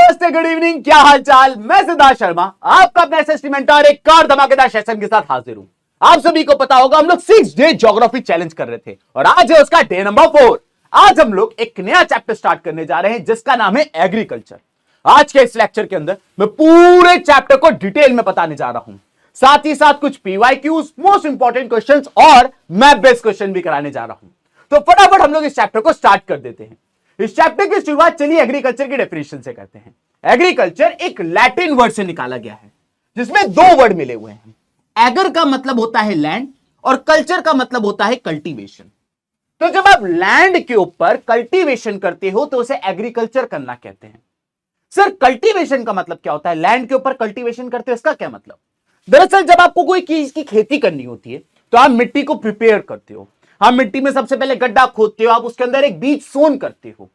नमस्ते, good evening, क्या हाल चाल। मैं सिद्धार्थ शर्मा, आपका अपना एसएसटी मेंटर एक कार धमाकेदार सेशन के साथ हाजिर हूं। आप सभी को पता होगा हम लोग 6 डे ज्योग्राफी चैलेंज कर रहे थे और आज है उसका डे नंबर 4। आज हम लोग एक नया चैप्टर स्टार्ट करने जा रहे हैं जिसका नाम है एग्रीकल्चर। आज के इस लेक्चर के अंदर मैं पूरे चैप्टर को डिटेल में बताने जा रहा हूं, साथ ही साथ कुछ पीवाईक्यूज, मोस्ट इंपॉर्टेंट क्वेश्चंस और मैप बेस्ड क्वेश्चन भी कराने जा रहा हूं। तो फटाफट हम लोग इस चैप्टर को स्टार्ट कर देते हैं। इस चैप्टर की शुरुआत चलिए एग्रीकल्चर की डेफिनेशन से करते हैं। एग्रीकल्चर एक लैटिन वर्ड से निकाला गया है जिसमें दो वर्ड मिले हुए हैं। एगर का मतलब होता है लैंड और कल्चर का मतलब होता है कल्टीवेशन। तो जब आप लैंड के ऊपर कल्टीवेशन करते हो तो उसे एग्रीकल्चर करना कहते हैं। सर, कल्टीवेशन का मतलब क्या होता है? लैंड के ऊपर कल्टीवेशन करते हो, इसका क्या मतलब? दरअसल जब आपको कोई चीज की खेती करनी होती है तो आप मिट्टी को प्रिपेयर करते हो। आप मिट्टी में सबसे पहले गड्ढा खोदते हो, आप उसके अंदर एक बीज सोन करते हो,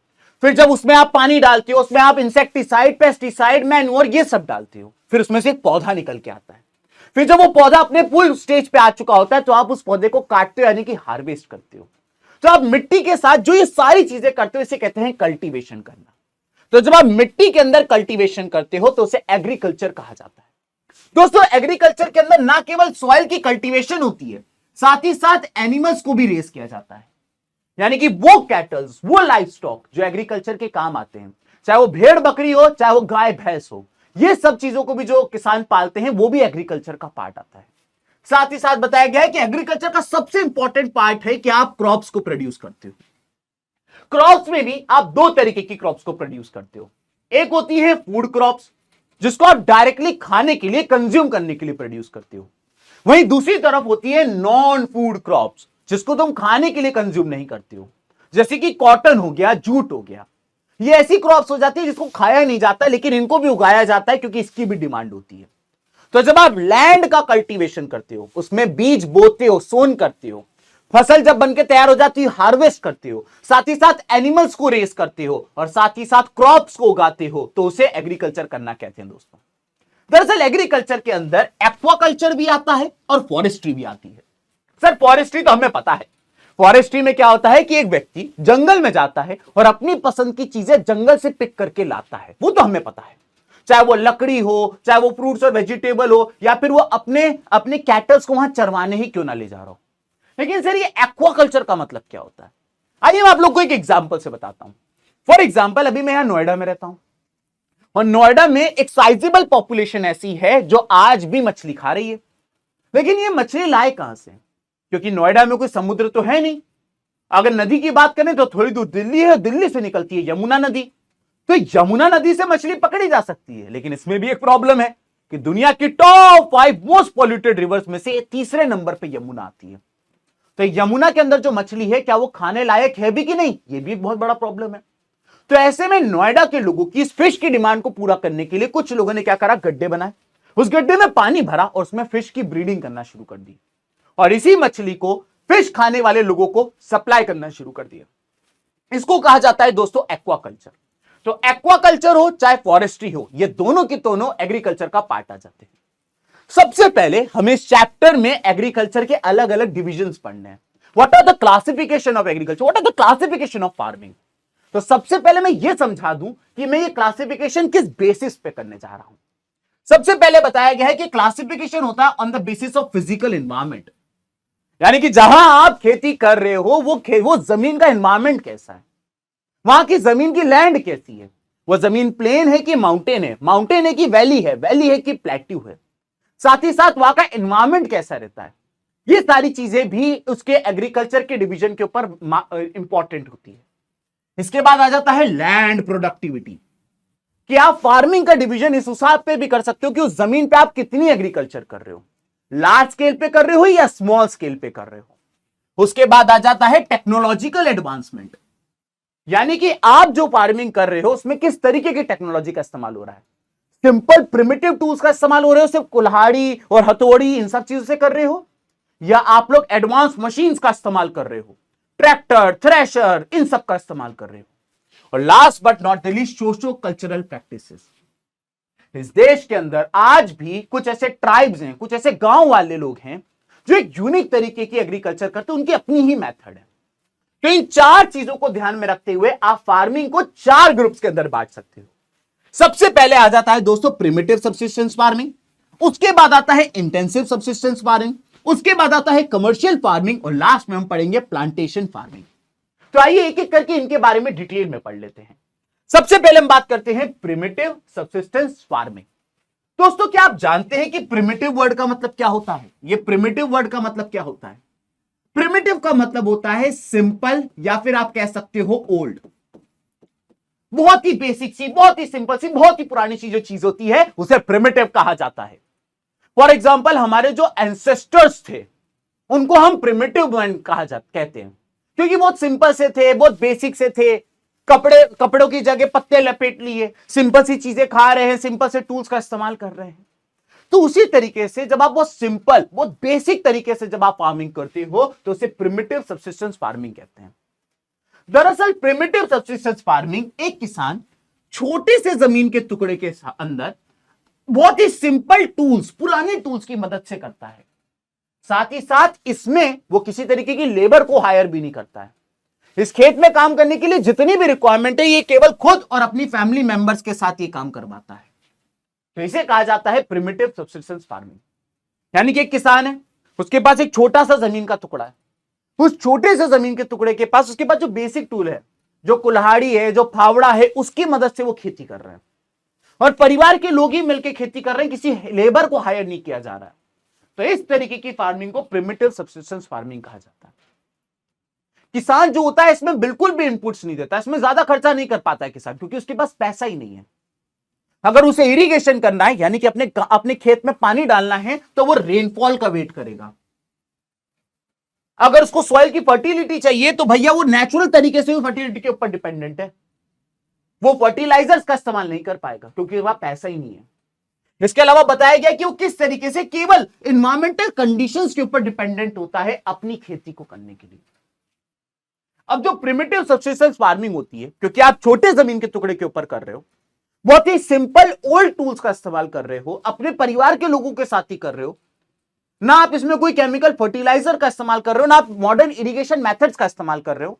फिर जब उसमें आप पानी डालते हो, उसमें आप इंसेक्टिसाइड, पेस्टिसाइड, मैन्योर ये सब डालते हो, फिर उसमें से एक पौधा निकल के आता है। फिर जब वो पौधा अपने फुल स्टेज पे आ चुका होता है तो आप उस पौधे को काटते हो, यानी कि हार्वेस्ट करते हो। तो आप मिट्टी के साथ जो ये सारी चीजें करते हो इसे कहते हैं कल्टीवेशन करना। तो जब आप मिट्टी के अंदर कल्टीवेशन करते हो तो उसे एग्रीकल्चर कहा जाता है। दोस्तों, एग्रीकल्चर के अंदर ना केवल सॉइल की कल्टीवेशन होती है, साथ ही साथ एनिमल्स को भी रेस किया जाता है, यानी कि वो कैटल्स, वो लाइफ स्टॉक जो एग्रीकल्चर के काम आते हैं, चाहे वो भेड़ बकरी हो, चाहे वो गाय भैंस हो, ये सब चीजों को भी जो किसान पालते हैं वो भी एग्रीकल्चर का पार्ट आता है। साथ ही साथ बताया गया है कि एग्रीकल्चर का सबसे इंपॉर्टेंट पार्ट है कि आप क्रॉप्स को प्रोड्यूस करते हो। क्रॉप्स में भी आप दो तरीके की क्रॉप्स को प्रोड्यूस करते हो। एक होती है फूड क्रॉप्स, जिसको आप डायरेक्टली खाने के लिए, कंज्यूम करने के लिए प्रोड्यूस करते हो। वहीं दूसरी तरफ होती है नॉन फूड क्रॉप्स, जिसको तुम खाने के लिए कंज्यूम नहीं करते हो, जैसे कि कॉटन हो गया, जूट हो गया। ये ऐसी क्रॉप्स हो जाती है जिसको खाया नहीं जाता लेकिन इनको भी उगाया जाता है क्योंकि इसकी भी डिमांड होती है। तो जब आप लैंड का कल्टीवेशन करते हो, उसमें बीज बोते हो, सोन करते हो, फसल जब बनके तैयार हो जाती है हार्वेस्ट करते हो, साथ ही साथ एनिमल्स को रेस करते हो और साथ ही साथ क्रॉप्स को उगाते हो, तो उसे एग्रीकल्चर करना कहते हैं। दोस्तों, दरअसल एग्रीकल्चर के अंदर एक्वाकल्चर भी आता है और फॉरेस्ट्री भी आती है। सर, फॉरेस्ट्री तो हमें पता है। फॉरेस्ट्री में क्या होता है कि एक व्यक्ति जंगल में जाता है और अपनी पसंद की चीजें जंगल से पिक करके लाता है, वो तो हमें पता है। चाहे वो लकड़ी हो, चाहे वो फ्रूट्स और वेजिटेबल हो, या फिर वो अपने अपने कैटल्स को वहां चरवाने ही क्यों ना ले जा रहा हो। लेकिन सर, ये एक्वाकल्चर का मतलब क्या होता है? आइए मैं आप लोग को एक एग्जाम्पल से बताता हूं। फॉर एग्जाम्पल, अभी मैं यहां नोएडा में रहता हूं और नोएडा में एक साइजेबल पॉपुलेशन ऐसी है जो आज भी मछली खा रही है। लेकिन ये मछली लाए कहां से? क्योंकि नोएडा में कोई समुद्र तो है नहीं। अगर नदी की बात करें तो थोड़ी दूर दिल्ली है, दिल्ली से निकलती है यमुना नदी। तो यमुना नदी से मछली पकड़ी जा सकती है, लेकिन इसमें भी एक प्रॉब्लम है कि दुनिया की टॉप 5 मोस्ट पॉल्यूटेड रिवर्स में से तीसरे नंबर पे यमुना आती है। तो यमुना के अंदर जो मछली है, क्या वो खाने लायक है भी कि नहीं, ये भी एक बहुत बड़ा प्रॉब्लम है। तो ऐसे में नोएडा के लोगों की इस फिश की डिमांड को पूरा करने के लिए कुछ लोगों ने क्या करा, गड्ढे बनाए, उस गड्ढे में पानी भरा और उसमें फिश की ब्रीडिंग करना शुरू कर दी और इसी मछली को फिश खाने वाले लोगों को सप्लाई करना शुरू कर दिया। इसको कहा जाता है दोस्तों एक्वाकल्चर। तो एक्वाकल्चर हो चाहे फॉरेस्ट्री हो, ये दोनों के दोनों एग्रीकल्चर का पार्ट आ जाते हैं। सबसे पहले हमें इस चैप्टर में एग्रीकल्चर के अलग अलग डिविजन्स पढ़ने हैं। What are the classification of agriculture, what are the classification of farming. तो सबसे पहले मैं यह समझा दूं कि मैं ये क्लासिफिकेशन किस बेसिस पे करने जा रहा हूं। सबसे पहले बताया गया है कि क्लासिफिकेशन होता है on the basis of physical environment, यानी कि जहां आप खेती कर रहे हो वो जमीन का एनवायरमेंट कैसा है, वहां की जमीन की लैंड कैसी है, वो जमीन प्लेन है कि माउंटेन है, माउंटेन है कि वैली है, वैली है कि प्लेट्यू है, साथ ही साथ वहां का एनवायरमेंट कैसा रहता है। ये सारी चीजें भी उसके एग्रीकल्चर के डिवीजन के ऊपर इंपॉर्टेंट होती है। इसके बाद आ जाता है लैंड प्रोडक्टिविटी, कि आप फार्मिंग का डिवीजन इस हिसाब पे भी कर सकते हो कि उस जमीन पे आप कितनी एग्रीकल्चर कर रहे हो, लार्ज स्केल पे कर रहे हो या स्मॉल स्केल पे कर रहे हो। उसके बाद आ जाता है टेक्नोलॉजिकल एडवांसमेंट, यानी कि आप जो फार्मिंग कर रहे हो उसमें किस तरीके की टेक्नोलॉजी का इस्तेमाल हो रहा है। सिंपल प्रिमिटिव टूल्स का इस्तेमाल हो रहे हो, सिर्फ कुल्हाड़ी और हथौड़ी इन सब चीजों से कर रहे हो, या आप लोग एडवांस मशीन्स का इस्तेमाल कर रहे हो, ट्रैक्टर, थ्रेशर, इन सब का इस्तेमाल कर रहे हो। और last but not the least, socio cultural practices. इस देश के अंदर आज भी कुछ ऐसे ट्राइब्स हैं, कुछ ऐसे गांव वाले लोग हैं जो एक यूनिक तरीके की एग्रीकल्चर करते हैं, उनकी अपनी ही मेथड है। तो इन चार चीजों को ध्यान में रखते हुए आप फार्मिंग को 4 ग्रुप्स के अंदर बांट सकते हो। सबसे पहले आ जाता है दोस्तों प्रिमिटिव सब्सिस्टेंस फार्मिंग, उसके बाद आता है इंटेंसिव सब्सिस्टेंस फार्मिंग, उसके बाद आता है कमर्शियल फार्मिंग और लास्ट में हम पढ़ेंगे प्लांटेशन फार्मिंग। तो आइए एक एक करके इनके बारे में डिटेल में पढ़ लेते हैं। सबसे पहले हम बात करते हैं प्रिमिटिव सब्सिस्टेंस फार्मिंग। दोस्तों क्या आप जानते हैं कि प्रिमिटिव वर्ड का मतलब क्या होता है? ये प्रिमिटिव वर्ड का मतलब क्या होता है? प्रिमिटिव का मतलब होता है सिंपल या फिर आप कह सकते हो ओल्ड। बहुत ही बेसिक सी, बहुत ही सिंपल सी, बहुत ही पुरानी सी जो चीज होती है उसे प्रिमिटिव कहा जाता है। फॉर एग्जाम्पल हमारे जो एंसेस्टर्स थे उनको हम प्रिमिटिव मैन कहते हैं क्योंकि बहुत सिंपल से थे, बहुत बेसिक से थे। कपड़ों की जगह पत्ते लपेट लिए, सिंपल सी चीजें खा रहे हैं, सिंपल से टूल्स का इस्तेमाल कर रहे हैं। तो उसी तरीके से जब आप बहुत सिंपल, बहुत बेसिक तरीके से जब आप फार्मिंग करते हो तो उसे प्रिमिटिव सब्सिस्टेंस फार्मिंग कहते हैं। दरअसल प्रिमिटिव सब्सिस्टेंस फार्मिंग एक किसान छोटे से जमीन के टुकड़े के अंदर बहुत ही सिंपल टूल्स, पुराने टूल्स की मदद से करता है। साथ ही साथ इसमें वो किसी तरीके की लेबर को हायर भी नहीं करता है। इस खेत में काम करने के लिए जितनी भी रिक्वायरमेंट है ये केवल खुद और अपनी फैमिली मेंबर्स के साथ ये काम करवाता है। तो इसे कहा जाता है प्रिमिटिव सब्सिस्टेंस फार्मिंग। यानी कि एक किसान है, उसके पास एक छोटा सा जमीन का टुकड़ा है। उस छोटे से जमीन के टुकड़े के पास उसके पास जो बेसिक टूल है, जो कुल्हाड़ी है, जो फावड़ा है, उसकी मदद से वो खेती कर रहे हैं और परिवार के लोग ही मिलकर खेती कर रहे हैं, किसी लेबर को हायर नहीं किया जा रहा है। तो इस तरीके की फार्मिंग को प्रिमिटिव सब्सिस्टेंस फार्मिंग कहा जाता है। किसान जो होता है इसमें बिल्कुल भी इनपुट्स नहीं देता, इसमें ज्यादा खर्चा नहीं कर पाता है किसान, क्योंकि उसके पास पैसा ही नहीं है। अगर उसे इरिगेशन करना है यानी कि अपने खेत में पानी डालना है तो वो रेनफॉल का वेट करेगा। अगर उसको सॉइल की फर्टिलिटी चाहिए तो भैया वो नेचुरल तरीके से फर्टिलिटी के ऊपर डिपेंडेंट है, वो फर्टिलाइजर्स का इस्तेमाल नहीं कर पाएगा क्योंकि वहां पैसा ही नहीं है। इसके अलावा बताया गया कि वो किस तरीके से केवल एनवायरमेंटल कंडीशंस के ऊपर डिपेंडेंट होता है अपनी खेती को करने के लिए। अब जो प्रिमिटिव सब्सिस्टेंस फार्मिंग होती है, क्योंकि आप छोटे जमीन के टुकड़े के ऊपर कर रहे हो, बहुत ही सिंपल ओल्ड टूल्स का इस्तेमाल कर रहे हो, अपने परिवार के लोगों के साथ ही कर रहे हो, ना आप इसमें कोई केमिकल फर्टिलाइजर का इस्तेमाल कर रहे हो, ना आप मॉडर्न इरिगेशन मेथड्स का इस्तेमाल कर रहे हो,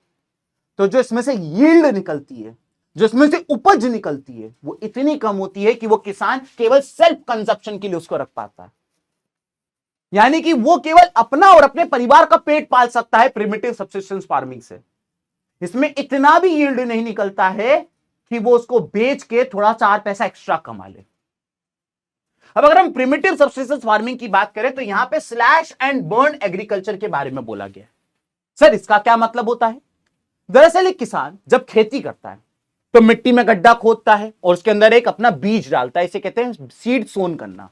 तो जो इसमें से यील्ड निकलती है, जो इसमें से उपज निकलती है, वो इतनी कम होती है कि वो किसान केवल सेल्फ कंजप्शन के लिए उसको रख पाता है। यानी कि वो केवल अपना और अपने परिवार का पेट पाल सकता है प्रिमिटिव सब्सिस्टेंस फार्मिंग से। इसमें इतना भी यील्ड नहीं निकलता है कि वो उसको बेच के थोड़ा 4 पैसा एक्स्ट्रा कमा ले। अब अगर हम प्रिमिटिव सब्सिस्टेंस फार्मिंग की बात करें तो यहां पे स्लैश एंड बर्न एग्रीकल्चर के बारे में बोला गया है। सर इसका क्या मतलब होता है? दरअसल एक किसान जब खेती करता है तो मिट्टी में गड्ढा खोदता है और उसके अंदर एक अपना बीज डालता है, इसे कहते हैं सीड सोन करना।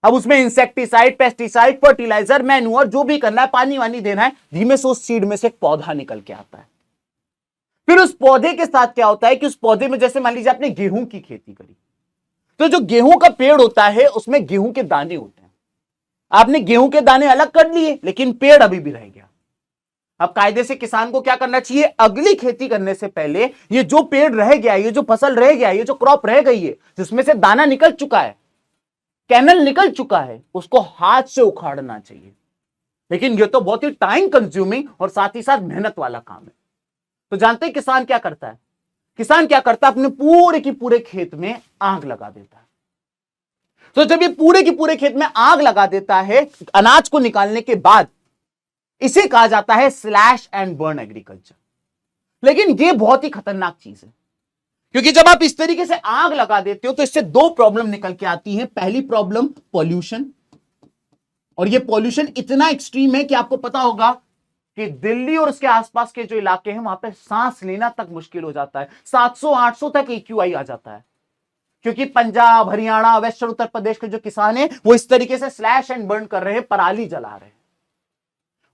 अब उसमें इंसेक्टिसाइड, पेस्टिसाइड, फर्टिलाइजर, मैन्योर जो भी करना है, पानी वानी देना है, धीमे से उस सीड में से एक पौधा निकल के आता है। फिर उस पौधे के साथ क्या होता है कि उस पौधे में, जैसे मान लीजिए आपने गेहूं की खेती करी, तो जो गेहूं का पेड़ होता है उसमें गेहूं के दाने होते हैं। आपने गेहूं के दाने अलग कर लिए लेकिन पेड़ अभी भी रह गया। अब कायदे से किसान को क्या करना चाहिए? अगली खेती करने से पहले ये जो पेड़ रह गया, ये जो फसल रह गया, ये जो क्रॉप रह गई है, जिसमें से दाना निकल चुका है, कैनल निकल चुका है, उसको हाथ से उखाड़ना चाहिए। लेकिन ये तो बहुत ही टाइम कंज्यूमिंग और साथ ही साथ मेहनत वाला काम है। तो जानते हैं किसान क्या करता है? किसान क्या करता है? अपने पूरे की पूरे खेत में आग लगा देता है। तो जब ये पूरे की पूरे खेत में आग लगा देता है अनाज को निकालने के बाद, इसे कहा जाता है स्लैश एंड बर्न एग्रीकल्चर। लेकिन ये बहुत ही खतरनाक चीज है, क्योंकि जब आप इस तरीके से आग लगा देते हो तो इससे 2 प्रॉब्लम निकल के आती हैं। पहली प्रॉब्लम पॉल्यूशन, और ये पॉल्यूशन इतना एक्सट्रीम है कि आपको पता होगा कि दिल्ली और उसके आसपास के जो इलाके हैं वहां पे सांस लेना तक मुश्किल हो जाता है। 700-800 तक AQI आ जाता है, क्योंकि पंजाब, हरियाणा, वेस्टर्न उत्तर प्रदेश के जो किसान हैं वो इस तरीके से स्लैश एंड बर्न कर रहे हैं, पराली जला रहे हैं।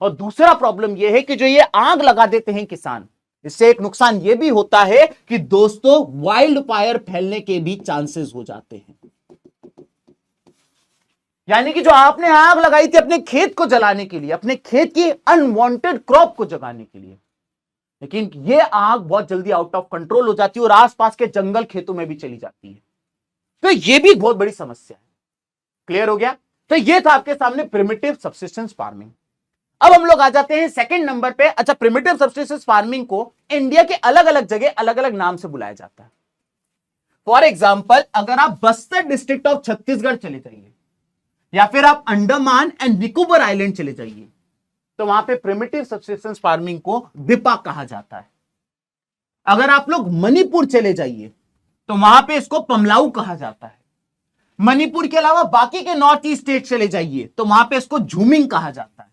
और दूसरा प्रॉब्लम यह है कि जो ये आग लगा देते हैं किसान, इससे एक नुकसान यह भी होता है कि दोस्तों वाइल्ड फायर फैलने के भी चांसेस हो जाते हैं। यानी कि जो आपने आग लगाई थी अपने खेत को जलाने के लिए, अपने खेत की अनवांटेड क्रॉप को जगाने के लिए, लेकिन ये आग बहुत जल्दी आउट ऑफ कंट्रोल हो जाती है और आसपास के जंगल खेतों में भी चली जाती है। तो ये भी बहुत बड़ी समस्या है। क्लियर हो गया? तो ये था आपके सामने प्रिमिटिव सब्सिस्टेंस फार्मिंग। अब हम लोग आ जाते हैं सेकंड नंबर पे। अच्छा, प्रिमिटिव सब्सिस्टेंस फार्मिंग को इंडिया के अलग अलग जगह अलग अलग नाम से बुलाया जाता है। फॉर एग्जाम्पल अगर आप बस्तर डिस्ट्रिक्ट ऑफ छत्तीसगढ़ चले जाइए या फिर आप अंडमान एंड निकोबार आइलैंड चले जाइए तो वहां पे प्रिमिटिव सब्सिस्टेंस फार्मिंग को दिपा कहा जाता है। अगर आप लोग मणिपुर चले जाइए तो वहां पे इसको पमलाऊ कहा जाता है। मणिपुर के अलावा बाकी के नॉर्थ ईस्ट स्टेट चले जाइए तो वहां पे इसको झूमिंग कहा जाता है।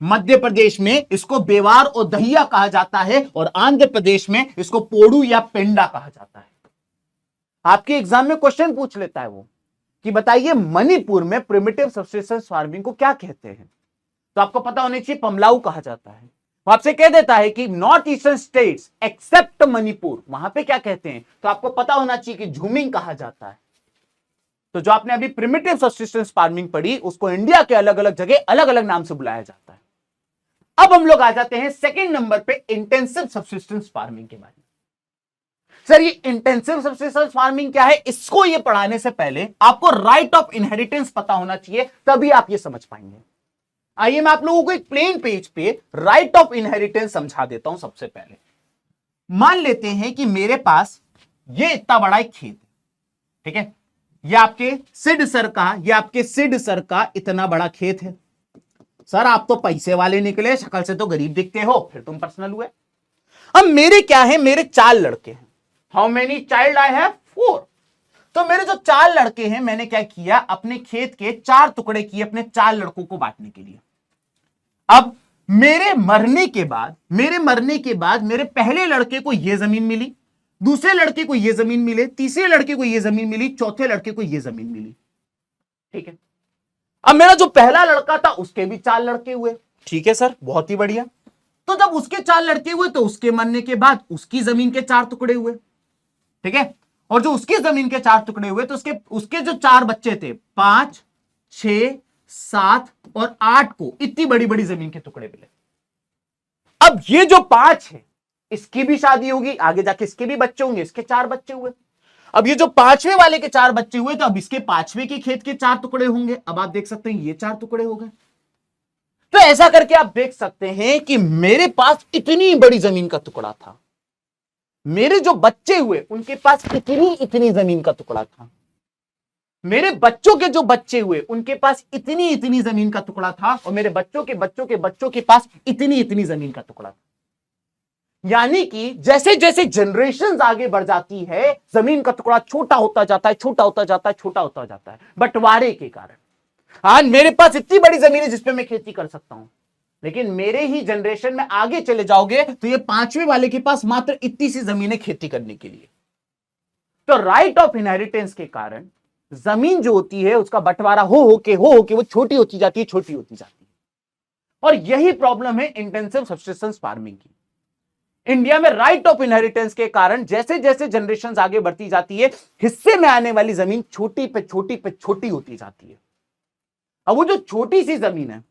मध्य प्रदेश में इसको बेवार और दहिया कहा जाता है और आंध्र प्रदेश में इसको पोड़ू या पेंडा कहा जाता है। आपके एग्जाम में क्वेश्चन पूछ लेता है वो कि बताइए मणिपुर में प्रिमिटिव सब्सिस्टेंस फार्मिंग को क्या कहते हैं, तो आपको पता होना चाहिए पमलाऊ कहा जाता है। वो आपसे कह देता है कि north eastern states except Manipur वहां पे क्या कहते हैं, तो आपको पता होना चाहिए कि झूमिंग कहा जाता है। तो जो आपने अभी प्रिमिटिव सब्सिस्टेंस फार्मिंग पढ़ी उसको इंडिया के अलग अलग जगह अलग अलग नाम से बुलाया जाता है। अब हम लोग आ जाते हैं सेकंड नंबर पे इंटेंसिव सब्सिस्टेंस फार्मिंग के बारे में। सर ये इंटेंसिव सब्सिस्टेंस फार्मिंग क्या है, इसको ये पढ़ाने से पहले आपको राइट ऑफ इनहेरिटेंस पता होना चाहिए, तभी आप ये समझ पाएंगे। आइए मैं आप लोगों को एक प्लेन पेज पे राइट ऑफ इनहेरिटेंस समझा देता हूं। सबसे पहले मान लेते हैं कि मेरे पास ये इतना बड़ा एक खेत है, ठीक है, ये आपके सिड सर का इतना बड़ा खेत है। सर आप तो पैसे वाले निकले, शक्ल से तो गरीब दिखते हो, फिर तुम पर्सनल हुए। अब मेरे क्या है, मेरे 4 लड़के हैं। How many child I have? 4। तो मेरे जो 4 लड़के हैं, मैंने क्या किया, अपने खेत के 4 टुकड़े किए अपने 4 लड़कों को बांटने के लिए। अब मेरे मरने के बाद मेरे पहले लड़के को यह जमीन मिली, दूसरे लड़के को यह जमीन मिले, तीसरे लड़के को यह जमीन मिली, चौथे लड़के को यह जमीन मिली, ठीक है। अब मेरा जो पहला लड़का था उसके भी 4 लड़के हुए, ठीक है सर, बहुत ही बढ़िया। तो जब उसके 4 लड़के हुए तो उसके मरने के बाद उसकी जमीन के 4 टुकड़े हुए, ठीक है। और जो उसकी जमीन के 4 टुकड़े हुए तो उसके जो 4 बच्चे थे, 5, 6, 7 और 8 को इतनी बड़ी बड़ी जमीन के टुकड़े मिले। अब ये जो 5 है इसकी भी शादी होगी, आगे जाके इसके भी बच्चे होंगे, इसके 4 बच्चे हुए। अब ये जो 5वें वाले के 4 बच्चे हुए तो अब इसके 5वें के खेत के 4 टुकड़े होंगे। अब आप देख सकते हैं ये 4 टुकड़े हो गए। तो ऐसा करके आप देख सकते हैं कि मेरे पास इतनी बड़ी जमीन का टुकड़ा था, मेरे जो बच्चे हुए उनके पास इतनी जमीन का टुकड़ा था, मेरे बच्चों के जो बच्चे हुए उनके पास इतनी जमीन का टुकड़ा था, और मेरे बच्चों के बच्चों के बच्चों के पास इतनी जमीन का टुकड़ा था। यानी कि जैसे जैसे जनरेशंस आगे बढ़ जाती है जमीन का टुकड़ा छोटा होता जाता है, छोटा होता जाता है, छोटा होता जाता है बंटवारे के कारण। आज मेरे पास इतनी बड़ी जमीन है जिसपे मैं खेती कर सकता हूं, लेकिन मेरे ही जनरेशन में आगे चले जाओगे तो ये 5वें वाले के पास मात्र इतनी सी जमीन है खेती करने के लिए। तो राइट ऑफ इनहेरिटेंस के कारण जमीन जो होती है उसका बंटवारा हो के वो छोटी होती जाती है, छोटी होती जाती है। और यही प्रॉब्लम है इंटेंसिव सब्सिस्टेंस फार्मिंग की। इंडिया में राइट ऑफ इनहेरिटेंस के कारण जैसे जैसे जनरेशन आगे बढ़ती जाती है, हिस्से में आने वाली जमीन छोटी पे छोटी पे छोटी होती जाती है। अब वो जो छोटी सी जमीन है,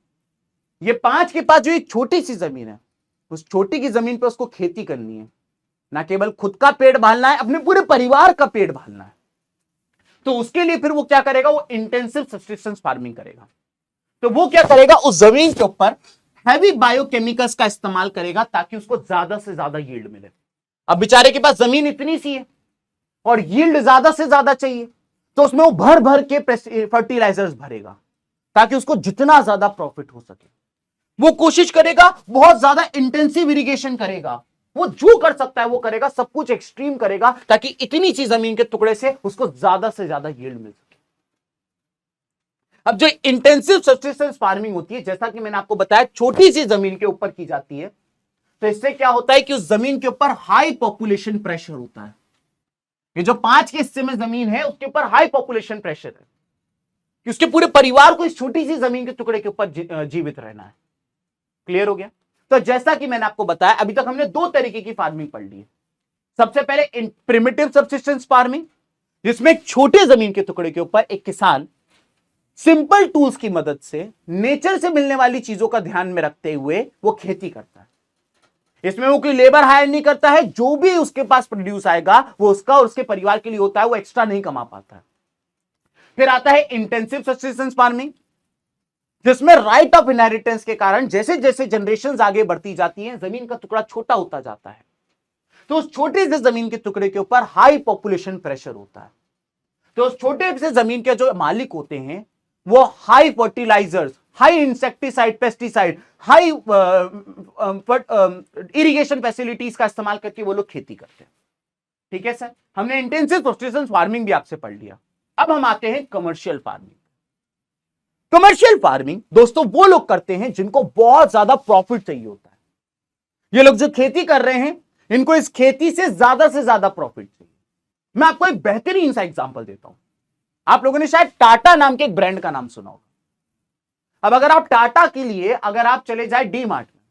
ये 5 के पास जो एक छोटी सी जमीन है, उस छोटी की जमीन पे उसको खेती करनी है, ना केवल खुद का पेट पालना है, अपने पूरे परिवार का पेट पालना है। तो उसके लिए फिर वो क्या करेगा, वो इंटेंसिव सब्सिस्टेंस फार्मिंग करेगा। तो वो क्या करेगा, उस जमीन के ऊपर हैवी बायोकेमिकल्स का इस्तेमाल करेगा ताकि उसको ज्यादा से ज्यादा यील्ड मिले। अब बेचारे के पास जमीन इतनी सी है और यील्ड ज्यादा से ज्यादा चाहिए, तो उसमें वो भर भर के फर्टिलाइजर्स भरेगा ताकि उसको जितना ज्यादा प्रॉफिट हो सके। वो कोशिश करेगा, बहुत ज्यादा इंटेंसिव इरिगेशन करेगा, वो जो कर सकता है वो करेगा, सब कुछ एक्सट्रीम करेगा ताकि इतनी सी जमीन के टुकड़े से उसको ज्यादा से ज्यादा यील्ड मिल सके। अब जो इंटेंसिव सब्सिस्टेंस फार्मिंग होती है, जैसा कि मैंने आपको बताया, छोटी सी जमीन के ऊपर की जाती है, तो इससे क्या होता है कि उस जमीन के ऊपर हाई पॉपुलेशन प्रेशर होता है। ये जो 5 के हिस्से में जमीन है उसके ऊपर हाई पॉपुलेशन प्रेशर है कि उसके पूरे परिवार को इस छोटी सी जमीन के टुकड़े के ऊपर जीवित रहना है। क्लियर हो गया? तो जैसा कि मैंने आपको बताया, अभी तक हमने 2 तरीके की फार्मिंग पढ़ ली है। सबसे पहले प्रिमिटिव सब्सिस्टेंस फार्मिंग, जिसमें एक छोटे जमीन के टुकड़े के ऊपर एक किसान सिंपल टूल्स की मदद से नेचर से मिलने वाली चीजों का ध्यान में रखते हुए वो खेती करता है। इसमें वो कोई लेबर हायर नहीं करता है, जो भी उसके पास प्रोड्यूस आएगा वो उसका और उसके परिवार के लिए होता है, वो एक्स्ट्रा नहीं कमा पाता है। फिर आता है इंटेंसिव सब्सिस्टेंस फार्मिंग, जिसमें राइट ऑफ इनहेरिटेंस के कारण जैसे जैसे जनरेशंस आगे बढ़ती जाती हैं जमीन का टुकड़ा छोटा होता जाता है। तो उस छोटे से जमीन के टुकड़े के ऊपर हाई पॉपुलेशन प्रेशर होता है। तो उस छोटे से जमीन के जो मालिक होते हैं वो high fertilizers, high insecticide, pesticide, high irrigation facilities का इस्तेमाल करके वो लोग खेती करते हैं। ठीक है सर, हमने इंटेंसिव प्रोसेशन फार्मिंग भी आपसे पढ़ लिया। अब हम आते हैं कमर्शियल फार्मिंग। कमर्शियल फार्मिंग दोस्तों वो लोग करते हैं जिनको बहुत ज्यादा प्रॉफिट चाहिए होता है। ये लोग जो खेती कर रहे हैं इनको इस खेती से ज्यादा प्रॉफिट चाहिए। मैं आपको एक बेहतरीन सा एग्जांपल देता हूं। आप लोगों ने शायद टाटा नाम के एक ब्रांड का नाम सुना होगा। अब अगर आप टाटा के लिए अगर आप चले जाए डी मार्ट में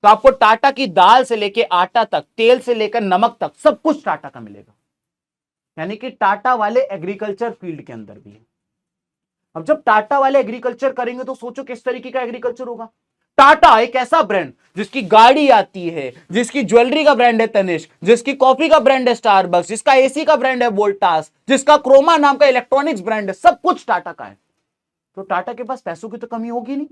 तो आपको टाटा की दाल से लेकर आटा तक, तेल से लेकर नमक तक सब कुछ टाटा का मिलेगा। यानी कि टाटा वाले एग्रीकल्चर फील्ड के अंदर भी है। अब जब टाटा वाले एग्रीकल्चर करेंगे तो सोचो किस तरीके का एग्रीकल्चर होगा। टाटा एक ऐसा ब्रांड जिसकी गाड़ी आती है, जिसकी ज्वेलरी का ब्रांड है तनिष्क, जिसकी कॉफी का ब्रांड है स्टारबक्स, जिसका एसी का ब्रांड है वोल्टास, जिसका क्रोमा नाम का इलेक्ट्रॉनिक्स ब्रांड है, सब कुछ टाटा का है। तो टाटा के पास पैसों की तो कमी होगी नहीं।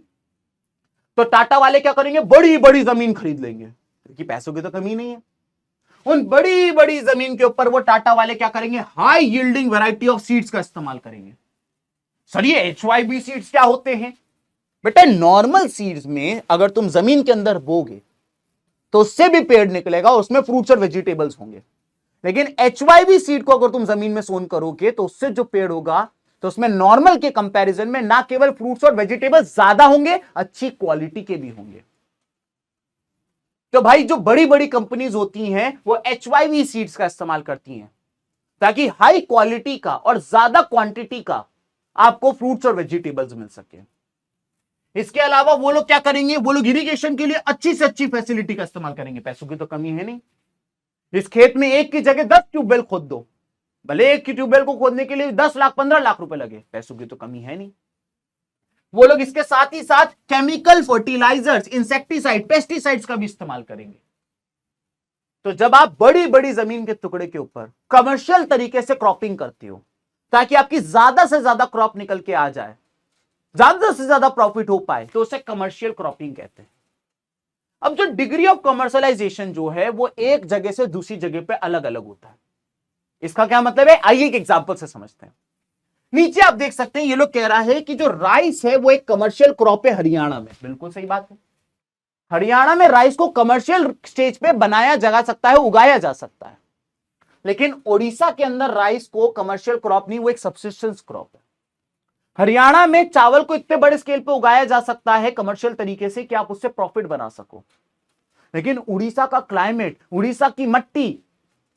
तो टाटा वाले क्या करेंगे, बड़ी बड़ी जमीन खरीद लेंगे क्योंकि पैसों की तो कमी नहीं है। उन बड़ी बड़ी जमीन के ऊपर वो टाटा वाले क्या करेंगे, high yielding variety of seeds का इस्तेमाल करेंगे। सर ये HYB सीड्स क्या होते हैं? बेटा नॉर्मल सीड्स में अगर तुम जमीन के अंदर बोगे तो उससे भी पेड़ निकलेगा, उसमें फ्रूट्स और वेजिटेबल्स होंगे। लेकिन HYB सीड को अगर तुम जमीन में सोन करोगे तो उससे जो पेड़ होगा तो उसमें नॉर्मल के कंपैरिजन में ना केवल फ्रूट्स और वेजिटेबल्स ज्यादा होंगे, अच्छी क्वालिटी के भी होंगे। तो भाई जो बड़ी बड़ी कंपनीज होती हैं वो HYB सीड्स का इस्तेमाल करती हैं ताकि हाई क्वालिटी का और ज्यादा क्वांटिटी का आपको फ्रूट्स और वेजिटेबल्स मिल सके। इसके अलावा वो लोग क्या करेंगे, वो लोग इरिगेशन के लिए अच्छी से अच्छी फैसिलिटी का इस्तेमाल करेंगे। पैसों की तो कमी है नहीं। इस खेत में एक की जगह 10 ट्यूबवेल खोद दो, भले एक की ट्यूबवेल को खोदने के लिए 10 लाख 15 लाख रुपए लगे, पैसों की तो कमी है नहीं। वो लोग इसके साथ ही साथ केमिकल फर्टिलाइजर्स, इंसेक्टिसाइड, पेस्टिसाइड्स का भी इस्तेमाल करेंगे। तो जब आप बड़ी बड़ी जमीन के टुकड़े के ऊपर कमर्शियल तरीके से क्रॉपिंग करते हो ताकि आपकी ज्यादा से ज्यादा क्रॉप निकल के आ जाए, ज्यादा से ज्यादा प्रॉफिट हो पाए, तो उसे कमर्शियल क्रॉपिंग कहते हैं। अब जो डिग्री ऑफ कमर्शियलाइजेशन जो है वो एक जगह से दूसरी जगह पे अलग अलग होता है। इसका क्या मतलब है, आइए एक एग्जांपल से समझते हैं। नीचे आप देख सकते हैं ये लोग कह रहा है कि जो राइस है वो एक कमर्शियल क्रॉप है हरियाणा में। बिल्कुल सही बात है। हरियाणा में राइस को कमर्शियल स्टेज पे बनाया जा सकता है, उगाया जा सकता है। लेकिन ओडिशा के अंदर राइस को कमर्शियल क्रॉप नहीं, वो एक सब्सिस्टेंस क्रॉप है। हरियाणा में चावल को इतने बड़े स्केल पे उगाया जा सकता है कमर्शियल तरीके से कि आप उससे प्रॉफिट बना सको। लेकिन उड़ीसा का क्लाइमेट, उड़ीसा की मिट्टी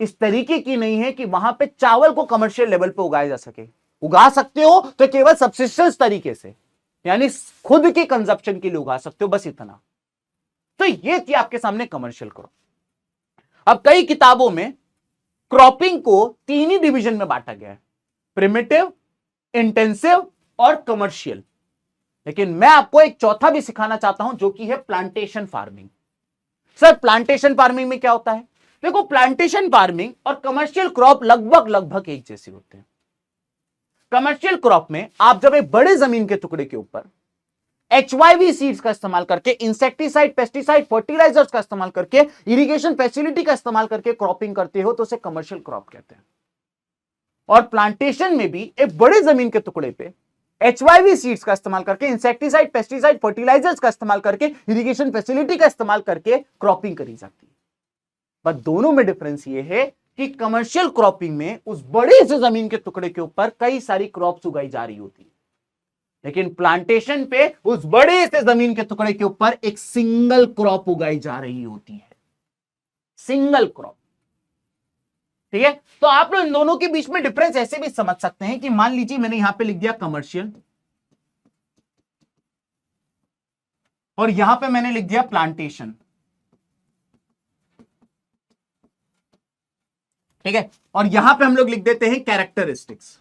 इस तरीके की नहीं है कि वहां पे चावल को कमर्शियल लेवल पे उगाया जा सके। उगा सकते हो तो केवल सब्सिस्टेंस तरीके से, यानी खुद के कंजप्शन के लिए उगा सकते हो, बस इतना। तो ये थी आपके सामने कमर्शियल क्रॉप। अब कई किताबों में क्रॉपिंग को 3 ही डिवीजन में बांटा गया है, प्रिमिटिव, इंटेंसिव और कमर्शियल। लेकिन मैं आपको एक चौथा भी सिखाना चाहता हूं जो कि है plantation farming. Sir plantation farming में क्या होता है? देखो प्लांटेशन फार्मिंग और कमर्शियल क्रॉप लगभग एक जैसे होते हैं। कमर्शियल क्रॉप में आप जब एक बड़े जमीन के टुकड़े के ऊपर HYV सीड्स का इस्तेमाल करके, इंसेक्टिसाइड, पेस्टिसाइड, फर्टिलाइजर्स का इस्तेमाल करके, इरिगेशन फैसिलिटी का इस्तेमाल करके क्रॉपिंग करते हो तो उसे कमर्शियल क्रॉप कहते हैं। और प्लांटेशन में भी एक बड़े जमीन के टुकड़े पे HYV सीड्स का इस्तेमाल करके, इंसेक्टिसाइड, पेस्टिसाइड, फर्टिलाइजर्स का इस्तेमाल करके, इरिगेशन फैसिलिटी का इस्तेमाल करके क्रॉपिंग करी जाती है। बट दोनों में डिफरेंस ये है कि कमर्शियल क्रॉपिंग में उस बड़े से जमीन के टुकड़े के ऊपर कई सारी क्रॉप्स उगाई जा रही होती है, लेकिन प्लांटेशन पे उस बड़े से जमीन के टुकड़े के ऊपर एक सिंगल क्रॉप उगाई जा रही होती है, सिंगल क्रॉप। ठीक है, तो आप लोग इन दोनों के बीच में डिफरेंस ऐसे भी समझ सकते हैं कि मान लीजिए मैंने यहां पे लिख दिया कमर्शियल और यहां पे मैंने लिख दिया प्लांटेशन। ठीक है, और यहां पे हम लोग लिख देते हैं कैरेक्टरिस्टिक्स।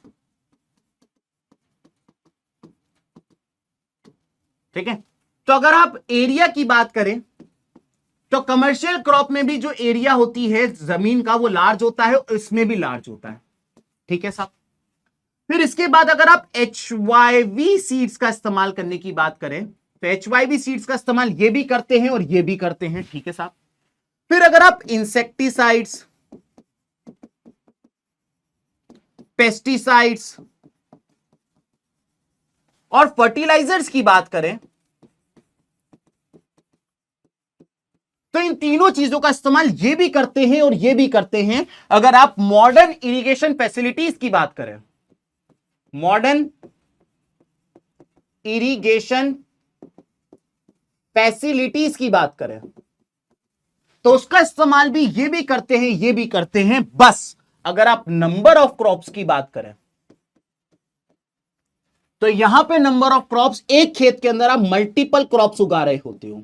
ठीक है, तो अगर आप एरिया की बात करें तो कमर्शियल क्रॉप में भी जो एरिया होती है जमीन का वो लार्ज होता है, इसमें भी लार्ज होता है। ठीक है साहब, फिर इसके बाद अगर आप HYV सीड्स का इस्तेमाल करने की बात करें तो HYV सीड्स का इस्तेमाल ये भी करते हैं और ये भी करते हैं। ठीक है साहब, फिर अगर आप इंसेक्टिसाइड्स, पेस्टिसाइड्स और फर्टिलाइजर्स की बात करें तो इन तीनों चीजों का इस्तेमाल ये भी करते हैं और ये भी करते हैं। अगर आप मॉडर्न इरिगेशन फैसिलिटीज की बात करें, मॉडर्न इरिगेशन फैसिलिटीज की बात करें तो उसका इस्तेमाल भी ये भी करते हैं, ये भी करते हैं। बस अगर आप नंबर ऑफ क्रॉप्स की बात करें तो यहां पे नंबर ऑफ क्रॉप्स, एक खेत के अंदर आप मल्टीपल क्रॉप्स उगा रहे होते हो,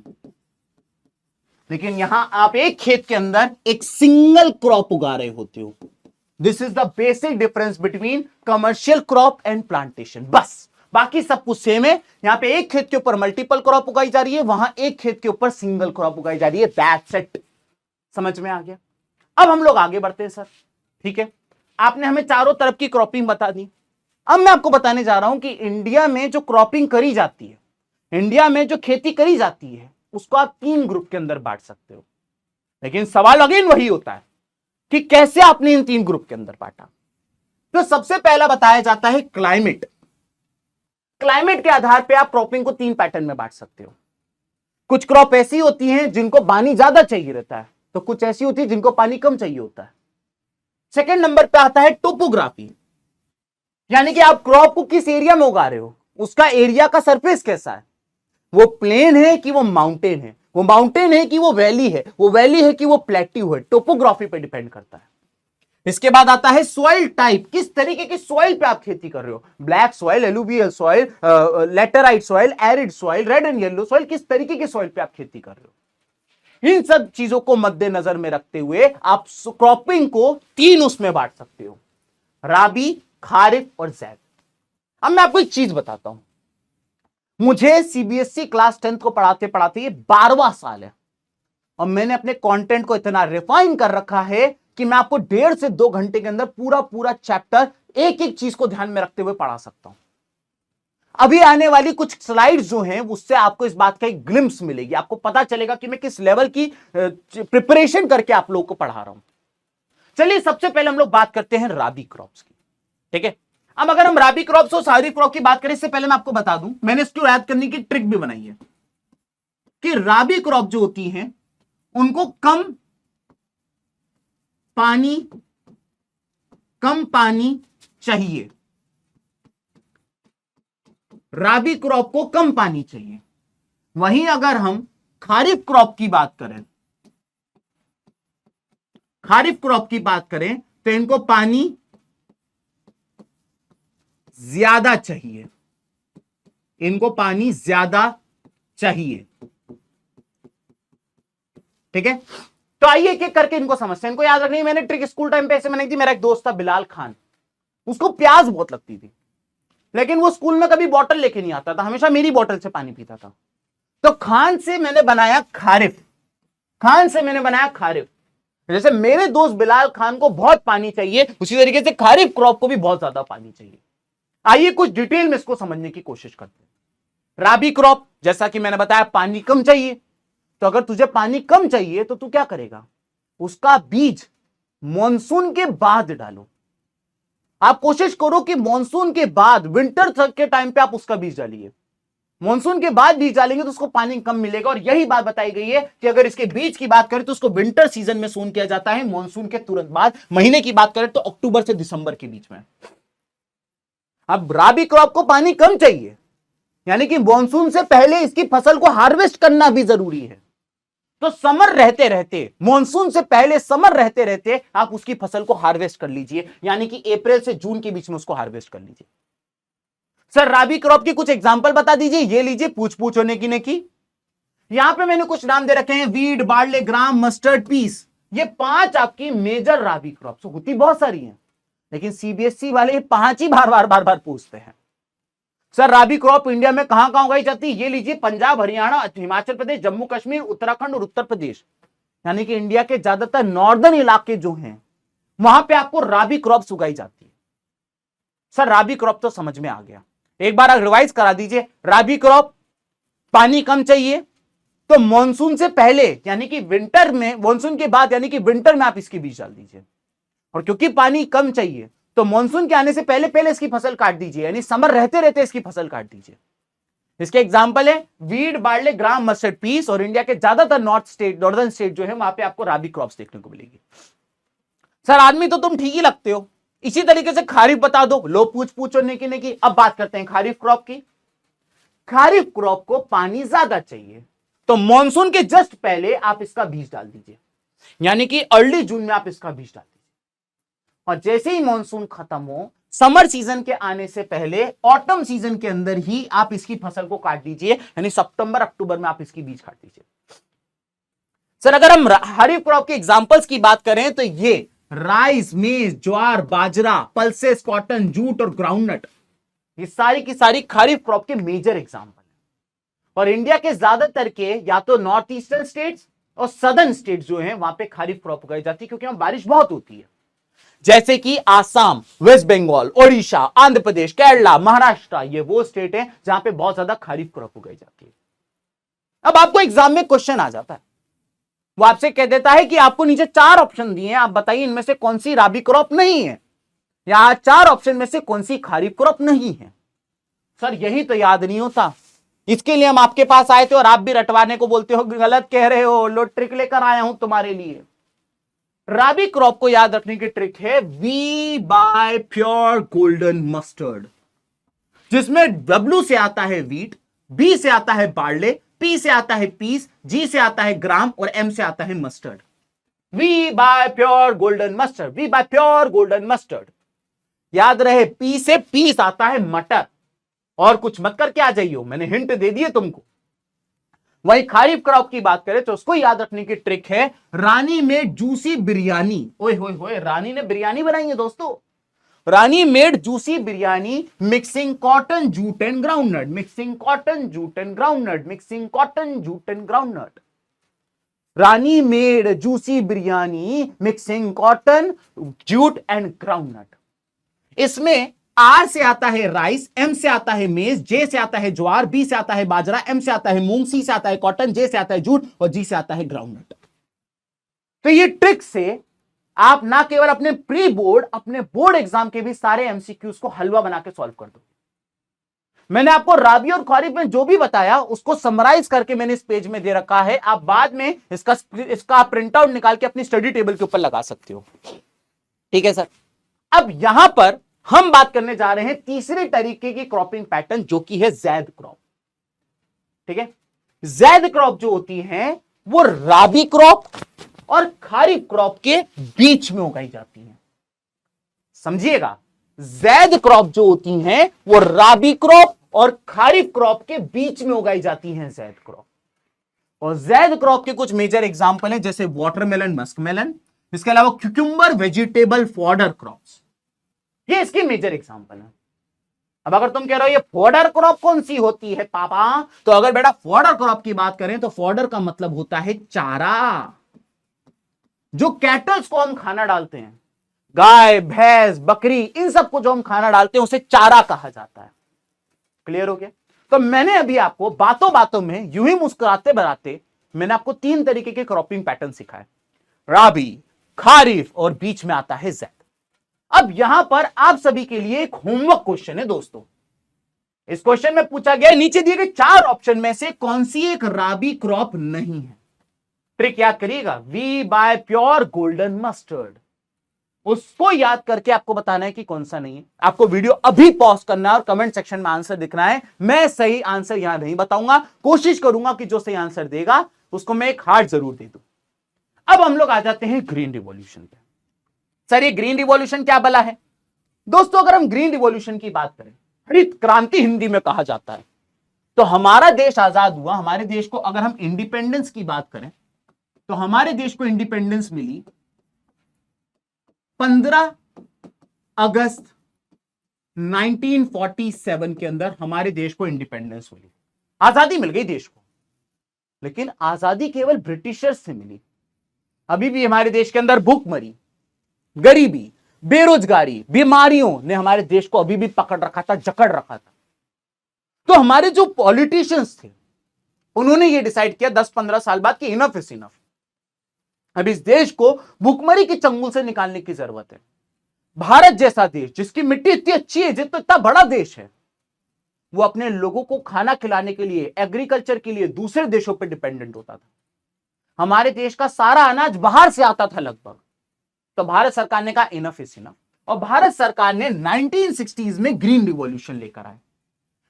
लेकिन यहां आप एक खेत के अंदर एक सिंगल क्रॉप उगा रहे होते हो। This is the basic difference between commercial crop and plantation. बस बाकी सब कुछ सेम है। यहां पे एक खेत के ऊपर मल्टीपल क्रॉप उगाई जा रही है, वहां एक खेत के ऊपर सिंगल क्रॉप उगाई जा रही है। That's it. समझ में आ गया? अब हम लोग आगे बढ़ते हैं सर। ठीक है, आपने हमें चारों तरफ की क्रॉपिंग बता दी। अब मैं आपको बताने जा रहा हूं कि इंडिया में जो क्रॉपिंग करी जाती है, इंडिया में जो खेती करी जाती है, उसको आप 3 ग्रुप के अंदर बांट सकते हो। लेकिन सवाल अगेन वही होता है कि कैसे आपने इन 3 ग्रुप के अंदर बांटा। तो सबसे पहला बताया जाता है क्लाइमेट। क्लाइमेट के आधार पे आप क्रॉपिंग को 3 पैटर्न में बांट सकते हो। कुछ क्रॉप ऐसी होती हैं जिनको पानी ज्यादा चाहिए रहता है, तो कुछ ऐसी होती है जिनको पानी कम चाहिए होता है। सेकंड नंबर पे आता है टोपोग्राफी, यानी कि आप क्रॉप को किस एरिया में उगा रहे हो, उसका एरिया का सरफेस कैसा है, वो प्लेन है कि वो माउंटेन है, वो माउंटेन है कि वो वैली है, वो वैली है कि वो प्लेट्यू है। टोपोग्राफी पे डिपेंड करता है। इसके बाद आता है सॉइल टाइप, किस तरीके की सॉइल पे आप खेती कर रहे हो, black soil, alluvial soil, laterite soil, arid soil, red and yellow soil, किस तरीके की सॉइल पे आप खेती कर रहे हो। इन सब चीजों को मद्देनजर में रखते हुए आप क्रॉपिंग को 3 उसमें बांट सकते हो, राबी, खारिफ और ज़ैद। अब मैं आपको एक चीज बताता हूं, मुझे सीबीएसई क्लास 10th को पढ़ाते पढ़ाते ये 12वां साल है और मैंने अपने कंटेंट को इतना रिफाइन कर रखा है कि मैं आपको 1.5 से 2 घंटे के अंदर पूरा पूरा चैप्टर एक एक चीज को ध्यान में रखते हुए पढ़ा सकता हूं। अभी आने वाली कुछ स्लाइड्स जो हैं उससे आपको इस बात का एक ग्लिम्स मिलेगी, आपको पता चलेगा कि मैं किस लेवल की प्रिपरेशन करके आप लोगों को पढ़ा रहा हूं। चलिए सबसे पहले हम लोग बात करते हैं राबी क्रॉप्स की। ठीक है, अब अगर हम राबी क्रॉप्स और खरीफ क्रॉप की बात करें, इससे पहले मैं आपको बता दूं, मैंने इसको याद करने की ट्रिक भी बनाई है कि राबी क्रॉप जो होती हैं उनको कम पानी चाहिए। राबी क्रॉप को कम पानी चाहिए। वहीं अगर हम खरीफ क्रॉप की बात करें, खरीफ क्रॉप की बात करें तो इनको पानी ज्यादा चाहिए, इनको पानी ज्यादा चाहिए। ठीक है, तो आइए एक एक करके इनको समझते हैं। इनको याद रखनी है, मैंने ट्रिक स्कूल टाइम पे ऐसे बनाई थी। मेरा एक दोस्त था बिलाल खान, उसको प्यास बहुत लगती थी, लेकिन वो स्कूल में कभी बॉटल लेके नहीं आता था, हमेशा मेरी बॉटल से पानी पीता था। तो खान से मैंने बनाया खारिफ, जैसे मेरे दोस्त बिलाल खान को बहुत पानी चाहिए, उसी तरीके से खरीफ क्रॉप को भी बहुत ज्यादा पानी चाहिए। आइए कुछ डिटेल में इसको समझने की कोशिश करते हैं। राबी क्रॉप, जैसा कि मैंने बताया, पानी कम चाहिए। तो अगर तुझे पानी कम चाहिए तो तू क्या करेगा, उसका बीज मॉनसून के बाद डालो। आप कोशिश करो कि मॉनसून के बाद, विंटर तक के टाइम पे आप उसका बीज डालिए। मॉनसून के बाद बीज डालेंगे तो उसको पानी कम मिलेगा। और यही बात बताई गई है कि अगर इसके बीज की बात करें तो उसको विंटर सीजन में सोन किया जाता है, मॉनसून के तुरंत बाद। महीने की बात करें तो अक्टूबर से दिसंबर के बीच में। अब राबी क्रॉप को पानी कम चाहिए, यानी कि मॉनसून से पहले इसकी फसल को हार्वेस्ट करना भी जरूरी है। तो समर रहते रहते, मॉनसून से पहले समर रहते रहते आप उसकी फसल को हार्वेस्ट कर लीजिए, यानी कि अप्रैल से जून के बीच में उसको हार्वेस्ट कर लीजिए। सर राबी क्रॉप की कुछ एग्जांपल बता दीजिए। ये लीजिए, पूछ पूछ होने की ने की। यहां पे मैंने कुछ नाम दे रखे हैं, वीट, बार्ले, ग्राम, मस्टर्ड, पीस। ये 5 आपकी मेजर राबी क्रॉप्स होती बहुत सारी हैं, लेकिन सीबीएसई वाले ये 5 ही बार बार पूछते हैं। सर राबी क्रॉप इंडिया में कहां कहां उगाई जाती है? ये लीजिए, पंजाब, हरियाणा, हिमाचल प्रदेश, जम्मू कश्मीर, उत्तराखंड और उत्तर प्रदेश, यानी कि इंडिया के ज्यादातर नॉर्दर्न इलाके जो हैं वहां पे आपको राबी क्रॉप्स उगाई जाती है। सर राबी क्रॉप तो समझ में आ गया, एक बार रिवाइज करा दीजिए। राबी क्रॉप पानी कम चाहिए, तो मॉनसून से पहले यानी कि विंटर में, मॉनसून के बाद यानी कि विंटर में आप इसकी बीज डाल दीजिए। और क्योंकि पानी कम चाहिए तो मॉनसून के आने से पहले पहले इसकी फसल काट दीजिए, यानी समर रहते रहते इसकी फसल काट दीजिए। इसके एग्जाम्पल है वीट, बार्ले, ग्राम, मस्टर्ड, पीस। और इंडिया के ज्यादातर नॉर्दर्न स्टेट जो है वहां पे आपको राबी क्रॉप्स देखने को मिलेगी। सर आदमी तो तुम ठीक ही लगते हो, इसी तरीके से खारिफ बता दो। लो पूछ पूछ और नेकी की। अब बात करते हैं खारिफ क्रॉप की। खारिफ क्रॉप को पानी ज्यादा चाहिए, तो मॉनसून के जस्ट पहले आप इसका बीज डाल दीजिए, यानी कि अर्ली जून में आप इसका बीज डाल दीजिए। और जैसे ही मॉनसून खत्म हो, समर सीजन के आने से पहले ऑटम सीजन के अंदर ही आप इसकी फसल को काट दीजिए, यानी सितंबर अक्टूबर में आप इसकी बीज काट दीजिए। सर अगर हम खरीफ क्रॉप के एग्जांपल्स की बात करें तो ये राइस, मेज, ज्वार, बाजरा, पल्सेस, कॉटन, जूट और ग्राउंडनट, ये सारी की सारी खरीफ क्रॉप के मेजर एग्जांपल हैं। और इंडिया के ज्यादातर के या तो नॉर्थ ईस्टर्न स्टेट्स और सदर्न स्टेट्स जो हैं वहां पे खरीफ क्रॉप उगाई जाती है, क्योंकि वहां बारिश बहुत होती है। जैसे कि आसाम, वेस्ट बंगाल, ओडिशा, आंध्र प्रदेश, केरला, महाराष्ट्र, ये वो स्टेट है जहां पे बहुत ज्यादा खरीफ क्रॉप उगाई जाती है। अब आपको एग्जाम में क्वेश्चन आ जाता है, वो आपसे कह देता है कि आपको नीचे 4 ऑप्शन दिए हैं, आप बताइए इनमें से कौन सी राबी क्रॉप नहीं है, या 4 ऑप्शन में से कौन सी खरीफ क्रॉप नहीं है। सर यही तो याद नहीं होता, इसके लिए हम आपके पास आए थे और आप भी रटवाने को बोलते हो, गलत कह रहे हो, लो ट्रिक लेकर आया हूं तुम्हारे लिए। राबी क्रॉप को याद रखने की ट्रिक है we buy pure golden mustard, जिसमें W से आता है वीट, B से आता है बार्ले, P से आता है पीस, G से आता है ग्राम और M से आता है mustard. We buy pure golden mustard, we buy pure golden mustard. याद रहे P से पीस आता है मटर, और कुछ मत करके आ जाइए, मैंने हिंट दे दिए तुमको। वही खरीफ क्रॉप की बात करें तो उसको याद रखने की ट्रिक है रानी मेड जूसी बिरयानी। ओए होए होए, रानी ने बिरयानी बनाई है दोस्तों। Rani made juicy biryani mixing cotton, jute and groundnut, mixing cotton, jute and groundnut, mixing cotton, jute and groundnut. Rani made juicy biryani mixing cotton, jute and groundnut. इसमें आर से आता है राइस, एम से आता है मेज, जे से आता है ज्वार, बी से आता है बाजरा, एम से आता है मूंग, सी से आता है कॉटन, जे से आता है जूट और जी से आता है ग्राउंडनट। तो ये ट्रिक से आप ना केवल अपने प्री बोर्ड, अपने बोर्ड एग्जाम के भी सारे एमसीक्यूज को हलवा बना के सॉल्व कर दो। मैंने आपको राबी और खरीफ में जो भी बताया उसको समराइज करके मैंने इस पेज में दे रखा है, आप बाद में इसका प्रिंट आउट निकाल के अपनी स्टडी टेबल के ऊपर लगा सकते हो। ठीक है सर। अब यहां पर हम बात करने जा रहे हैं तीसरे तरीके की क्रॉपिंग पैटर्न, जो कि है जैद क्रॉप। ठीक है, जैद क्रॉप जो होती है वो राबी क्रॉप और खरीफ क्रॉप के बीच में उगाई जाती है। समझिएगा, जैद क्रॉप जो होती हैं वो राबी क्रॉप और खरीफ क्रॉप के बीच में उगाई जाती हैं जैद क्रॉप। और जैद क्रॉप के कुछ मेजर एग्जांपल हैं, जैसे वाटरमेलन, मस्कमेलन, इसके अलावा क्यूक्यूम्बर, वेजिटेबल, फॉडर क्रॉप्स, ये इसके मेजर एग्जांपल हैं। अब अगर तुम कह रहे हो ये फॉडर क्रॉप कौन सी होती है पापा, तो अगर बेटा फॉडर क्रॉप की बात करें तो फॉडर का मतलब होता है चारा। जो कैटल्स को हम खाना डालते हैं, गाय, भैंस, बकरी, इन सबको जो हम खाना डालते हैं उसे चारा कहा जाता है। क्लियर हो गया? तो मैंने अभी आपको बातों बातों में यूं ही मुस्कुराते बराते मैंने आपको 3 तरीके के क्रॉपिंग पैटर्न सिखाए, राबी, खरीफ और बीच में आता है जैद। अब यहां पर आप सभी के लिए एक होमवर्क क्वेश्चन है दोस्तों। इस क्वेश्चन में पूछा गया नीचे दिए गए 4 ऑप्शन में से कौन सी एक राबी क्रॉप नहीं है। ट्रिक याद करिएगा, we buy pure golden mustard, उसको याद करके आपको बताना है कि कौन सा नहीं है। आपको वीडियो अभी पॉज करना है और कमेंट सेक्शन में आंसर दिखना है। मैं सही आंसर यहां नहीं बताऊंगा, कोशिश करूंगा कि जो सही आंसर देगा उसको मैं एक हार्ट जरूर दे दूं। अब हम लोग आ जाते हैं ग्रीन रिवॉल्यूशन पे। सर ये ग्रीन रिवॉल्यूशन क्या भला है? दोस्तों अगर हम ग्रीन रिवॉल्यूशन की बात करें, हरित क्रांति हिंदी में कहा जाता है, तो हमारा देश आजाद हुआ। हमारे देश को अगर हम इंडिपेंडेंस की बात करें तो हमारे देश को इंडिपेंडेंस मिली 15 अगस्त 1947 के अंदर। हमारे देश को इंडिपेंडेंस मिली, आजादी मिल गई देश को। लेकिन आजादी केवल ब्रिटिशर्स से मिली। अभी भी हमारे देश के अंदर भूखमरी, गरीबी, बेरोजगारी, बीमारियों ने हमारे देश को अभी भी पकड़ रखा था, जकड़ रखा था। तो हमारे जो पॉलिटिशियंस थे उन्होंने ये डिसाइड किया 10-15 साल बाद कि इनफ इज इनफ, अब इस देश को भुखमरी के चंगुल से निकालने की जरूरत है। भारत जैसा देश जिसकी मिट्टी इतनी अच्छी है, जितना इतना बड़ा देश है, वो अपने लोगों को खाना खिलाने के लिए, एग्रीकल्चर के लिए दूसरे देशों पर डिपेंडेंट होता था। हमारे देश का सारा अनाज बाहर से आता था लगभग। तो भारत सरकार ने कहा इनफ इज इनफ, और भारत सरकार ने 1960s में ग्रीन रिवॉल्यूशन लेकर आए।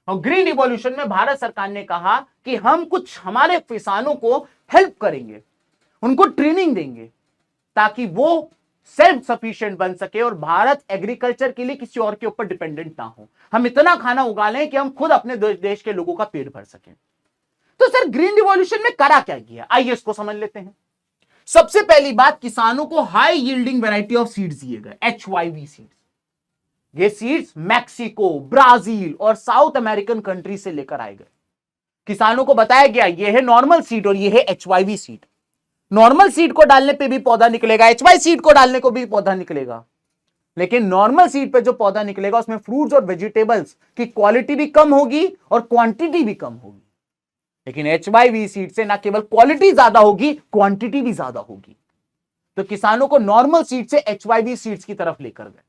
और ग्रीन रिवॉल्यूशन में भारत सरकार ने कहा कि हम कुछ हमारे किसानों को हेल्प करेंगे, उनको ट्रेनिंग देंगे ताकि वो सेल्फ सफिशिएंट बन सके और भारत एग्रीकल्चर के लिए किसी और के ऊपर डिपेंडेंट ना हो। हम इतना खाना उगा लें कि हम खुद अपने देश के लोगों का पेट भर सकें। तो सर ग्रीन रिवॉल्यूशन में करा क्या गया, आइए इसको समझ लेते हैं। सबसे पहली बात, किसानों को high yielding variety of seeds दिए गए, HYV सीड्स। ये सीड्स मैक्सिको, ब्राजील और साउथ अमेरिकन कंट्री से लेकर आए गए। किसानों को बताया गया ये है नॉर्मल सीड और ये है HYV सीड। नॉर्मल सीड को डालने पे भी पौधा निकलेगा, HY सीड को डालने को भी पौधा निकलेगा, लेकिन नॉर्मल सीड पे जो पौधा निकलेगा उसमें फ्रूट्स और वेजिटेबल्स की क्वालिटी भी कम होगी और क्वांटिटी भी कम होगी। लेकिन HYV सीड से ना केवल क्वालिटी ज्यादा होगी, क्वांटिटी भी ज्यादा होगी। तो किसानों को नॉर्मल सीड से HYV सीड्स की तरफ लेकर गए।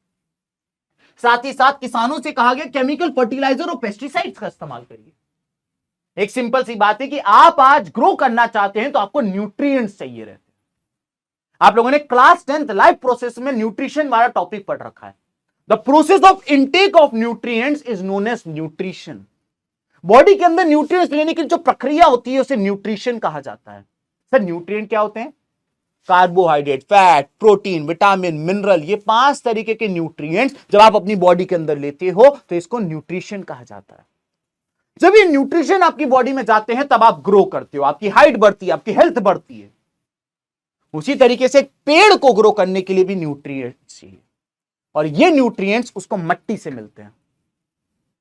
साथ ही साथ किसानों से कहा गया केमिकल फर्टिलाइजर और पेस्टिसाइड्स का इस्तेमाल करिए। एक सिंपल सी बात है कि आप आज ग्रो करना चाहते हैं तो आपको न्यूट्रिएंट्स चाहिए रहते हैं। आप लोगों ने क्लास 10th लाइफ प्रोसेस में न्यूट्रिशन वाला टॉपिक पढ़ रखा है। The process of intake of nutrients is known as nutrition. Body के अंदर न्यूट्रिएंट्स लेने की जो प्रक्रिया होती है उसे न्यूट्रिशन कहा जाता है। सर न्यूट्रिएंट क्या होते हैं? Carbohydrate, fat, protein, vitamin, mineral, ये 5 तरीके के न्यूट्रिएंट्स जब आप अपनी बॉडी के अंदर लेते हो तो इसको न्यूट्रिशन कहा जाता है। जब ये न्यूट्रिशन आपकी बॉडी में जाते हैं तब आप ग्रो करते हो, आपकी हाइट बढ़ती है, आपकी हेल्थ बढ़ती है। उसी तरीके से पेड़ को ग्रो करने के लिए भी न्यूट्रिएंट्स चाहिए, और ये न्यूट्रिएंट्स उसको मट्टी से मिलते हैं।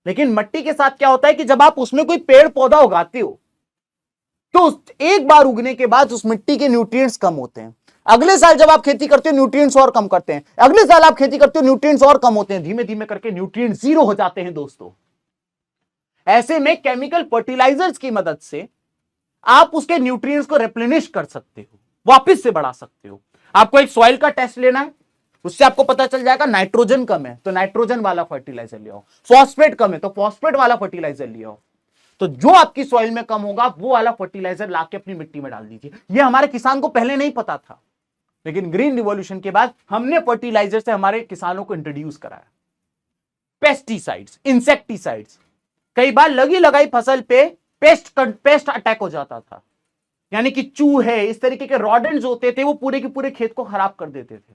लेकिन मट्टी के साथ क्या होता है कि जब आप उसमें कोई पेड़ पौधा उगाते हो तो एक बार उगने के बाद उस मिट्टी के न्यूट्रिएंट्स कम होते हैं। अगले साल जब आप खेती करते हो न्यूट्रिएंट्स और कम करते हैं, अगले साल आप खेती करते हो न्यूट्रिएंट्स और कम होते हैं, धीमे धीमे करके न्यूट्रिएंट्स जीरो हो जाते हैं दोस्तों। ऐसे में केमिकल फर्टिलाइजर्स की मदद से आप उसके न्यूट्रिएंट्स को रिप्लेनिश कर सकते हो, वापस से बढ़ा सकते हो। आपको एक सॉइल का टेस्ट लेना है, उससे आपको पता चल जाएगा नाइट्रोजन कम है तो नाइट्रोजन वाला फर्टिलाइजर ले आओ, फॉस्फेट कम है तो फॉस्फेट वाला फर्टिलाइजर ले आओ। तो जो आपकी सॉइल में कम होगा वो वाला फर्टिलाइजर लाके अपनी मिट्टी में डाल दीजिए। ये हमारे किसान को पहले नहीं पता था, लेकिन ग्रीन रिवॉल्यूशन के बाद हमने फर्टिलाइजर से हमारे किसानों को इंट्रोड्यूस कराया। पेस्टिसाइड्स, इंसेक्टिसाइड्स, कई बार लगी लगाई फसल पे पेस्ट अटैक हो जाता था, यानी कि चूहे, इस तरीके के रॉडेंट्स होते थे, वो पूरे के पूरे खेत को खराब कर देते थे।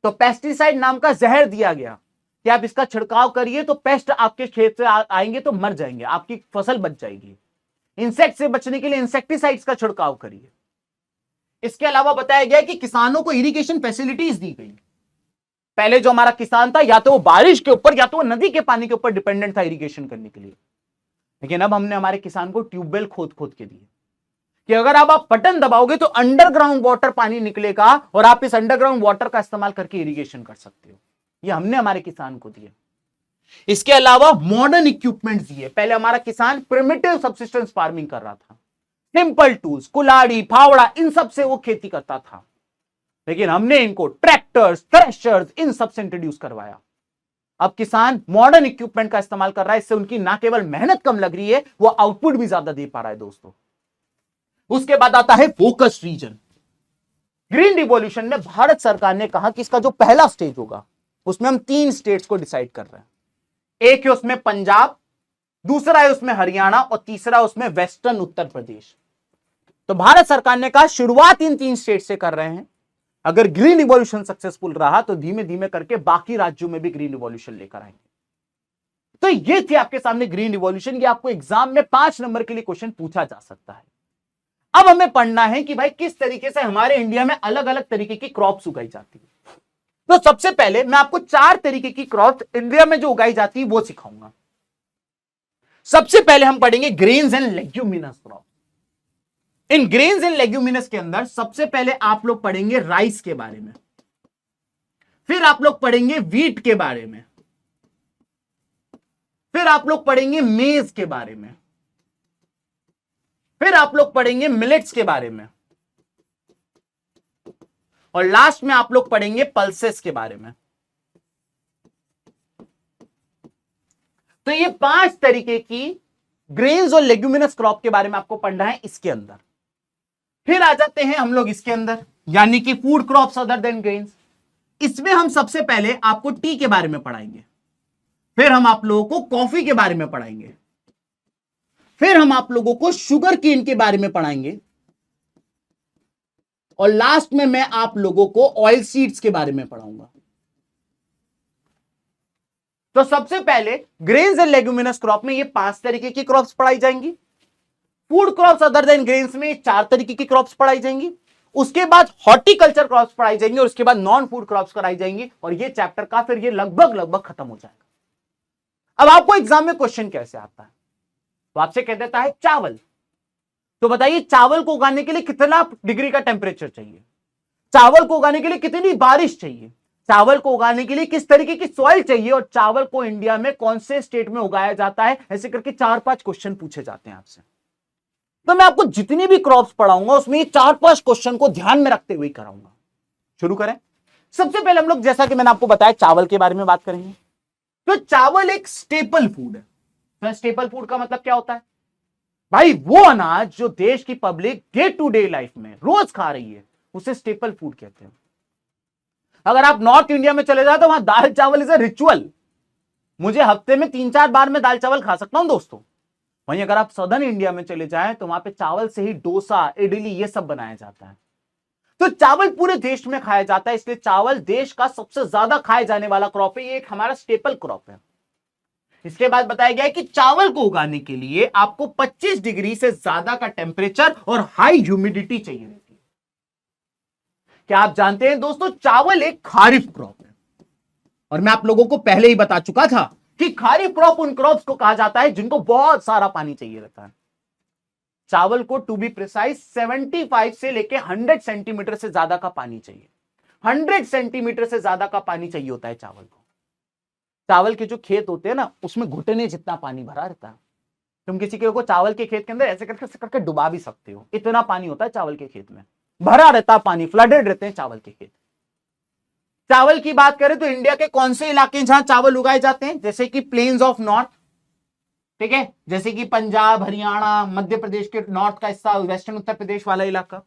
तो पेस्टिसाइड नाम का जहर दिया गया कि आप इसका छिड़काव करिए तो पेस्ट आपके खेत से आएंगे तो मर जाएंगे, आपकी फसल बच जाएगी। इंसेक्ट से बचने के लिए इंसेक्टिसाइड्स का छिड़काव करिए। इसके अलावा बताया गया कि किसानों को इरिगेशन फैसिलिटीज दी गई। पहले जो हमारा किसान था या तो वो बारिश के ऊपर या तो वो नदी के पानी के ऊपर डिपेंडेंट था इरिगेशन करने के लिए, लेकिन अब हमने हमारे किसान को ट्यूबवेल खोद खोद के दिए कि अगर आप बटन दबाओगे तो अंडरग्राउंड वाटर पानी निकलेगा और आप इस अंडरग्राउंड वाटर का इस्तेमाल करके इरिगेशन कर सकते हो। ये हमने हमारे किसान को दिया। इसके अलावा मॉडर्न इक्विपमेंट्स दिए। पहले हमारा किसान प्रिमिटिव सब्सिस्टेंस फार्मिंग कर रहा था, सिंपल टूल्स, कुल्हाड़ी, फावड़ा, इन सब से वो खेती करता था, लेकिन हमने इनको ट्रैक्टर्स, थ्रेशर्स, इन सब से इंट्रोड्यूस करवाया। अब किसान मॉडर्न इक्विपमेंट का इस्तेमाल कर रहा है, इससे उनकी ना केवल मेहनत कम लग रही है, वो आउटपुट भी ज्यादा दे पा रहा है दोस्तों। उसके बाद आता है फोकस रीजन। ग्रीन रिवॉल्यूशन में भारत सरकार ने कहा कि इसका जो पहला स्टेज होगा उसमें हम 3 स्टेट्स को डिसाइड कर रहे हैं। एक है उसमें पंजाब, दूसरा है उसमें हरियाणा और तीसरा उसमें वेस्टर्न उत्तर प्रदेश। तो भारत सरकार ने कहा शुरुआत इन 3 स्टेट से कर रहे हैं, अगर ग्रीन रिवॉल्यूशन सक्सेसफुल रहा तो धीमे धीमे करके बाकी राज्यों में भी ग्रीन रिवॉल्यूशन लेकर आएंगे। तो ये थी आपके सामने ग्रीन रिवॉल्यूशन। ये आपको एग्जाम में 5 नंबर के लिए क्वेश्चन पूछा जा सकता है। अब हमें पढ़ना है कि भाई किस तरीके से हमारे इंडिया में अलग अलग तरीके की क्रॉप्स उगाई जाती है। तो सबसे पहले मैं आपको 4 तरीके की क्रॉप्स इंडिया में जो उगाई जाती है वो सिखाऊंगा। सबसे पहले हम पढ़ेंगे grains and leguminous crop. In grains and leguminous के अंदर सबसे पहले आप लोग पढ़ेंगे राइस के बारे में, फिर आप लोग पढ़ेंगे व्हीट के बारे में, फिर आप लोग पढ़ेंगे मेज के बारे में, फिर आप लोग पढ़ेंगे मिलेट्स के बारे में, और लास्ट में आप लोग पढ़ेंगे पल्सेस के बारे में। तो ये 5 तरीके की ग्रेन्स और लेग्यूमिनस क्रॉप के बारे में आपको पढ़ना है इसके अंदर। फिर आ जाते हैं हम लोग इसके अंदर, यानी कि food crops other than grains. इसमें हम सबसे पहले आपको टी के बारे में पढ़ाएंगे, फिर हम आप लोगों को कॉफी के बारे में पढ़ाएंगे, फिर हम आप लोगों को शुगर केन के बारे में पढ़ाएंगे, और लास्ट में मैं आप लोगों को ऑयल सीड्स के बारे में पढ़ाऊंगा। तो सबसे पहले ग्रेन्स एंड लेग्यूमिनस क्रॉप में ये 5 तरीके की क्रॉप्स पढ़ाई जाएंगी। Food crops other than grains में 4 तरीके की क्रॉप्स पढ़ाई जाएंगी। उसके बाद हॉर्टिकल्चर क्रॉप्स पढ़ाई जाएंगी, और उसके बाद नॉन फूड क्रॉप्स कराई जाएंगी, और ये चैप्टर का फिर ये लगभग खत्म हो जाएगा। अब आपको एग्जाम में क्वेश्चन कैसे आता है, तो आपसे कह देता है चावल, तो बताइए चावल को उगाने के लिए कितना डिग्री का टेम्परेचर चाहिए, चावल को उगाने के लिए कितनी बारिश चाहिए, चावल को उगाने के लिए किस तरीके की सॉइल चाहिए, और चावल को इंडिया में कौन से स्टेट में उगाया जाता है, ऐसे करके 4-5 क्वेश्चन पूछे जाते हैं आपसे। तो मैं आपको जितनी भी क्रॉप्स पढ़ाऊंगा उसमें ये 4-5 क्वेश्चन को ध्यान में रखते हुए कराऊंगा। शुरू करें। सबसे पहले हम लोग, जैसा कि मैंने आपको बताया, चावल के बारे में बात करेंगे। तो चावल एक स्टेपल फूड है। तो स्टेपल फूड का मतलब क्या होता है भाई? वो अनाज जो देश की public day to day life में रोज खा रही है, उसे स्टेपल फूड कहते हैं। अगर आप नॉर्थ इंडिया में चले जाए तो वहां दाल चावल इज अ रिचुअल। मुझे हफ्ते में 3-4 बार में दाल चावल खा सकता हूं दोस्तों। वहीं अगर आप सदर्न इंडिया में चले जाएं तो वहां पे चावल से ही डोसा, इडली, ये सब बनाया जाता है। तो चावल पूरे देश में खाया जाता है, इसलिए चावल देश का सबसे ज्यादा खाए जाने वाला क्रॉप है। ये एक हमारा स्टेपल क्रॉप है। इसके बाद बताया गया है कि चावल को उगाने के लिए आपको 25 डिग्री से ज्यादा का टेम्परेचर और हाई ह्यूमिडिटी चाहिए रहती है। क्या आप जानते हैं दोस्तों, चावल एक खारिफ क्रॉप है, और मैं आप लोगों को पहले ही बता चुका था कि खारिफ क्रॉप उन क्रॉप्स को कहा जाता है जिनको बहुत सारा पानी चाहिए रहता है। चावल को टू बी प्रिसाइज 75 से लेके 100 सेंटीमीटर से ज्यादा का पानी चाहिए। 100 सेंटीमीटर से ज्यादा का पानी चाहिए होता है चावल को। चावल के जो खेत होते हैं ना, उसमें घुटने जितना पानी भरा रहता है। तुम किसी को चावल के खेत के अंदर ऐसे करके डुबा भी सकते हो, इतना पानी होता है चावल के खेत में, भरा रहता पानी, फ्लडेड रहते हैं चावल के खेत। चावल की बात करें तो इंडिया के कौन से इलाके जहां चावल उगाए जाते हैं, जैसे कि प्लेन्स ऑफ नॉर्थ, ठीक है, जैसे कि पंजाब, हरियाणा, मध्य प्रदेश के नॉर्थ का हिस्सा, वेस्टर्न उत्तर प्रदेश वाला इलाका,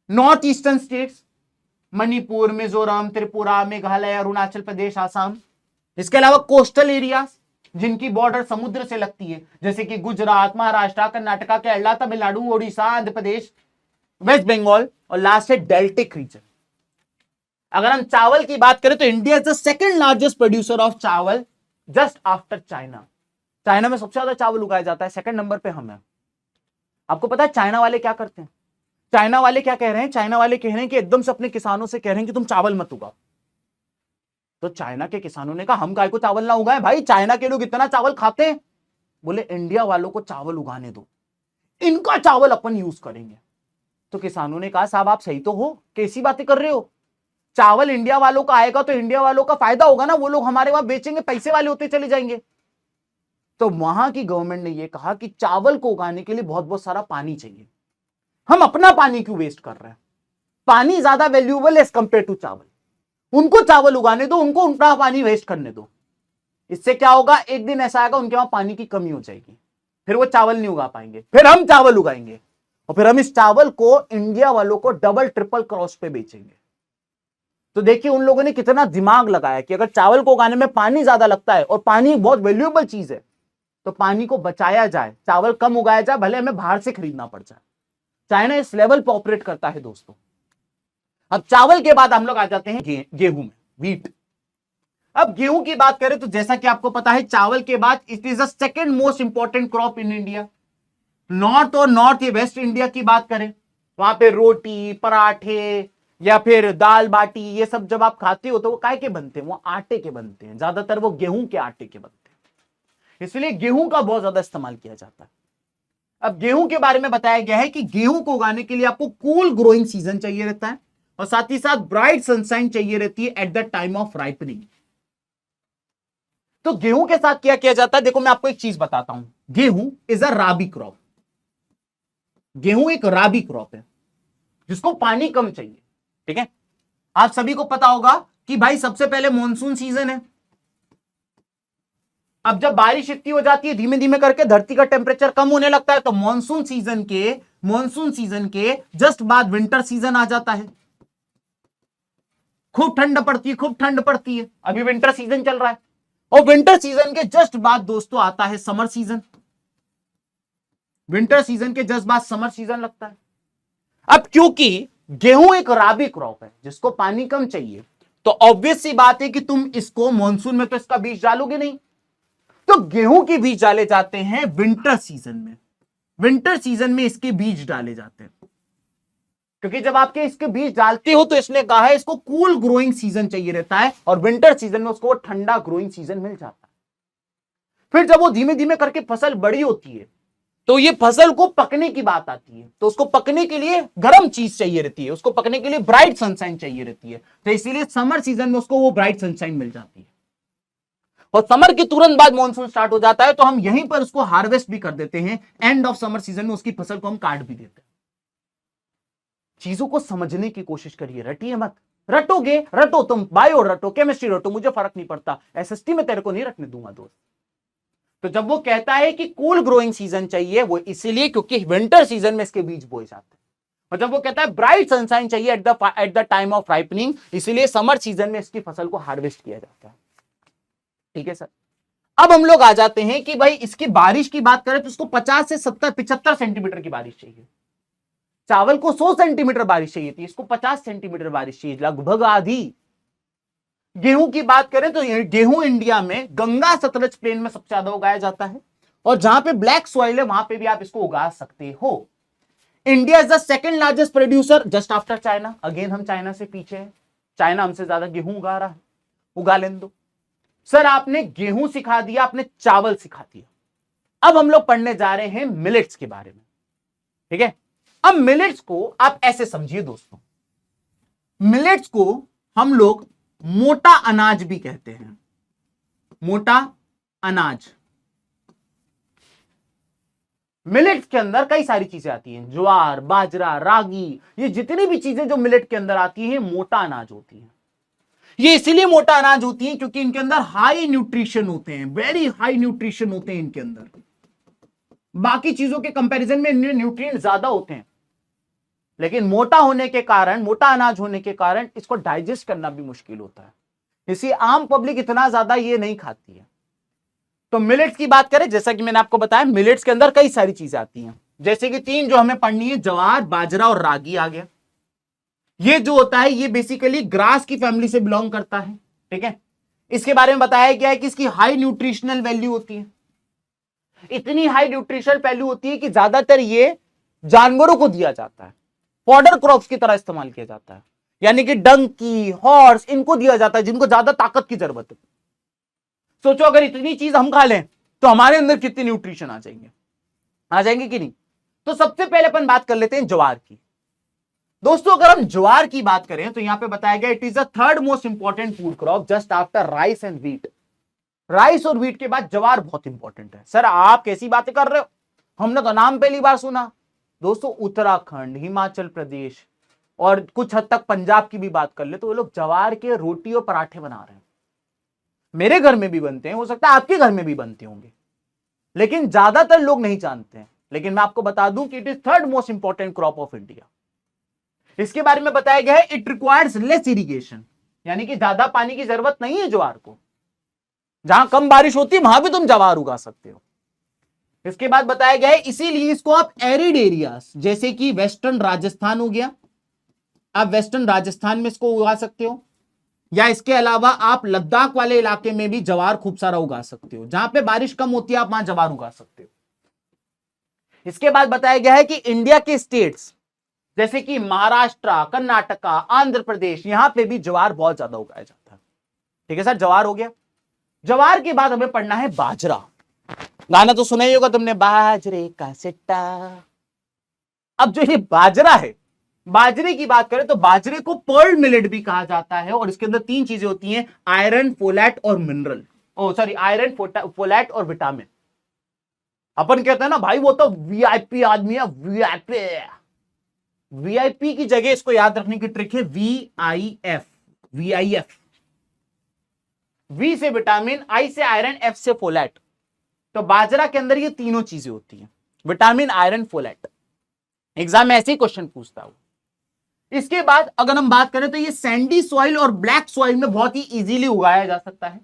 north eastern states, Manipur, Mizoram, Tripura, Meghalaya, Arunachal Pradesh, Assam. इसके अलावा कोस्टल एरियाज जिनकी बॉर्डर समुद्र से लगती है, जैसे कि गुजरात, महाराष्ट्र, कर्नाटका, केरला, तमिलनाडु, ओडिशा, आंध्र प्रदेश, वेस्ट बंगाल, और लास्ट है डेल्टिक रीजन। अगर हम चावल की बात करें तो India is the second largest producer of चावल जस्ट आफ्टर चाइना। चाइना में सबसे ज्यादा चावल उगाया जाता है, सेकंड नंबर पे हम हैं। आपको पता है चाइना वाले क्या करते हैं? चाइना वाले क्या कह रहे हैं? चाइना वाले कह रहे हैं कि एकदम से अपने किसानों से कह रहे हैं कि तुम चावल मत उगाओ। तो चाइना के किसानों ने कहा हम काय को चावल ना उगाएं भाई, चाइना के लोग इतना चावल खाते हैं। बोले इंडिया वालों को चावल उगाने दो, इनका चावल अपन यूज करेंगे। तो किसानों ने कहा साहब आप सही तो हो, कैसी बातें कर रहे हो? चावल इंडिया वालों का आएगा तो इंडिया वालों का फायदा होगा ना, वो लोग हमारे वहां बेचेंगे, पैसे वाले होते चले जाएंगे। तो वहां की गवर्नमेंट ने यह कहा कि चावल को उगाने के लिए बहुत बहुत सारा पानी चाहिए, हम अपना पानी क्यों वेस्ट कर रहे हैं? पानी ज्यादा वैल्यूएबल एज कंपेयर टू चावल, उनको चावल उगाने दो, उनको उनका पानी वेस्ट करने दो। इससे क्या होगा, एक दिन ऐसा आएगा उनके वहां पानी की कमी हो जाएगी, फिर वो चावल नहीं उगा पाएंगे, फिर हम चावल उगाएंगे, और फिर हम इस चावल को इंडिया वालों को डबल ट्रिपल क्रॉस पे बेचेंगे। तो देखिए उन लोगों ने कितना दिमाग लगाया कि अगर चावल को उगाने में पानी ज्यादा लगता है, और पानी बहुत वैल्यूएबल चीज है, तो पानी को बचाया जाए, चावल कम उगाया जाए, भले हमें बाहर से खरीदना पड़ जाए। चाइना इस लेवल पर ऑपरेट करता है दोस्तों। अब चावल के बाद हम लोग आ जाते हैं गेहूं में, व्हीट। अब गेहूं की बात करें तो जैसा कि आपको पता है चावल के बाद it is the second most important crop in India. North और नॉर्थ वेस्ट इंडिया की बात करें, वहां पे रोटी, पराठे या फिर दाल बाटी, ये सब जब आप खाते हो तो वो काय के बनते हैं? वो आटे के बनते हैं, ज्यादातर वो गेहूं के आटे के बनते हैं, इसलिए गेहूं का बहुत ज्यादा इस्तेमाल किया जाता है। अब गेहूं के बारे में बताया गया है कि गेहूं को उगाने के लिए आपको कूल ग्रोइंग सीजन चाहिए रहता है, और साथ ही साथ ब्राइट सनशाइन चाहिए रहती है at the time of ripening. तो गेहूं के साथ क्या किया जाता है, देखो मैं आपको एक चीज बताता हूं, गेहूं इज अ राबी क्रॉप। गेहूं एक राबी क्रॉप है जिसको पानी कम चाहिए, ठीक है। आप सभी को पता होगा कि भाई सबसे पहले मॉनसून सीजन है। अब जब बारिश इतनी हो जाती है धीमे धीमे करके धरती का टेम्परेचर कम होने लगता है, तो मॉनसून सीजन के जस्ट बाद विंटर सीजन आ जाता है। खूब ठंड पड़ती है, अभी विंटर सीजन चल रहा है। और विंटर सीजन के जस्ट बाद दोस्तों आता है समर सीजन। विंटर सीजन के जस्ट बाद समर सीजन लगता है। अब क्योंकि गेहूं एक राबी क्रॉप है जिसको पानी कम चाहिए, तो ऑब्वियस सी बात है कि तुम इसको मानसून में तो इसका बीज डालोगे नहीं, तो गेहूं के बीज डाले जाते हैं विंटर सीजन में। विंटर सीजन में इसके बीज डाले जाते हैं, क्योंकि जब आपके इसके बीज डालते हो तो इसने कहा है इसको कूल ग्रोइंग सीजन चाहिए रहता है, और विंटर सीजन में उसको ठंडा ग्रोइंग सीजन मिल जाता है। फिर जब वो धीमे धीमे करके फसल बड़ी होती है, तो ये फसल को पकने की बात आती है, तो उसको पकने के लिए गर्म चीज चाहिए रहती है, उसको पकने के लिए ब्राइट सनशाइन चाहिए रहती है, तो इसीलिए समर सीजन में उसको वो ब्राइट सनशाइन मिल जाती है। और समर के तुरंत बाद मॉनसून स्टार्ट हो जाता है, तो हम यहीं पर उसको हार्वेस्ट भी कर देते हैं। एंड ऑफ समर सीजन में उसकी फसल को हम काट भी देते हैं। चीजों को समझने की कोशिश करिए, रटिए मत। रटोगे रटो, तुम बायो रटो, केमिस्ट्री रटो, मुझे फर्क नहीं पड़ता, एसएसटी में तेरे को नहीं रखने दूंगा दोस्त। तो जब वो कहता है कि कूल ग्रोइंग सीजन चाहिए, वो इसीलिए क्योंकि विंटर सीजन में इसके बीज बोए जाते हैं। और जब वो कहता है ब्राइट सनशाइन चाहिए at the time of ripening, इसीलिए समर सीजन में इसकी फसल को हार्वेस्ट किया जाता है। ठीक है सर। अब हम लोग आ जाते हैं कि भाई इसकी बारिश की बात करें तो इसको 50 से 70-75 सेंटीमीटर की बारिश चाहिए। चावल को 100 सेंटीमीटर बारिश चाहिए थी, इसको 50 सेंटीमीटर बारिश चाहिए, लगभग आधी। गेहूं की बात करें तो गेहूं इंडिया में गंगा सतलज प्लेन में सबसे ज्यादा उगाया जाता है, और जहां पे ब्लैक सॉइल है वहां पे भी आप इसको उगा सकते हो। India is the second largest producer just after China. Again हम चाइना से पीछे हैं, चाइना हमसे ज्यादा गेहूं उगा रहा है, उगा लेने दो। सर आपने गेहूं सिखा दिया, आपने चावल सिखा दिया, अब हम लोग पढ़ने जा रहे हैं मिलेट्स के बारे में। ठीक है, अब मिलेट्स को आप ऐसे समझिए दोस्तों, मिलेट्स को हम लोग मोटा अनाज भी कहते हैं। मोटा अनाज, मिलेट्स के अंदर कई सारी चीजें आती हैं, ज्वार, बाजरा, रागी, ये जितनी भी चीजें जो मिलेट के अंदर आती हैं मोटा अनाज होती हैं। ये इसीलिए मोटा अनाज होती हैं क्योंकि इनके अंदर हाई न्यूट्रिशन होते हैं, वेरी हाई न्यूट्रिशन होते हैं इनके अंदर। बाकी चीजों के कंपैरिजन में इनमें न्यूट्रिएंट ज्यादा होते हैं, लेकिन मोटा होने के कारण, मोटा अनाज होने के कारण इसको डाइजेस्ट करना भी मुश्किल होता है, इसलिए आम पब्लिक इतना ज्यादा ये नहीं खाती है। तो मिलेट्स की बात करें, जैसा कि मैंने आपको बताया, मिलेट्स के अंदर कई सारी चीजें आती हैं, जैसे कि 3 जो हमें पढ़नी है, ज्वार, बाजरा और रागी आ गया। ये जो होता है ये बेसिकली ग्रास की फैमिली से बिलोंग करता है। ठीक है, इसके बारे में बताया गया है कि इसकी हाई न्यूट्रिशनल वैल्यू होती है, इतनी हाई न्यूट्रिशनल वैल्यू होती है कि ज्यादातर ये जानवरों को दिया जाता है, फॉडर क्रॉप्स की तरह इस्तेमाल किया जाता है, यानी कि डंकी, हॉर्स, इनको दिया जाता है जिनको ज्यादा ताकत की जरूरत है। सोचो अगर इतनी चीज हम खा लें तो हमारे अंदर कितने न्यूट्रिशन आ जाएंगे कि नहीं। तो सबसे पहले अपन बात कर लेते हैं ज्वार की। दोस्तों अगर हम ज्वार की बात करें तो यहां पे बताया गया it is the third most important food crop just after rice and wheat. Rice और व्हीट के बाद ज्वार बहुत इंपॉर्टेंट है। सर आप कैसी बातें कर रहे हो, हमने तो नाम पहली बार सुना। दोस्तों उत्तराखंड, हिमाचल प्रदेश और कुछ हद तक पंजाब की भी बात कर ले तो वो लोग ज्वार के रोटी और पराठे बना रहे हैं। मेरे घर में भी बनते हैं, हो सकता है आपके घर में भी बनते होंगे, लेकिन ज्यादातर लोग नहीं जानते हैं। लेकिन मैं आपको बता दूं कि it is third most important crop of India. इसके बारे में बताया गया है इट रिक्वायर्स लेस इरिगेशन, यानी कि ज्यादा पानी की जरूरत नहीं है ज्वार को। जहां कम बारिश होती है वहां भी तुम ज्वार उगा सकते हो। इसके बाद बताया गया है इसीलिए इसको आप एरिड एरियाज जैसे कि वेस्टर्न राजस्थान हो गया, आप वेस्टर्न राजस्थान में इसको उगा सकते हो, या इसके अलावा आप लद्दाख वाले इलाके में भी ज्वार खूब सारा उगा सकते हो। जहां पे बारिश कम होती है आप वहां ज्वार उगा सकते हो। इसके बाद बताया गया है कि इंडिया के स्टेट्स जैसे कि महाराष्ट्र, कर्नाटका, आंध्र प्रदेश, यहां पे भी ज्वार बहुत ज्यादा उगाया जाता है। ठीक है सर, ज्वार हो गया। ज्वार के बाद हमें पढ़ना है बाजरा। गाना तो सुना ही होगा तुमने, बाजरे का सिट्टा। अब जो ये बाजरा है, बाजरे की बात करें तो बाजरे को पर्ल मिलेट भी कहा जाता है, और इसके अंदर 3 चीजें होती हैं, आयरन, फोलेट और मिनरल, आयरन, फोलेट और विटामिन। अपन कहते हैं ना भाई वो तो वीआईपी आदमी है, वीआईपी। वीआईपी की जगह इसको याद रखने की ट्रिक है वीआईएफ। वीआईएफ, वी से विटामिन, आई से आयरन, एफ से फोलेट। तो बाजरा के अंदर ये तीनों चीजें होती हैं, विटामिन, आयरन, फोलेट। एग्जाम में ऐसे ही क्वेश्चन पूछता हूं। इसके बाद अगर हम बात करें तो ये सैंडी सॉइल और ब्लैक सॉइल में बहुत ही इजीली उगाया जा सकता है।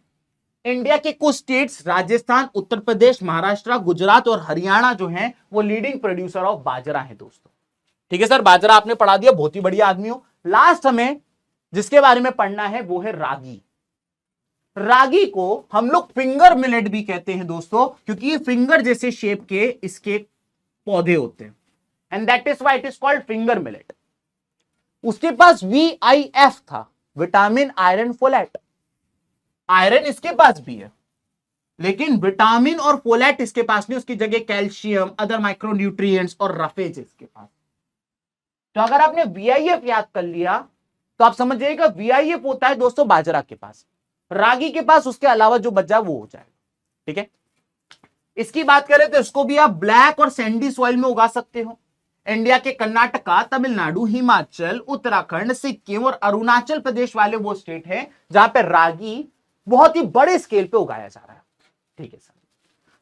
इंडिया के कुछ स्टेट्स राजस्थान, उत्तर प्रदेश, महाराष्ट्र, गुजरात और हरियाणा जो हैं वो लीडिंग प्रोड्यूसर ऑफ बाजरा है दोस्तों। ठीक है सर, बाजरा आपने पढ़ा दिया, बहुत ही बढ़िया आदमी हो। लास्ट हमें जिसके बारे में पढ़ना है वो है रागी। रागी को हम लोग फिंगर मिलेट भी कहते हैं दोस्तों, क्योंकि ये फिंगर जैसे शेप के इसके पौधे होते हैं, and that is why it is called finger millet. उसके पास VIF था, विटामिन, आयरन, फोलेट। आयरन इसके पास भी है, लेकिन विटामिन और फोलेट इसके पास नहीं, उसकी जगह कैल्शियम, अदर माइक्रोन्यूट्रिएंट्स और रफेज इसके पास। तो अगर आपने VIF याद कर लिया तो आप समझ जाइएगा VIF होता है दोस्तों बाजरा के पास, रागी के पास उसके अलावा जो बचा वो हो जाएगा। ठीक है, इसकी बात करें तो इसको भी आप ब्लैक और सैंडी सॉइल में उगा सकते हो। इंडिया के कर्नाटका, तमिलनाडु, हिमाचल, उत्तराखंड, सिक्किम और अरुणाचल प्रदेश वाले वो स्टेट हैं जहां पे रागी बहुत ही बड़े स्केल पे उगाया जा रहा है। ठीक है सर,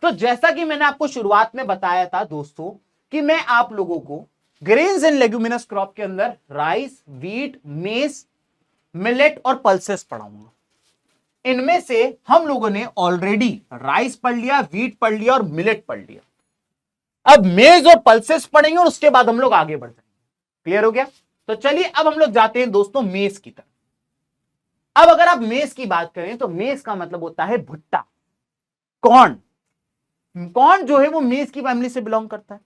तो जैसा कि मैंने आपको शुरुआत में बताया था दोस्तों कि मैं आप लोगों को ग्रेन्स एंड लेग्यूमिनस क्रॉप के अंदर राइस, वीट, मेज, मिलेट और पल्सेस पढ़ाऊंगा। इनमें से हम लोगों ने ऑलरेडी राइस पढ़ लिया, वीट पढ़ लिया और मिलेट पढ़ लिया। अब मेज और पल्सेस पढ़ेंगे और उसके बाद हम लोग आगे बढ़ जाएंगे। क्लियर हो गया? तो चलिए अब हम लोग जाते हैं दोस्तों मेज की तरफ। अब अगर आप मेज की बात करें तो मेज का मतलब होता है भुट्टा, कॉर्न। कॉर्न जो है वो मेज की फैमिली से बिलोंग करता है,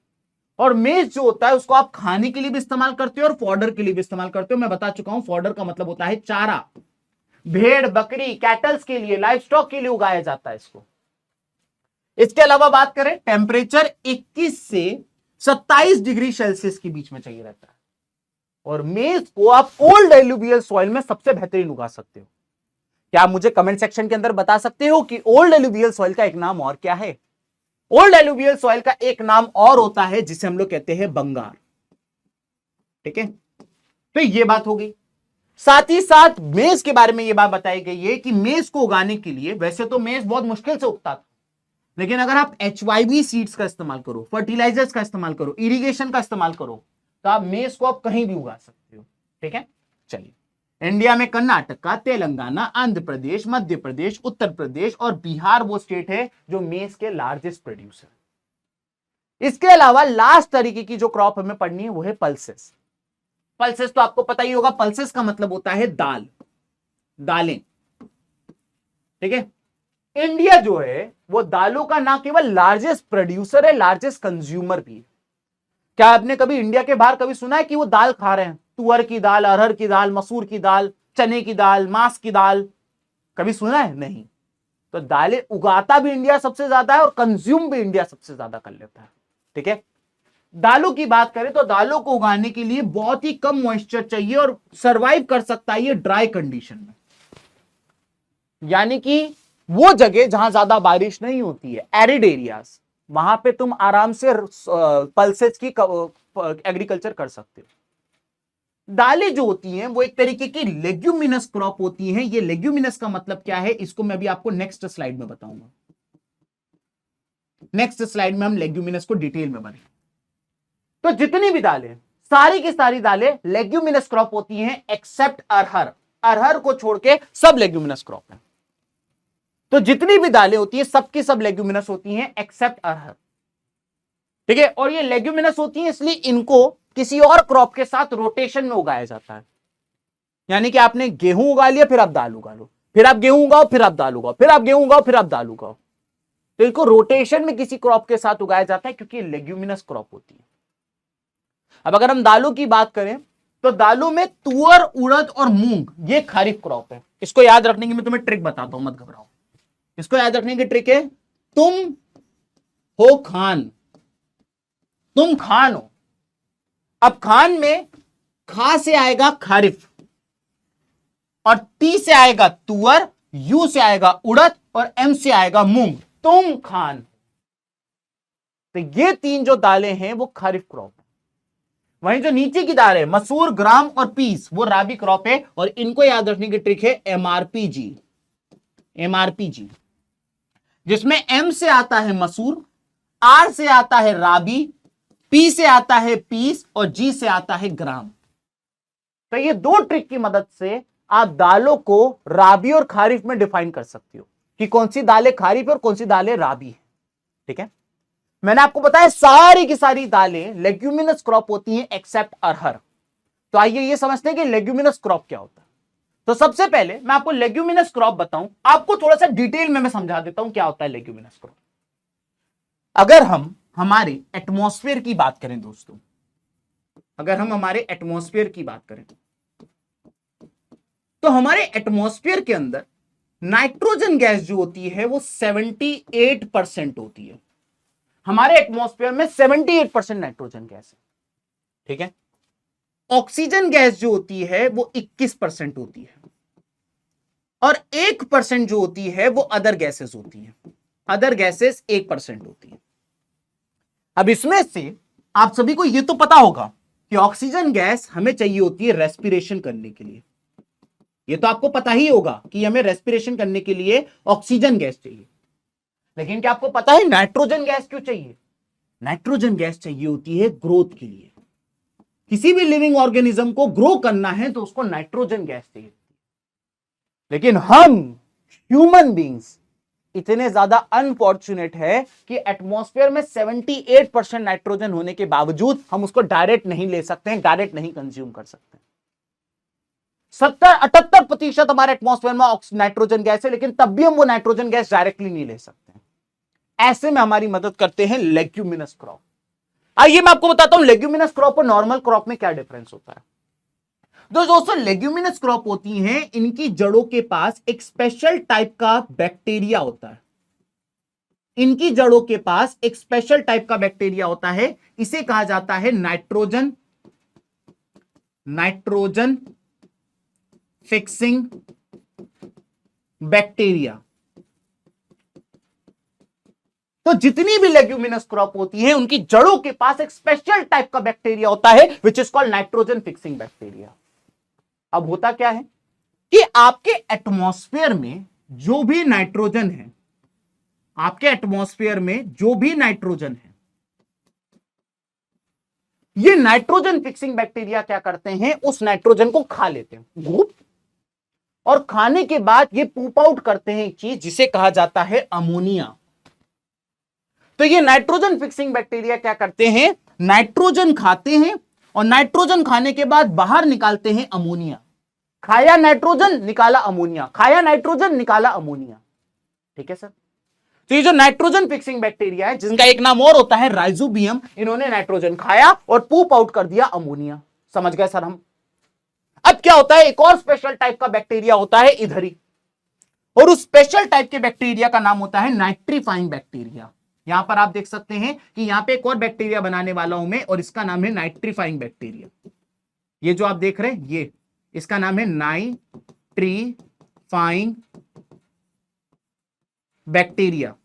और मेज जो होता है उसको आप खाने के लिए भी इस्तेमाल करते हो और फॉडर के लिए भी इस्तेमाल करते हो। मैं बता चुका हूं, फॉडर का मतलब होता है चारा, भेड़, बकरी, कैटल्स के लिए, लाइव स्टॉक के लिए उगाया जाता है इसको। इसके अलावा बात करें, टेम्परेचर 21 से 27 डिग्री सेल्सियस के बीच में चाहिए रहता है, और मेज को आप ओल्ड एलुवियल सॉइल में सबसे बेहतरीन उगा सकते हो। क्या आप मुझे कमेंट सेक्शन के अंदर बता सकते हो कि ओल्ड एलुवियल सॉइल का एक नाम और क्या है? ओल्ड एलुवियल सॉइल का एक नाम और होता है जिसे हम लोग कहते हैं बंगार। ठीक है, तो ये बात हो गई। साथ ही साथ मेज के बारे में यह बात बताई गई है कि मेज को उगाने के लिए, वैसे तो मेज बहुत मुश्किल से उगता था, लेकिन अगर आप HYV सीड्स का इस्तेमाल करो, फर्टिलाइजर्स का इस्तेमाल करो, इरिगेशन का इस्तेमाल करो, तो आप मेज को आप कहीं भी उगा सकते हो। ठीक है, चलिए, इंडिया में कर्नाटका, तेलंगाना, आंध्र प्रदेश, मध्य प्रदेश, उत्तर प्रदेश और बिहार वो स्टेट है जो मेज के लार्जेस्ट प्रोड्यूसर है। इसके अलावा लास्ट तरीके की जो क्रॉप हमें पढ़नी है वो है पल्सेस। पल्सेस तो आपको पता ही होगा, पल्सेस का मतलब होता है दाल, दालें। ठीक है, इंडिया जो है वो दालों का ना केवल लार्जेस्ट प्रोड्यूसर है, लार्जेस्ट कंज्यूमर भी है। क्या आपने कभी इंडिया के बाहर कभी सुना है कि वो दाल खा रहे हैं? तुअर की दाल, अरहर की दाल, मसूर की दाल, चने की दाल, मांस की दाल, कभी सुना है? नहीं। तो दालें उगाता भी इंडिया सबसे ज्यादा है और कंज्यूम भी इंडिया सबसे ज्यादा कर लेता है। ठीक है, दालों की बात करें तो दालों को उगाने के लिए बहुत ही कम मॉइस्चर चाहिए और सरवाइव कर सकता है ये ड्राई कंडीशन में, यानी कि वो जगह जहां ज्यादा बारिश नहीं होती है, एरिड एरियाज, वहां पे तुम आराम से पल्सेस की एग्रीकल्चर कर सकते हो। दालें जो होती हैं वो एक तरीके की लेग्यूमिनस क्रॉप होती हैं। ये लेग्यूमिनस का मतलब क्या है इसको मैं अभी आपको नेक्स्ट स्लाइड में बताऊंगा। नेक्स्ट स्लाइड में हम लेग्यूमिनस को डिटेल में बढ़ेंगे। तो जितनी भी दालें, सारी की सारी दालें लेग्यूमिनस क्रॉप होती हैं एक्सेप्ट अरहर। अरहर को छोड़ के सब लेग्यूमिनस क्रॉप है। तो जितनी भी दालें होती हैं सबकी सब लेग्यूमिनस होती हैं एक्सेप्ट अरहर। ठीक है, और ये लेग्यूमिनस होती हैं इसलिए इनको किसी और क्रॉप के साथ रोटेशन में उगाया जाता है। यानी कि आपने गेहूं उगा लिया, फिर आप दाल उगा लो, फिर आप गेहूं उगाओ, फिर आप दाल उगाओ, फिर आप गेहूं उगाओ, फिर आप दाल उगाओ। तो इनको रोटेशन में किसी क्रॉप के साथ उगाया जाता है क्योंकि लेग्यूमिनस क्रॉप होती है। अब अगर हम दालों की बात करें तो दालों में तुअर, उड़द और मूंग ये खरीफ क्रॉप है। इसको याद रखने की मैं तुम्हें ट्रिक बताता हूं, मत घबराओ। इसको याद रखने की ट्रिक है, तुम हो खान, तुम खान हो। अब खान में खा से आएगा खरीफ, और टी से आएगा तुअर, यू से आएगा उड़द और एम से आएगा मूंग। तुम खान। तो ये 3 जो दालें हैं वो खरीफ क्रॉप है। वहीं जो नीचे की दाल है मसूर, ग्राम और पीस, वो राबी क्रॉप है। और इनको याद रखने की ट्रिक है एमआरपीजी, एमआरपीजी, जिसमें एम से आता है मसूर, आर से आता है राबी, पी से आता है पीस और जी से आता है ग्राम। तो ये 2 ट्रिक की मदद से आप दालों को राबी और खारिफ में डिफाइन कर सकते हो कि कौन सी दालें खारिफ और कौन सी दालें राबी है। ठीक है, मैंने आपको बताया सारी की सारी दालें लेग्यूमिनस क्रॉप होती हैं एक्सेप्ट अरहर। तो आइए ये समझते हैं कि लेग्यूमिनस क्रॉप क्या होता है। तो सबसे पहले मैं आपको लेग्यूमिनस क्रॉप बताऊं, आपको थोड़ा सा डिटेल में मैं समझा देता हूं क्या होता है लेग्यूमिनस क्रॉप। अगर हम हमारे एटमॉस्फेयर की बात करें दोस्तों, अगर हम हमारे एटमॉस्फेयर की बात करें तो हमारे एटमॉस्फेयर के अंदर नाइट्रोजन गैस जो होती है वो 78% होती है। हमारे एटमॉस्फेयर में 78% नाइट्रोजन गैस है। ठीक है, ऑक्सीजन गैस जो होती है वो 21% होती है और 1% जो होती है वो अदर गैसेस होती है। अदर गैसेस 1% होती है। अब इसमें से आप सभी को यह तो पता होगा कि ऑक्सीजन गैस हमें चाहिए होती है रेस्पिरेशन करने के लिए। यह तो आपको पता ही होगा कि हमें रेस्पिरेशन करने के लिए ऑक्सीजन गैस चाहिए। लेकिन क्या आपको पता है नाइट्रोजन गैस क्यों चाहिए? नाइट्रोजन गैस चाहिए होती है ग्रोथ के लिए। किसी भी लिविंग ऑर्गेनिज्म को ग्रो करना है तो उसको नाइट्रोजन गैस चाहिए। लेकिन हम ह्यूमन बींग्स इतने ज्यादा अनफॉर्चुनेट है कि एटमॉस्फेयर में 78% नाइट्रोजन होने के बावजूद हम उसको डायरेक्ट नहीं ले सकते हैं, डायरेक्ट नहीं कंज्यूम कर सकते। 70-78% हमारे एटमॉस्फेयर में नाइट्रोजन गैस है, लेकिन तब भी हम वो नाइट्रोजन गैस डायरेक्टली नहीं ले सकते। ऐसे में हमारी मदद करते हैं लेग्यूमिनस क्रॉप। आइए मैं आपको बताता हूं लेग्यूमिनस क्रॉप और नॉर्मल क्रॉप में क्या डिफरेंस होता है। दोस्तों लेग्यूमिनस क्रॉप होती हैं, इनकी जड़ों के पास एक स्पेशल टाइप का बैक्टीरिया होता है। इनकी जड़ों के पास एक स्पेशल टाइप का बैक्टीरिया होता है, इसे कहा जाता है नाइट्रोजन फिक्सिंग बैक्टीरिया। तो जितनी भी लेग्यूमिनस क्रॉप होती है उनकी जड़ों के पास एक स्पेशल टाइप का बैक्टीरिया होता है which is called nitrogen fixing bacteria. अब होता क्या है कि आपके एटमॉस्फेयर में जो भी नाइट्रोजन है, आपके एटमॉस्फेयर में जो भी नाइट्रोजन है, ये नाइट्रोजन फिक्सिंग बैक्टीरिया क्या करते हैं, उस नाइट्रोजन को खा लेते हैं और खाने के बाद ये पूप आउट करते हैं एक चीज जिसे कहा जाता है अमोनिया। तो ये नाइट्रोजन फिक्सिंग बैक्टीरिया क्या करते हैं, नाइट्रोजन खाते हैं और नाइट्रोजन खाने के बाद बाहर निकालते हैं अमोनिया। खाया नाइट्रोजन निकाला अमोनिया, खाया नाइट्रोजन निकाला अमोनिया। ठीक है सर। तो ये जो नाइट्रोजन फिक्सिंग बैक्टीरिया है, जिनका एक नाम और होता है राइजोबियम, इन्होंने नाइट्रोजन खाया और पूप आउट कर दिया अमोनिया। समझ गए सर हम? अब क्या होता है, एक और स्पेशल टाइप का बैक्टीरिया होता है इधर ही, और उस स्पेशल टाइप के बैक्टीरिया का नाम होता है नाइट्रीफाइंग बैक्टीरिया। यहां पर आप देख सकते हैं कि यहां पे एक और बैक्टीरिया बनाने वाला हूं मैं, और इसका नाम है नाइट्रीफाइंग बैक्टीरिया। ये जो आप देख रहे हैं, ये इसका नाम है नाइट्रीफाइंग बैक्टीरिया।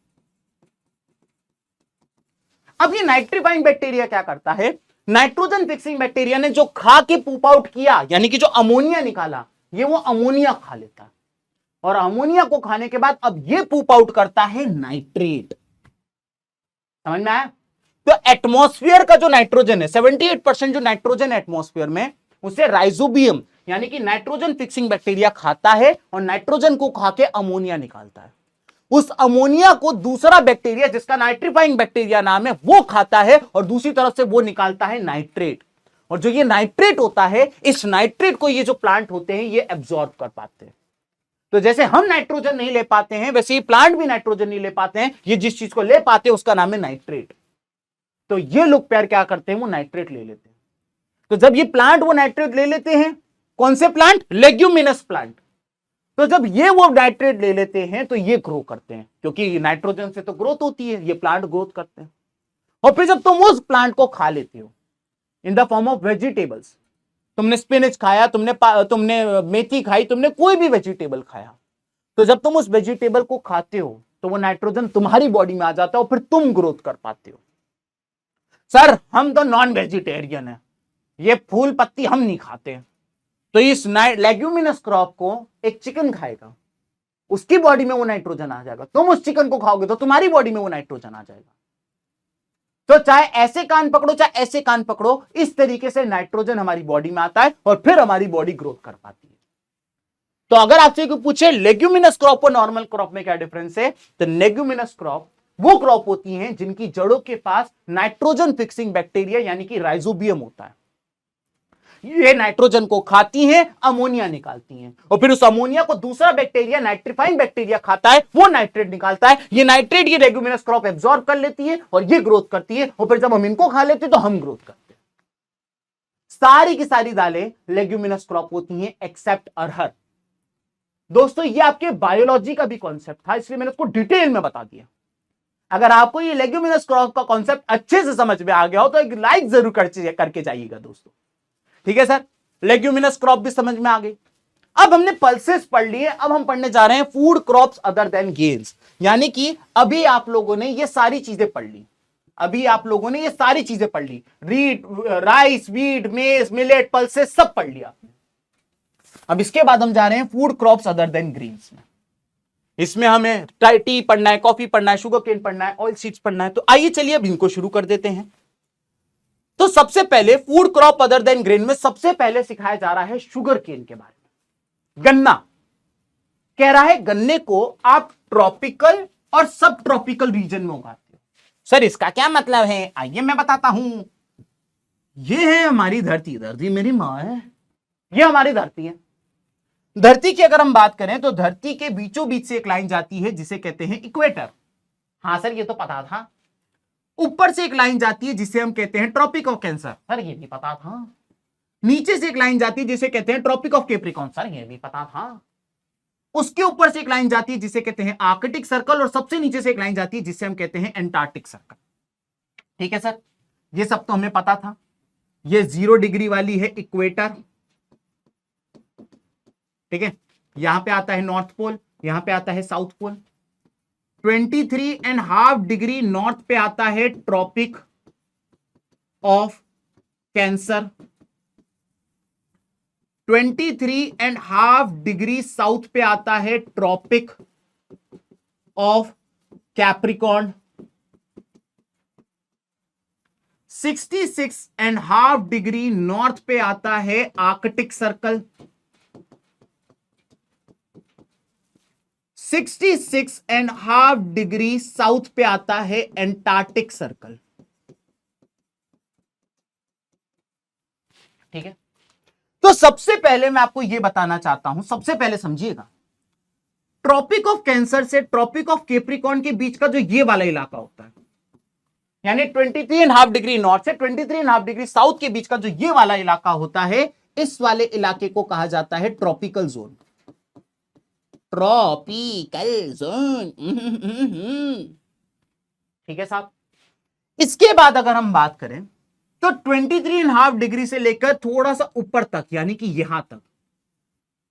अब ये नाइट्रीफाइंग बैक्टीरिया क्या करता है, नाइट्रोजन फिक्सिंग बैक्टीरिया ने जो खा के पूप आउट किया, यानी कि जो अमोनिया निकाला, ये वो अमोनिया खा लेता है और अमोनिया को खाने के बाद अब ये पूप आउट करता है नाइट्रेट। समझ में आया? तो एटमॉस्फेयर का जो नाइट्रोजन है, 78% जो नाइट्रोजन एटमॉस्फेयर में, उसे राइजोबियम यानी कि नाइट्रोजन फिक्सिंग बैक्टीरिया खाता है और नाइट्रोजन को खा के अमोनिया निकालता है। उस अमोनिया को दूसरा बैक्टीरिया जिसका नाइट्रीफाइंग बैक्टीरिया नाम है वो खाता है और दूसरी तरफ से वो निकालता है नाइट्रेट। और जो ये नाइट्रेट होता है, इस नाइट्रेट को ये जो प्लांट होते हैं ये एब्जॉर्ब कर पाते हैं। तो जैसे हम नाइट्रोजन नहीं ले पाते हैं, वैसे ही प्लांट भी नाइट्रोजन नहीं ले पाते हैं। ये जिस चीज को ले पाते हैं उसका नाम है नाइट्रेट। तो ये लोग प्यार क्या करते हैं, वो नाइट्रेट ले लेते हैं। तो जब ये प्लांट वो नाइट्रेट ले लेते हैं, कौन से प्लांट, लेग्यूमिनस प्लांट, तो जब ये वो नाइट्रेट ले लेते हैं तो ये ग्रो करते हैं, क्योंकि नाइट्रोजन से तो ग्रोथ होती है, ये प्लांट ग्रोथ करते हैं। और फिर जब तुम उस प्लांट को खा लेते हो in the form of vegetables, तुमने स्पिनच खाया, तुमने मेथी खाई, तुमने कोई भी वेजिटेबल खाया, तो जब तुम उस वेजिटेबल को खाते हो तो वो नाइट्रोजन तुम्हारी बॉडी में आ जाता है और फिर तुम ग्रोथ कर पाते हो। सर हम तो नॉन वेजिटेरियन है, ये फूल पत्ती हम नहीं खाते। तो इस लेग्यूमिनस क्रॉप को एक चिकन खाएगा, उसकी बॉडी में वो नाइट्रोजन आ जाएगा, तुम उस चिकन को खाओगे तो तुम्हारी बॉडी में वो नाइट्रोजन आ जाएगा। तो चाहे ऐसे कान पकड़ो चाहे ऐसे कान पकड़ो, इस तरीके से नाइट्रोजन हमारी बॉडी में आता है और फिर हमारी बॉडी ग्रोथ कर पाती है। तो अगर आपसे कोई पूछे लेग्यूमिनस क्रॉप और नॉर्मल क्रॉप में क्या डिफरेंस है, तो लेग्यूमिनस क्रॉप वो क्रॉप होती हैं जिनकी जड़ों के पास नाइट्रोजन फिक्सिंग बैक्टीरिया यानी कि राइजोबियम होता है। ये नाइट्रोजन को खाती हैं, अमोनिया निकालती हैं और फिर उस अमोनिया को दूसरा बैक्टीरिया नाइट्रीफाइंग बैक्टीरिया खाता है, वो नाइट्रेट निकालता है। ये नाइट्रेट ये लेग्यूमिनस क्रॉप एब्जॉर्ब कर लेती है और ये ग्रोथ करती है और फिर जब हम इनको खा लेते हैं तो हम ग्रोथ करते हैं। सारी की सारी दालें लेग्यूमिनस क्रॉप होती हैं एक्सेप्ट अरहर। दोस्तों ये आपके बायोलॉजी का भी कॉन्सेप्ट था, इसलिए मैंने उसको डिटेल में बता दिया। अगर आपको ये लेग्यूमिनस क्रॉप का कॉन्सेप्ट अच्छे से समझ में आ गया हो तो एक लाइक जरूर करके जाइएगा दोस्तों। ठीक है सर, लेग्यूमिनस क्रॉप भी समझ में आ गई। अब हमने पल्सेस पढ़ लिए, अब हम पढ़ने जा रहे हैं food crops other than grains. यानी कि अभी आप लोगों ने ये सारी चीजें पढ़ ली, अभी आप लोगों ने ये सारी चीजें पढ़ ली, रीट, राइस, वीट, मेज, मिलेट, पल्सेस सब पढ़ लिया। अब इसके बाद हम जा रहे हैं food crops other than grains में। इसमें हमें टी पढ़ना है, कॉफी पढ़ना है, शुगर केन पढ़ना है, ऑयल सीड्स पढ़ना है। तो आइए चलिए अब इनको शुरू कर देते हैं। तो सबसे पहले food crop other than grain में सबसे पहले सिखाया जा रहा है शुगर केन के बारे में। गन्ना कह रहा है गन्ने को आप ट्रॉपिकल और सब ट्रॉपिकल रीजन में उगाते हो। सर इसका क्या मतलब है, आइए मैं बताता हूं। ये है हमारी धरती, धरती मेरी मां है, ये हमारी धरती है। धरती की अगर हम बात करें तो धरती के बीचों बीच से एक लाइन जाती है जिसे कहते हैं इक्वेटर। हां सर ये तो पता था। ऊपर से एक लाइन जाती है जिसे हम कहते हैं ट्रॉपिक ऑफ कैंसर, सर ये भी पता था। नीचे से एक लाइन जाती है जिसे कहते हैं ट्रॉपिक ऑफ कैप्रिकॉर्न, सर ये भी पता था। उसके ऊपर से एक लाइन जाती है जिसे कहते हैं आर्कटिक सर्कल और सबसे नीचे से एक लाइन जाती है जिसे हम कहते हैं एंटार्क्टिक सर्कल। ठीक है सर, ये सब तो हमें पता था। ये 0 डिग्री वाली है इक्वेटर, ठीक है। यहां पे आता है नॉर्थ पोल, यहां पे आता है साउथ पोल। 23.5 डिग्री नॉर्थ पे आता है tropic of cancer, 23.5 degree south पे आता है tropic of Capricorn, 66.5 degree north पे आता है आर्कटिक सर्कल, 66.5 डिग्री साउथ पे आता है एंटार्क्टिक सर्कल। ठीक है, तो सबसे पहले मैं आपको यह बताना चाहता हूं, सबसे पहले समझिएगा, ट्रॉपिक ऑफ कैंसर से ट्रॉपिक ऑफ कैप्रिकॉर्न के बीच का जो ये वाला इलाका होता है, यानी 23.5 डिग्री नॉर्थ से 23.5 डिग्री साउथ के बीच का जो ये वाला इलाका होता है, इस वाले इलाके को कहा जाता है ट्रॉपिकल जोन। ट्रॉपिकल जोन, ठीक है साहब। इसके बाद अगर हम बात करें तो 23.5 डिग्री से लेकर थोड़ा सा ऊपर तक, यानी कि यहां तक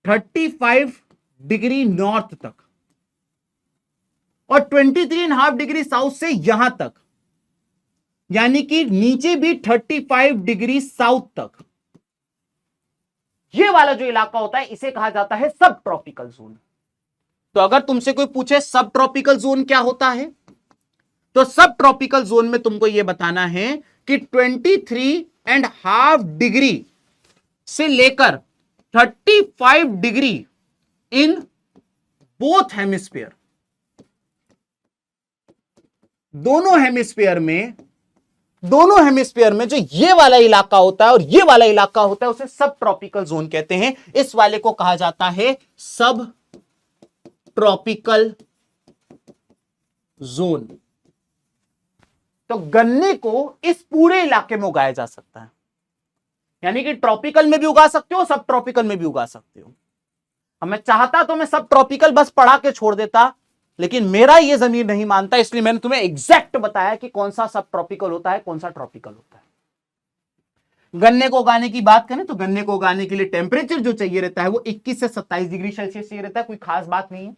35 डिग्री नॉर्थ तक, और 23.5 डिग्री साउथ से यहां तक, यानी कि नीचे भी 35 डिग्री साउथ तक, ये वाला जो इलाका होता है इसे कहा जाता है सब ट्रॉपिकल जोन। तो अगर तुमसे कोई पूछे सब ट्रॉपिकल जोन क्या होता है, तो सब ट्रॉपिकल जोन में तुमको यह बताना है कि 23.5 डिग्री से लेकर 35 डिग्री इन बोथ हेमिस्फीयर, दोनों हेमिस्फीयर में जो ये वाला इलाका होता है और ये वाला इलाका होता है उसे सब ट्रॉपिकल जोन कहते हैं। इस वाले को कहा जाता है सब ट्रॉपिकल जोन। तो गन्ने को इस पूरे इलाके में उगाया जा सकता है, यानी कि ट्रॉपिकल में भी उगा सकते हो, सब ट्रॉपिकल में भी उगा सकते हो। अब मैं चाहता तो मैं सब ट्रॉपिकल बस पढ़ा के छोड़ देता, लेकिन मेरा यह जमीर नहीं मानता, इसलिए मैंने तुम्हें एग्जैक्ट बताया कि कौन सा सब ट्रॉपिकल होता है, कौन सा ट्रॉपिकल होता है। गन्ने को उगाने की बात करें तो गन्ने को उगाने के लिए टेम्परेचर जो चाहिए रहता है वो 21 से 27 डिग्री सेल्सियस चाहिए रहता है, कोई खास बात नहीं है।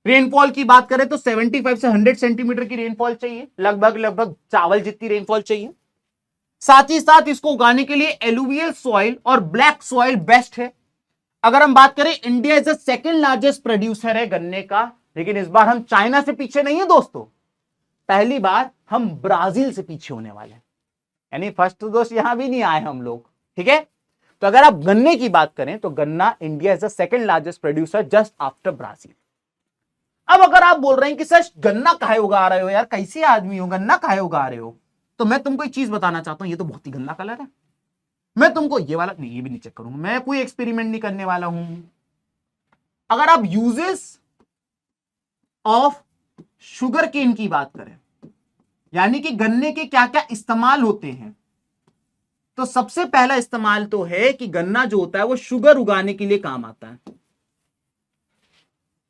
रेनफॉल की बात करें तो 75 से 100 सेंटीमीटर की रेनफॉल चाहिए, लगभग चावल जितनी रेनफॉल चाहिए। साथ ही साथ इसको उगाने के लिए एलुवियल सॉइल और ब्लैक सॉइल बेस्ट है। अगर हम बात करें, India is the second largest producer है गन्ने का, लेकिन इस बार हम चाइना से पीछे नहीं है दोस्तों, पहली बार हम ब्राजील से पीछे होने वाले हैं, यानी फर्स्ट तो दोस्त यहां भी नहीं आए हम लोग, ठीक है। तो अगर आप गन्ने की बात करें तो गन्ना India is the second largest producer just after Brazil. अब अगर आप बोल रहे हैं कि सर गन्ना काहे उगा रहे हो यार, कैसे आदमी हो, गन्ना काहे उगा रहे हो, तो मैं तुमको एक चीज बताना चाहता हूं, ये तो बहुत ही गंदा कलर है, मैं तुमको ये वाला नहीं, ये भी नहीं चेक करूंगा, मैं कोई एक्सपेरिमेंट नहीं करने वाला हूं। अगर आप यूजेस ऑफ शुगर केन की बात करें, यानी कि गन्ने के क्या क्या इस्तेमाल होते हैं, तो सबसे पहला इस्तेमाल तो है कि गन्ना जो होता है वो शुगर उगाने के लिए काम आता है,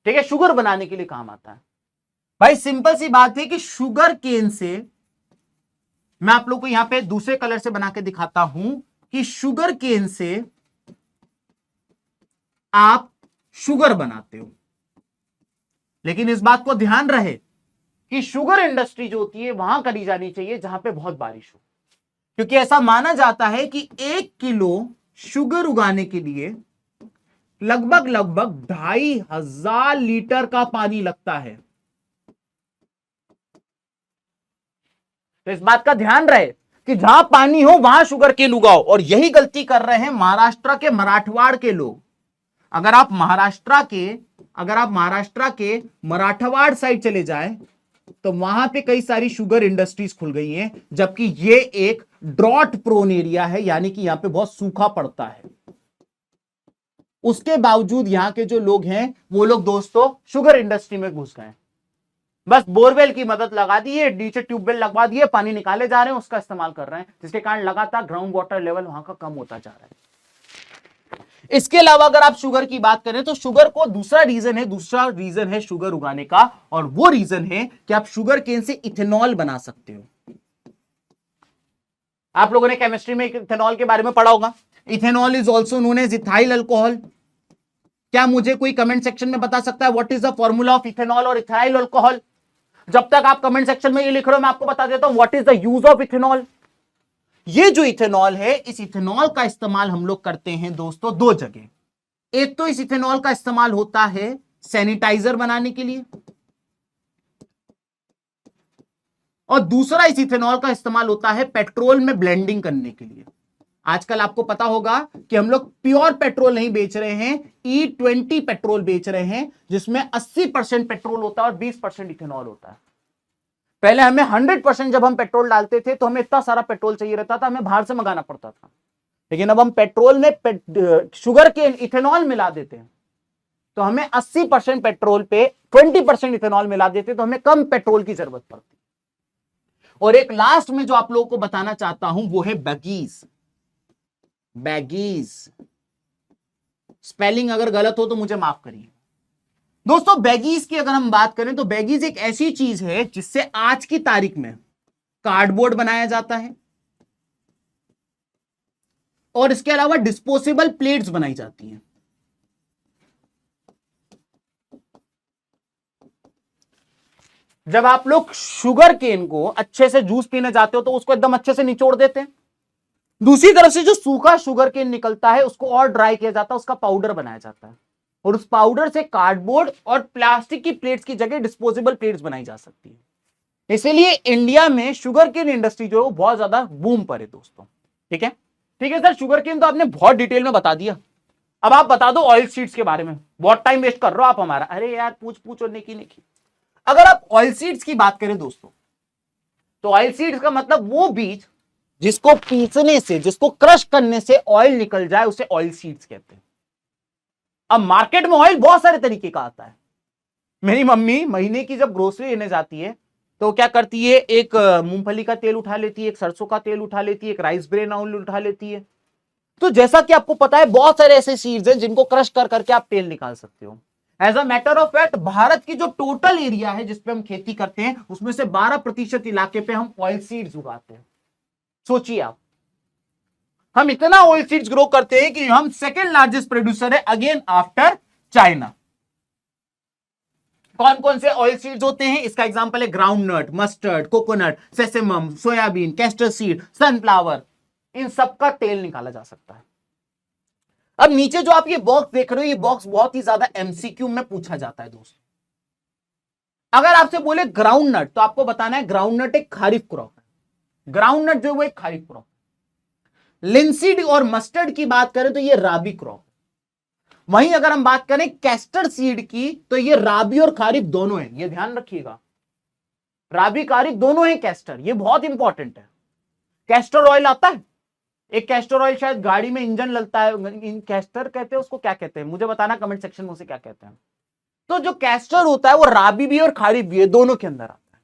ठीक है, शुगर बनाने के लिए काम आता है। भाई सिंपल सी बात है कि शुगर केन से, मैं आप लोग को यहां पे दूसरे कलर से बना के दिखाता हूं कि शुगर केन से आप शुगर बनाते हो, लेकिन इस बात को ध्यान रहे कि शुगर इंडस्ट्री जो होती है वहां करी जानी चाहिए जहां पे बहुत बारिश हो, क्योंकि ऐसा माना जाता है कि 1 किलो शुगर उगाने के लिए लगभग 2500 लीटर का पानी लगता है। तो इस बात का ध्यान रहे कि जहां पानी हो वहां शुगर केन उगाओ, और यही गलती कर रहे हैं महाराष्ट्र के मराठवाड़ के लोग। अगर आप महाराष्ट्र के मराठवाड़ साइड चले जाएं तो वहां पे कई सारी शुगर इंडस्ट्रीज खुल गई हैं, जबकि ये एक ड्रॉट प्रोन एरिया है, यानी कि यहां पे बहुत सूखा पड़ता है। उसके बावजूद यहां के जो लोग हैं वो लोग दोस्तों शुगर इंडस्ट्री में घुस गए, बस बोरवेल की मदद लगा दी है, नीचे ट्यूबवेल लगवा दिए, पानी निकाले जा रहे हैं, उसका इस्तेमाल कर रहे हैं, जिसके कारण लगातार ग्राउंड वाटर लेवल वहां का कम होता जा रहा है। इसके अलावा अगर आप शुगर की बात करें तो शुगर को दूसरा रीजन है शुगर उगाने का, और वो रीजन है कि आप शुगर केन से इथेनॉल बना सकते हो। आप लोगों ने केमिस्ट्री में इथेनॉल के बारे में पढ़ा होगा। Ethanol is also known as ethyl alcohol. क्या मुझे कोई कमेंट सेक्शन में बता सकता है what is the formula of ethanol और इथाइल अल्कोहल? जब तक आप कमेंट सेक्शन में ये लिख रहे हो मैं आपको बता देता हूं what is the use of ethanol. ये जो इथेनॉल है, इस इथेनॉल का इस्तेमाल हम लोग करते हैं दोस्तों 2 जगह। एक तो इस इथेनॉल का इस्तेमाल होता है सैनिटाइजर बनाने के लिए, और दूसरा इस इथेनॉल का इस्तेमाल होता है पेट्रोल में ब्लेंडिंग करने के लिए। आजकल आपको पता होगा कि हम लोग प्योर पेट्रोल नहीं बेच रहे हैं, E20 पेट्रोल बेच रहे हैं, जिसमें 80% पेट्रोल होता है और 20% इथेनॉल होता है। पहले हमें 100% जब हम पेट्रोल डालते थे तो हमें इतना सारा पेट्रोल चाहिए रहता था, हमें बाहर से मंगाना पड़ता था, लेकिन अब हम पेट्रोल में शुगर के इथेनॉल मिला देते हैं तो हमें 80% पेट्रोल पे 20% इथेनॉल मिला देते तो हमें कम पेट्रोल की जरूरत पड़ती। और एक लास्ट में जो आप लोगों को बताना चाहता हूं वो है बैगीज। स्पेलिंग अगर गलत हो तो मुझे माफ करिए दोस्तों। बैगीज की अगर हम बात करें तो बैगीज एक ऐसी चीज है जिससे आज की तारीख में कार्डबोर्ड बनाया जाता है और इसके अलावा डिस्पोजेबल प्लेट्स बनाई जाती हैं। जब आप लोग शुगर केन को अच्छे से जूस पीने जाते हो तो उसको एकदम अच्छे से निचोड़ देते हैं, दूसरी तरफ से जो सूखा शुगर केन निकलता है उसको और ड्राई किया जाता है, उसका पाउडर बनाया जाता है, और उस पाउडर से कार्डबोर्ड और प्लास्टिक की प्लेट्स की जगह डिस्पोजेबल प्लेट्स बनाई जा सकती है। इसीलिए इंडिया में शुगर केन इंडस्ट्री जो है वो बहुत ज्यादा बूम पर है दोस्तों। ठीक है सर, शुगर केन तो आपने बहुत डिटेल में बता दिया, अब आप बता दो ऑयल सीड्स के बारे में। बहुत टाइम वेस्ट कर रहे हो आप हमारा। अरे यार पूछ और नेकी। अगर आप ऑयल सीड्स की बात करें दोस्तों तो ऑयल सीड्स का मतलब वो बीज जिसको पीसने से, जिसको क्रश करने से ऑयल निकल जाए उसे ऑयल सीड्स कहते हैं। अब मार्केट में ऑयल बहुत सारे तरीके का आता है। मेरी मम्मी महीने की जब ग्रोसरी लेने जाती है तो क्या करती है, एक मूंगफली का तेल उठा लेती है, एक सरसों का तेल उठा लेती है, एक राइस ब्रेन ऑयल उठा लेती है। तो जैसा कि आपको पता है बहुत सारे ऐसे सीड्स हैं जिनको क्रश कर करके आप तेल निकाल सकते हो। As a matter of fact भारत की जो टोटल एरिया है जिसपे हम खेती करते हैं उसमें से 12% इलाके पे हम ऑयल सीड्स उगाते हैं। सोचिए आप, हम इतना ऑयल सीड्स ग्रो करते हैं कि हम सेकेंड लार्जेस्ट प्रोड्यूसर है अगेन आफ्टर चाइना। कौन कौन से ऑयल सीड्स होते हैं? इसका एग्जांपल है groundnut, mustard, coconut, sesamum, soybean, castor seed, sunflower. इन सब का तेल निकाला जा सकता है। अब नीचे जो आप ये बॉक्स देख रहे हो, ये बॉक्स बहुत ही ज्यादा एमसीक्यू में पूछा जाता है दोस्तों। अगर आपसे बोले ग्राउंड नट, तो आपको बताना है ग्राउंड नट एक खारिफ क्रॉप है। ग्राउंड नट जो है वो एक खारिफ क्रॉप। लिंसीड और मस्टर्ड की बात करें तो ये राबी क्रॉप। वहीं अगर हम बात करें कैस्टर सीड की, तो ये राबी और खारिफ दोनों है, ये ध्यान रखिएगा। राबी खारिफ दोनों है कैस्टर, ये बहुत इंपॉर्टेंट है। कैस्टर ऑयल आता है, एक कैस्टर ऑयल शायद गाड़ी में इंजन लगता है, कैस्टर कहते हैं उसको, क्या कहते हैं मुझे बताना कमेंट सेक्शन में, उसे क्या कहते हैं। तो जो कैस्टर होता है वो राबी भी और खारिफ भी है, दोनों के अंदर आता है।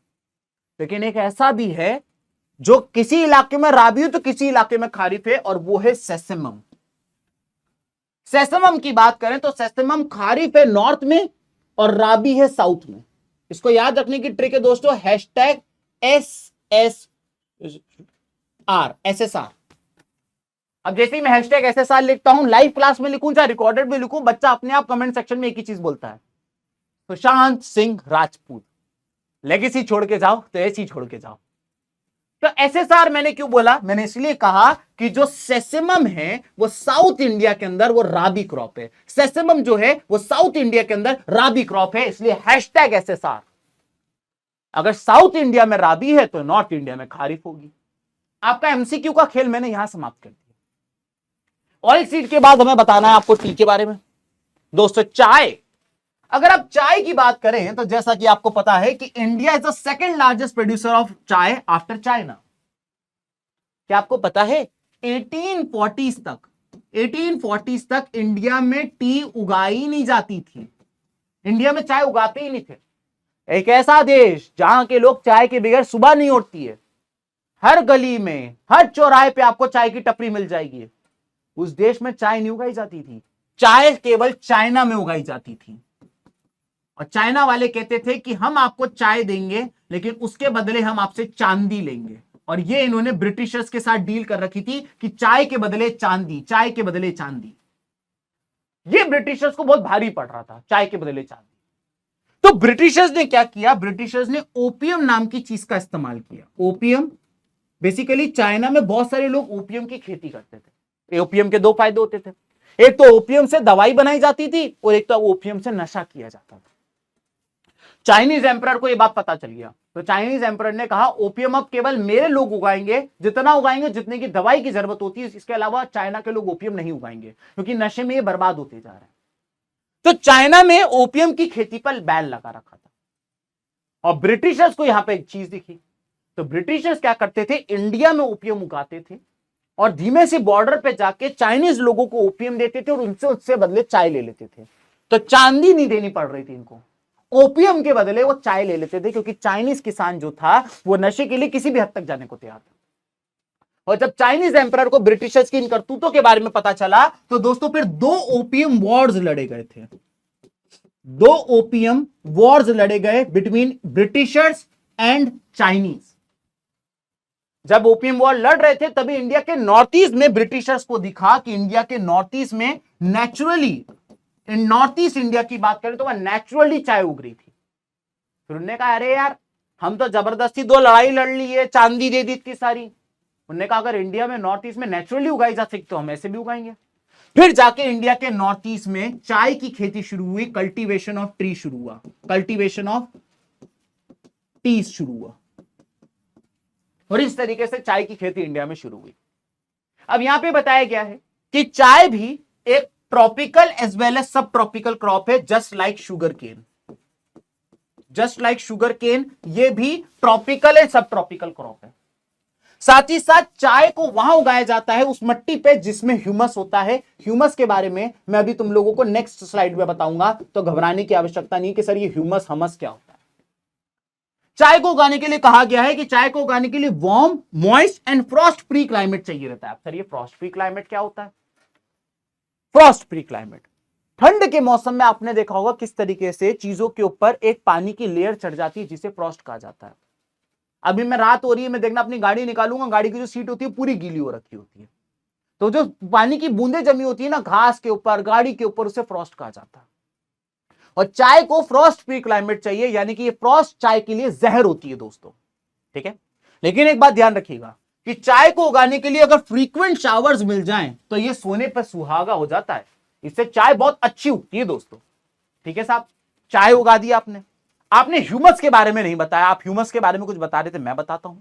लेकिन एक ऐसा भी है जो किसी इलाके में राबी हो तो किसी इलाके में खारिफ है, और वो है सेसेमम। सेसेमम की बात करें तो सेसेमम खारिफ है नॉर्थ में और राबी है साउथ में। इसको याद रखने की ट्रिक है दोस्तों, हैशटैग SSR। अब जैसे ही मैं हैशटैग SSR लिखता हूं, लाइव क्लास में लिखूं चाहे रिकॉर्डेड में लिखूं, बच्चा अपने आप कमेंट सेक्शन में एक ही चीज बोलता है, सुशांत सिंह राजपूत। लेगेसी छोड़ के जाओ तो ऐसी छोड़ के जाओ। तो SSR मैंने क्यों बोला? मैंने इसलिए कहा कि जो सेसेमम है वो साउथ इंडिया के अंदर वो राबी क्रॉप है। सेसेमम जो है वो साउथ इंडिया के अंदर राबी क्रॉप है, इसलिए हैशटैग SSR। अगर साउथ इंडिया में राबी है तो नॉर्थ इंडिया में खारिफ होगी। आपका एमसीक्यू का खेल मैंने यहां समाप्त कर दिया। ऑयल सीड के बाद हमें बताना है आपको टी के बारे में। दोस्तों चाय, अगर आप चाय की बात करें तो जैसा कि आपको पता है कि India is the second largest producer of चाय आफ्टर चाइना। क्या आपको पता है 1840s तक इंडिया में टी उगाई नहीं जाती थी। इंडिया में चाय उगाते ही नहीं थे। एक ऐसा देश जहां के लोग चाय के बगैर सुबह नहीं उठती है। हर गली में, हर चौराहे पे आपको चाय की टपरी मिल जाएगी। उस देश में चाय नहीं उगाई जाती थी। चाय केवल चाइना में उगाई जाती थी, और चाइना वाले कहते थे कि हम आपको चाय देंगे लेकिन उसके बदले हम आपसे चांदी लेंगे। और ये इन्होंने ब्रिटिशर्स के साथ डील कर रखी थी कि चाय के बदले चांदी, चाय के बदले चांदी। ये ब्रिटिशर्स को बहुत भारी पड़ रहा था, चाय के बदले चांदी। तो ब्रिटिशर्स ने क्या किया? ब्रिटिशर्स ने ओपियम नाम की चीज का इस्तेमाल किया। ओपियम, बेसिकली चाइना में बहुत सारे लोग ओपियम की खेती करते थे। ओपियम के दो फायदे होते थे, एक तो ओपियम से दवाई बनाई जाती थी और एक तो ओपियम से नशा किया जाता था। चाइनीज एम्परर को यह बात पता चल गया, तो चाइनीज एम्परर ने कहा ओपियम अब केवल मेरे लोग उगाएंगे, जितना उगाएंगे जितने की दवाई की जरूरत होती है, इसके अलावा चाइना के लोग ओपियम नहीं उगाएंगे क्योंकि नशे में ये बर्बाद होते जा रहे हैं। तो चाइना में ओपियम की खेती पर बैन लगा रखा था। और ब्रिटिशर्स को यहां पे एक चीज दिखी, तो ब्रिटिशर्स क्या करते थे, इंडिया में ओपियम उगाते थे और धीमे से बॉर्डर पे जाके चाइनीज लोगों को ओपियम देते थे और उनसे उससे बदले चाय ले लेते थे। तो चांदी नहीं देनी पड़ रही थी इनको, ओपियम के बदले वो चाय ले लेते थे, क्योंकि चाइनीज किसान जो था वो नशे के लिए किसी भी हद तक जाने को तैयार था। और जब चाइनीज एम्परर को ब्रिटिशर्स की इन करतूतों के बारे में पता चला, तो दोस्तों फिर दो ओपियम वॉर्स लड़े गए थे। दो ओपियम वॉर्स लड़े गए बिटवीन ब्रिटिशर्स एंड चाइनीज। जब ओपियम वॉर लड़ रहे थे तभी इंडिया के नॉर्थ ईस्ट में ब्रिटिशर्स को दिखा कि इंडिया के नॉर्थ ईस्ट में नेचुरली, इन नॉर्थ ईस्ट इंडिया की बात करें तो वह नेचुरली चाय उग रही थी। फिर उन्होंने कहा अरे यार, हम तो जबरदस्ती दो लड़ाई लड़ ली है, चांदी दे दी इतनी सारी। उन्होंने कहा अगर इंडिया में नॉर्थ ईस्ट में नेचुरली उगाई जा सकती तो हम ऐसे भी उगाएंगे। फिर जाके इंडिया के नॉर्थ ईस्ट में चाय की खेती शुरू हुई, कल्टीवेशन ऑफ ट्री शुरू हुआ, कल्टीवेशन ऑफ टीज शुरू हुआ, और इस तरीके से चाय की खेती इंडिया में शुरू हुई। अब यहां पे बताया गया है कि चाय भी एक tropical as well as sub tropical crop है, just like sugar cane. Just like sugar cane ये भी tropical and sub tropical crop है। साथ ही साथ चाय को वहां उगाया जाता है उस मिट्टी पे जिसमें ह्यूमस होता है। ह्यूमस के बारे में मैं अभी तुम लोगों को नेक्स्ट स्लाइड में बताऊंगा, तो घबराने की आवश्यकता नहीं कि सर ये ह्यूमस हमस क्या होता है। चाय को उगाने के लिए कहा गया है कि चाय को उगाने के लिए warm, moist and Frost free climate चाहिए रहता है। सर ये फ्रॉस्ट फ्री क्लाइमेट क्या होता है? फ्रॉस्ट फ्री क्लाइमेट, ठंड के मौसम में आपने देखा होगा किस तरीके से चीजों के ऊपर एक पानी की लेयर चढ़ जाती है जिसे फ्रॉस्ट कहा जाता है। अभी मैं रात हो रही है, मैं देखना अपनी गाड़ी निकालूंगा, गाड़ी की जो सीट होती है पूरी गीली हो रखी होती है, तो जो पानी की बूंदें जमी होती है ना घास के ऊपर, गाड़ी के ऊपर, उसे फ्रॉस्ट कहा जाता है। और चाय को फ्रॉस्ट फ्री क्लाइमेट चाहिए, यानी कि ये फ्रॉस्ट चाय के लिए जहर होती है दोस्तों, ठीक है। लेकिन एक बात ध्यान रखिएगा कि चाय को उगाने के लिए अगर फ्रीक्वेंट शावर्स मिल जाएं तो ये सोने पर सुहागा हो जाता है, इससे चाय बहुत अच्छी उगती है दोस्तों, ठीक है साहब। चाय उगा दी आपने, आपने ह्यूमस के बारे में नहीं बताया, आप ह्यूमस के बारे में कुछ बता रहे थे, मैं बताता हूं।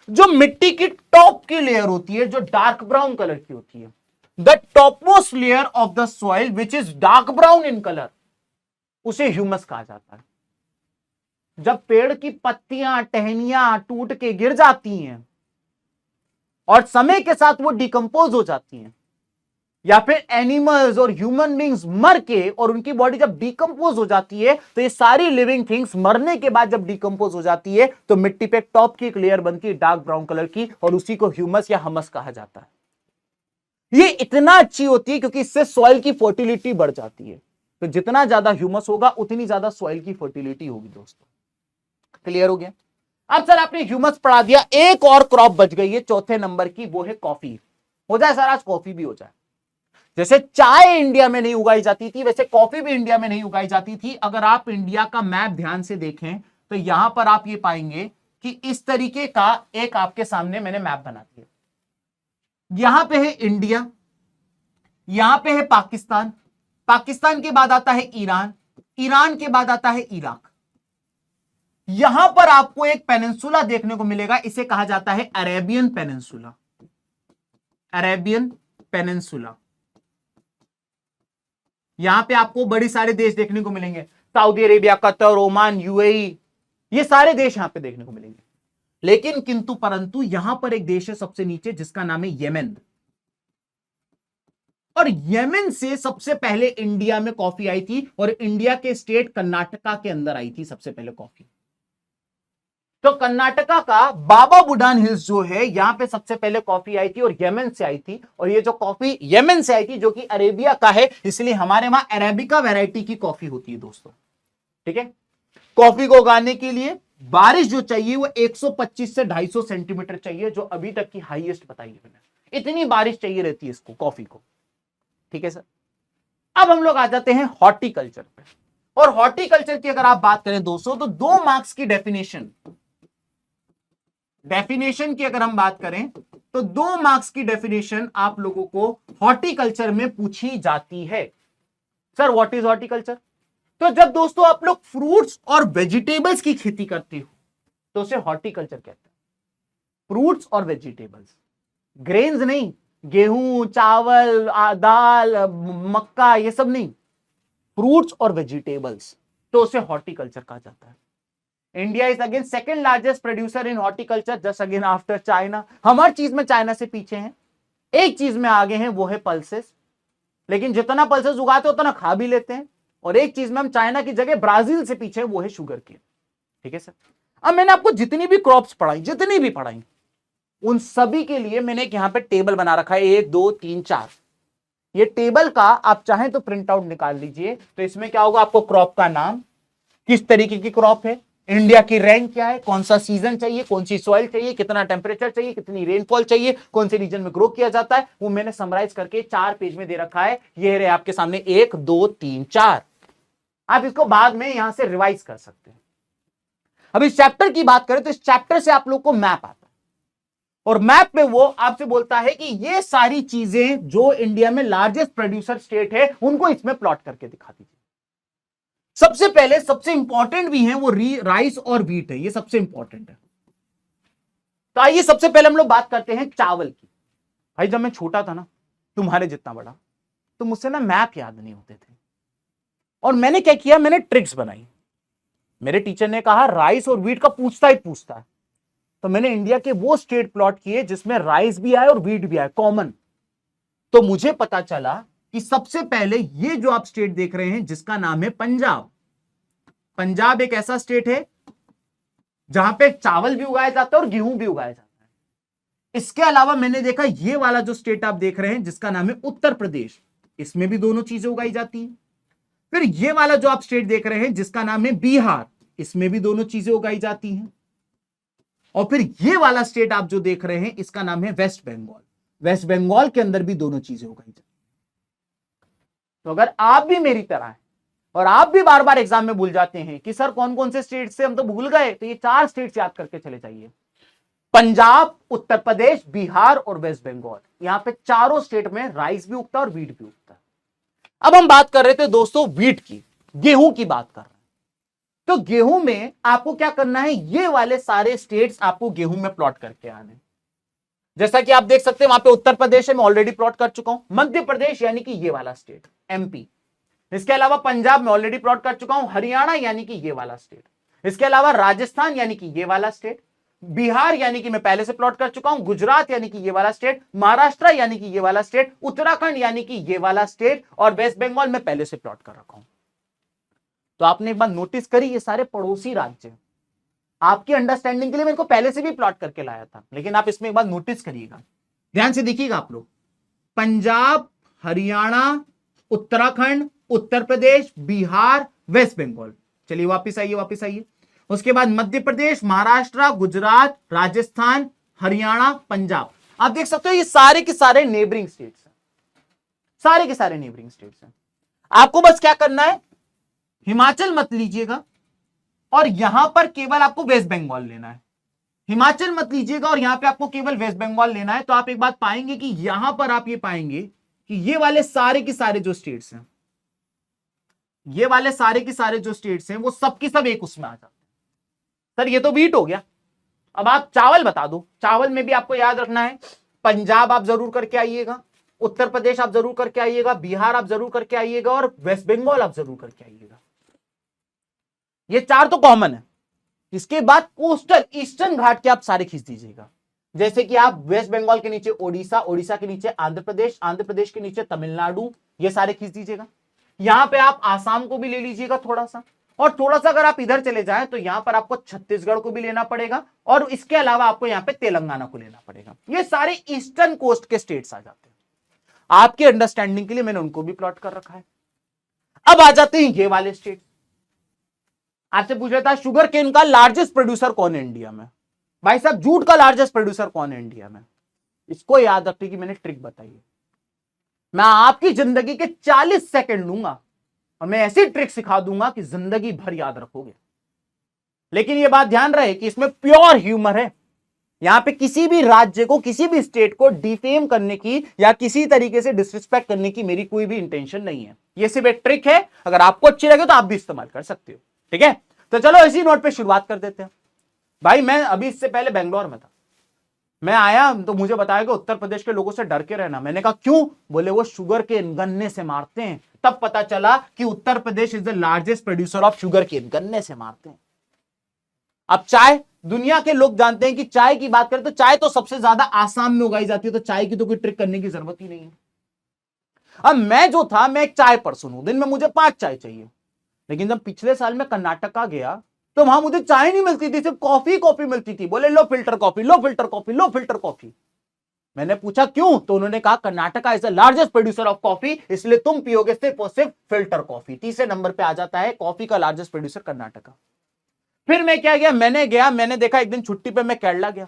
जो मिट्टी की टॉप की लेयर होती है जो डार्क ब्राउन कलर की होती है, the topmost layer of the soil which is dark brown in colour, उसे ह्यूमस कहा जाता है। जब पेड़ की पत्तियां टहनियां टूट के गिर जाती हैं और समय के साथ वो डिकम्पोज हो जाती हैं, या फिर एनिमल्स और ह्यूमन बींग्स मर के और उनकी बॉडी जब डिकम्पोज हो जाती है, तो ये सारी लिविंग थिंग्स मरने के बाद जब डिकम्पोज हो जाती है तो मिट्टी पे टॉप की एक लेयर बनती है डार्क ब्राउन कलर की, और उसी को ह्यूमस या हमस कहा जाता है। ये इतना अच्छी होती है क्योंकि इससे सॉइल की फर्टिलिटी बढ़ जाती है, तो जितना ज्यादा ह्यूमस होगा उतनी ज्यादा सॉइल की फर्टिलिटी होगी दोस्तों। क्लियर हो गया? अब सर आपने ह्यूमस पढ़ा दिया, एक और क्रॉप बच गई है चौथे नंबर की, वो है कॉफी। हो जाए सर आज कॉफी भी हो जाए। जैसे चाय इंडिया में नहीं उगाई जाती थी वैसे कॉफी भी इंडिया में नहीं उगाई जाती थी। अगर आप इंडिया का मैप ध्यान से देखें तो यहां पर आप ये पाएंगे कि इस तरीके का एक आपके सामने मैंने मैप बना दिया। यहां पे है इंडिया, यहां पे है पाकिस्तान, पाकिस्तान के बाद आता है ईरान, ईरान के बाद आता है इराक। यहां पर आपको एक पेनिनसुला देखने को मिलेगा, इसे कहा जाता है अरेबियन पेनिनसुला, अरेबियन पेनिनसुला। यहां पे आपको बड़े सारे देश देखने को मिलेंगे, Saudi Arabia, Qatar, Oman, UAE, ये सारे देश यहां पे देखने को मिलेंगे। लेकिन किंतु परंतु यहां पर एक देश है सबसे नीचे जिसका नाम है येमेन, और येमेन से सबसे पहले इंडिया में कॉफी आई थी, और इंडिया के स्टेट कर्नाटका के अंदर आई थी सबसे पहले कॉफी। तो कर्नाटका का बाबा बुडान हिल्स जो है यहां पे सबसे पहले कॉफी आई थी और येमेन से आई थी, और ये जो कॉफी येमेन से आई थी जो कि अरेबिया का है, इसलिए हमारे वहां अरेबिका वैरायटी की कॉफी होती है दोस्तों, ठीक है। कॉफी को उगाने के लिए बारिश जो चाहिए वो 125 से 250 सेंटीमीटर चाहिए, जो अभी तक की हाईएस्ट बताई है मैंने, इतनी बारिश चाहिए रहती है इसको, कॉफी को, ठीक है सर। अब हम लोग आ जाते हैं हॉर्टिकल्चर पे, और हॉर्टिकल्चर की अगर आप बात करें दोस्तों तो 2 मार्क्स की डेफिनेशन की अगर हम बात करें तो 2 मार्क्स की डेफिनेशन आप लोगों को हॉर्टिकल्चर में पूछी जाती है। Sir what is horticulture? तो जब दोस्तों आप लोग फ्रूट्स और वेजिटेबल्स की खेती करते हो तो उसे हॉर्टिकल्चर कहते हैं। फ्रूट्स और वेजिटेबल्स, ग्रेन्स नहीं, गेहूं, चावल, दाल, मक्का, ये सब नहीं, फ्रूट्स और वेजिटेबल्स, तो उसे हॉर्टिकल्चर कहा जाता है। India is again second largest producer in horticulture, just again after China. हम हर चीज में चाइना से पीछे हैं, एक चीज में आगे हैं, वो है पल्सेस। लेकिन जितना पल्सेस उगाते उतना खा भी लेते हैं, और एक चीज में हम चाइना की जगह ब्राजील से पीछे हैं, वो है शुगर केन, ठीक है सर। अब मैंने आपको जितनी भी क्रॉप्स पढ़ाई, जितनी भी पढ़ाई, उन सभी के लिए मैंने एक यहां पे टेबल बना रखा है, 1 2 3 4। ये टेबल का आप चाहें तो प्रिंट आउट निकाल लीजिए। तो इसमें क्या होगा, आपको क्रॉप का नाम, किस तरीके की क्रॉप है, इंडिया की रैंक क्या है, कौन सा सीजन चाहिए, कौन सी सॉइल चाहिए, कितना टेम्परेचर चाहिए, कितनी रेनफॉल चाहिए, कौन से रीजन में ग्रो किया जाता है, वो मैंने समराइज करके 4 पेज में दे रखा है। ये रहे आपके सामने 1 2 3 4। आप इसको बाद में यहां से रिवाइज कर सकते हैं। अब इस चैप्टर की बात करें तो इस चैप्टर से आप लोग को मैप आता है, और मैप में वो आपसे बोलता है कि ये सारी चीजें जो इंडिया में लार्जेस्ट प्रोड्यूसर स्टेट है उनको इसमें प्लॉट करके दिखा दीजिए। सबसे पहले सबसे इंपॉर्टेंट भी है वो राइस और व्हीट है, ये सबसे इंपॉर्टेंट है। तो आइए सबसे पहले हम लोग बात करते हैं चावल की। भाई जब मैं छोटा था ना, तुम्हारे जितना बड़ा, तो मुझसे ना मैप याद नहीं होते थे, और मैंने क्या किया, मैंने ट्रिक्स बनाई। मेरे टीचर ने कहा राइस और व्हीट का पूछता ही पूछता है, तो मैंने इंडिया के वो स्टेट प्लॉट किए जिसमें राइस भी आए और व्हीट भी आए कॉमन। तो मुझे पता चला कि सबसे पहले ये जो आप स्टेट देख रहे हैं जिसका नाम है पंजाब। पंजाब एक ऐसा स्टेट है जहां पे चावल भी उगाया जाता है और गेहूं भी उगाया जाता है। इसके अलावा मैंने देखा ये वाला जो स्टेट आप देख रहे हैं जिसका नाम है उत्तर प्रदेश, इसमें भी दोनों चीजें उगाई जाती हैं। फिर ये वाला जो आप स्टेट देख रहे हैं जिसका नाम है बिहार, इसमें भी दोनों चीजें उगाई जाती हैं। और फिर ये वाला स्टेट आप जो देख रहे हैं इसका नाम है वेस्ट बंगाल, वेस्ट बंगाल के अंदर भी दोनों चीजें उगाई जाती हैं। तो अगर आप भी मेरी तरह हैं और आप भी बार बार एग्जाम में भूल जाते हैं कि सर कौन कौन से स्टेट से, हम तो भूल गए। तो ये 4 स्टेट्स याद करके चले जाइए, पंजाब, उत्तर प्रदेश, बिहार और वेस्ट बंगाल। यहां पे चारों स्टेट में राइस भी उगता है और वीट भी उगता है। अब हम बात कर रहे थे दोस्तों वीट की, गेहूं की बात कर रहे हैं। तो गेहूं में आपको क्या करना है, ये वाले सारे स्टेट्स आपको गेहूं में प्लॉट करके आने। जैसा कि आप देख सकते हैं वहां पे उत्तर प्रदेश है, मैं ऑलरेडी प्लॉट कर चुका हूं। मध्य प्रदेश यानी कि ये वाला स्टेट एमपी। इसके अलावा पंजाब में ऑलरेडी प्लॉट कर चुका हूं। हरियाणा यानी कि ये वाला स्टेट। इसके अलावा राजस्थान यानी कि ये वाला स्टेट। बिहार यानी कि मैं पहले से प्लॉट कर चुका हूं। गुजरात यानी कि ये वाला स्टेट। महाराष्ट्र यानी कि ये वाला स्टेट। उत्तराखंड यानी कि ये वाला स्टेट। और वेस्ट बंगाल में पहले से प्लॉट कर रखा हूं। तो आपने एक बात नोटिस करी, ये सारे पड़ोसी राज्य आपकी अंडरस्टैंडिंग के लिए मेरे को पहले से भी प्लॉट करके लाया था, लेकिन आप इसमें एक बात नोटिस करिएगा, ध्यान से देखिएगा आप लोग। पंजाब, हरियाणा, उत्तराखंड, उत्तर प्रदेश, बिहार, वेस्ट बंगाल। चलिए वापस आइए, वापस आइए। उसके बाद मध्य प्रदेश, महाराष्ट्र, गुजरात, राजस्थान, हरियाणा, पंजाब। आप देख सकते हो ये सारे के सारे नेबरिंग स्टेट्स हैं, सारे के सारे नेबरिंग स्टेट्स हैं। आपको बस क्या करना है, हिमाचल मत लीजिएगा और यहां पर केवल आपको वेस्ट बंगाल लेना है। हिमाचल मत लीजिएगा और यहां पे आपको केवल वेस्ट बंगाल लेना है। तो आप एक बात पाएंगे कि यहां पर आप ये पाएंगे कि ये वाले सारे के सारे जो स्टेट्स हैं, ये वाले सारे के सारे जो स्टेट्स हैं, वो सब की सब एक उसमें आ जाते हैं। सर ये तो वीट हो गया, अब आप चावल बता दो। चावल में भी आपको याद रखना है, पंजाब आप जरूर करके आइएगा, उत्तर प्रदेश आप जरूर करके आइएगा, बिहार आप जरूर करके आइएगा और वेस्ट बंगाल आप जरूर करके आइएगा। ये 4 तो कॉमन है। इसके बाद कोस्टल ईस्टर्न घाट के आप सारे खींच दीजिएगा। जैसे कि आप वेस्ट बंगाल के नीचे ओडिशा, ओडिशा के नीचे आंध्र प्रदेश, आंध्र प्रदेश के नीचे तमिलनाडु, ये सारे खींच दीजिएगा। यहां पे आप आसाम को भी ले लीजिएगा थोड़ा सा, और थोड़ा सा अगर आप इधर चले जाएं तो यहां पर आपको छत्तीसगढ़ को भी लेना पड़ेगा, और इसके अलावा आपको यहां पे तेलंगाना को लेना पड़ेगा। ये सारे ईस्टर्न कोस्ट के स्टेट्स आ जाते हैं। आपके अंडरस्टैंडिंग के लिए मैंने उनको भी प्लॉट कर रखा है। अब आ जाते हैं ये वाले स्टेट। आपसे पूछ रहा था शुगर केन का लार्जेस्ट प्रोड्यूसर कौन है इंडिया में। भाई साहब जूट का लार्जेस्ट प्रोड्यूसर कौन है इंडिया में, इसको याद रखने की मैंने ट्रिक बताई है। मैं आपकी जिंदगी के 40 सेकंड लूंगा और मैं ऐसी ट्रिक सिखा दूंगा कि जिंदगी भर याद रखोगे। लेकिन यह बात ध्यान रहे कि इसमें प्योर ह्यूमर है। यहां पे किसी भी राज्य को, किसी भी स्टेट को डिफेम करने की या किसी तरीके से डिसरिस्पेक्ट करने की मेरी कोई भी इंटेंशन नहीं है। यह सिर्फ एक ट्रिक है, अगर आपको अच्छी लगे तो आप भी इस्तेमाल कर सकते हो। ठीक है, तो चलो इसी नोट पे शुरुआत कर देते हैं। भाई मैं अभी इससे पहले बेंगलोर में था, मैं आया तो मुझे बताया कि उत्तर प्रदेश के लोगों से डर के रहना। मैंने कहा क्यों, बोले वो शुगर के गन्ने से मारते हैं। तब पता चला कि Uttar Pradesh is the largest producer of sugarcane, गन्ने से मारते हैं। अब चाय, दुनिया के लोग जानते हैं कि चाय की बात करें तो चाय तो सबसे ज्यादा आसाम में उगाई जाती है, तो चाय की तो कोई ट्रिक करने की जरूरत ही नहीं है। अब मैं जो था, मैं एक चाय पर्सन हूं, दिन में मुझे 5 चाय चाहिए। लेकिन जब पिछले साल मैं कर्नाटका गया तो वहां मुझे चाय नहीं मिलती थी, सिर्फ कॉफी कॉफी मिलती थी। बोले लो फिल्टर कॉफी, लो फिल्टर कॉफी, लो फिल्टर कॉफी। मैंने पूछा क्यों, तो उन्होंने कहा Karnataka is the largest producer of coffee, इसलिए तुम पियोगे सिर्फ और सिर्फ फिल्टर कॉफी। तीसरे नंबर पे आ जाता है कॉफी का लार्जेस्ट प्रोड्यूसर कर्नाटका। फिर मैं क्या गया, मैंने देखा एक दिन छुट्टी पे मैं केरला गया,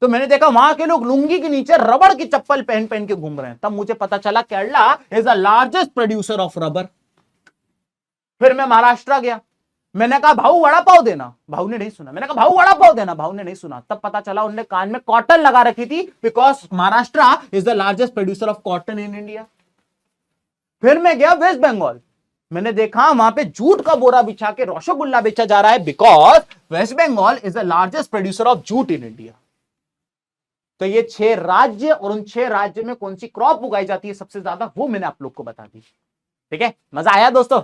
तो मैंने देखा वहां के लोग लुंगी के नीचे रबड़ की चप्पल पहन पहन के घूम रहे हैं। तब मुझे पता चला Kerala is the largest producer of rubber. फिर मैं महाराष्ट्र गया, मैंने कहा भाऊ वड़ा पाव देना, भाऊ ने नहीं सुना। मैंने कहा भाऊ वड़ा पाव देना, भाऊ ने नहीं सुना। तब पता चला उन्होंने कान में कॉटन लगा रखी थी, because Maharashtra is the largest producer of cotton in India. फिर मैं गया वेस्ट बंगाल, मैंने देखा वहां पे जूट का बोरा बिछा के रसगुल्ला बेचा जा रहा है, because West Bengal is the largest producer of jute in India. तो ये 6 राज्य, और उन 6 राज्य में कौन सी क्रॉप उगाई जाती है सबसे ज्यादा, वो मैंने आप लोग को बता दी। ठीक है, मजा आया दोस्तों।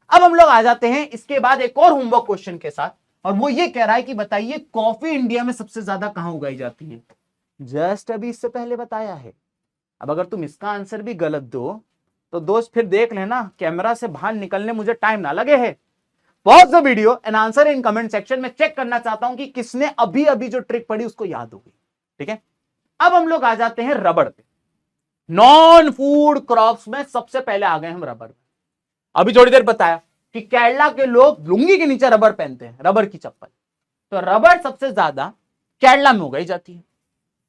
अब हम लोग आ जाते हैं इसके बाद एक और होमवर्क क्वेश्चन के साथ, और वो ये कह रहा है कि बताइए कॉफी इंडिया में सबसे ज्यादा कहां उगाई जाती है। जस्ट अभी इससे पहले बताया है। अब अगर तुम इसका आंसर भी गलत दो तो दोस्त फिर देख लेना, कैमरा से बाहर निकलने मुझे टाइम ना लगे है। Pause the video and answer in comment section में। चेक करना चाहता हूं कि किसने अभी अभी जो ट्रिक पढ़ी उसको याद होगी। ठीक है, अब हम लोग आ जाते हैं रबड़ पे। नॉन फूड क्रॉप्स में सबसे पहले आ गए हम रबड़ में। अभी थोड़ी देर बताया कि केरला के लोग लुंगी के नीचे रबर पहनते हैं, रबर की चप्पल। तो रबर सबसे ज्यादा केरला में उगाई जाती है,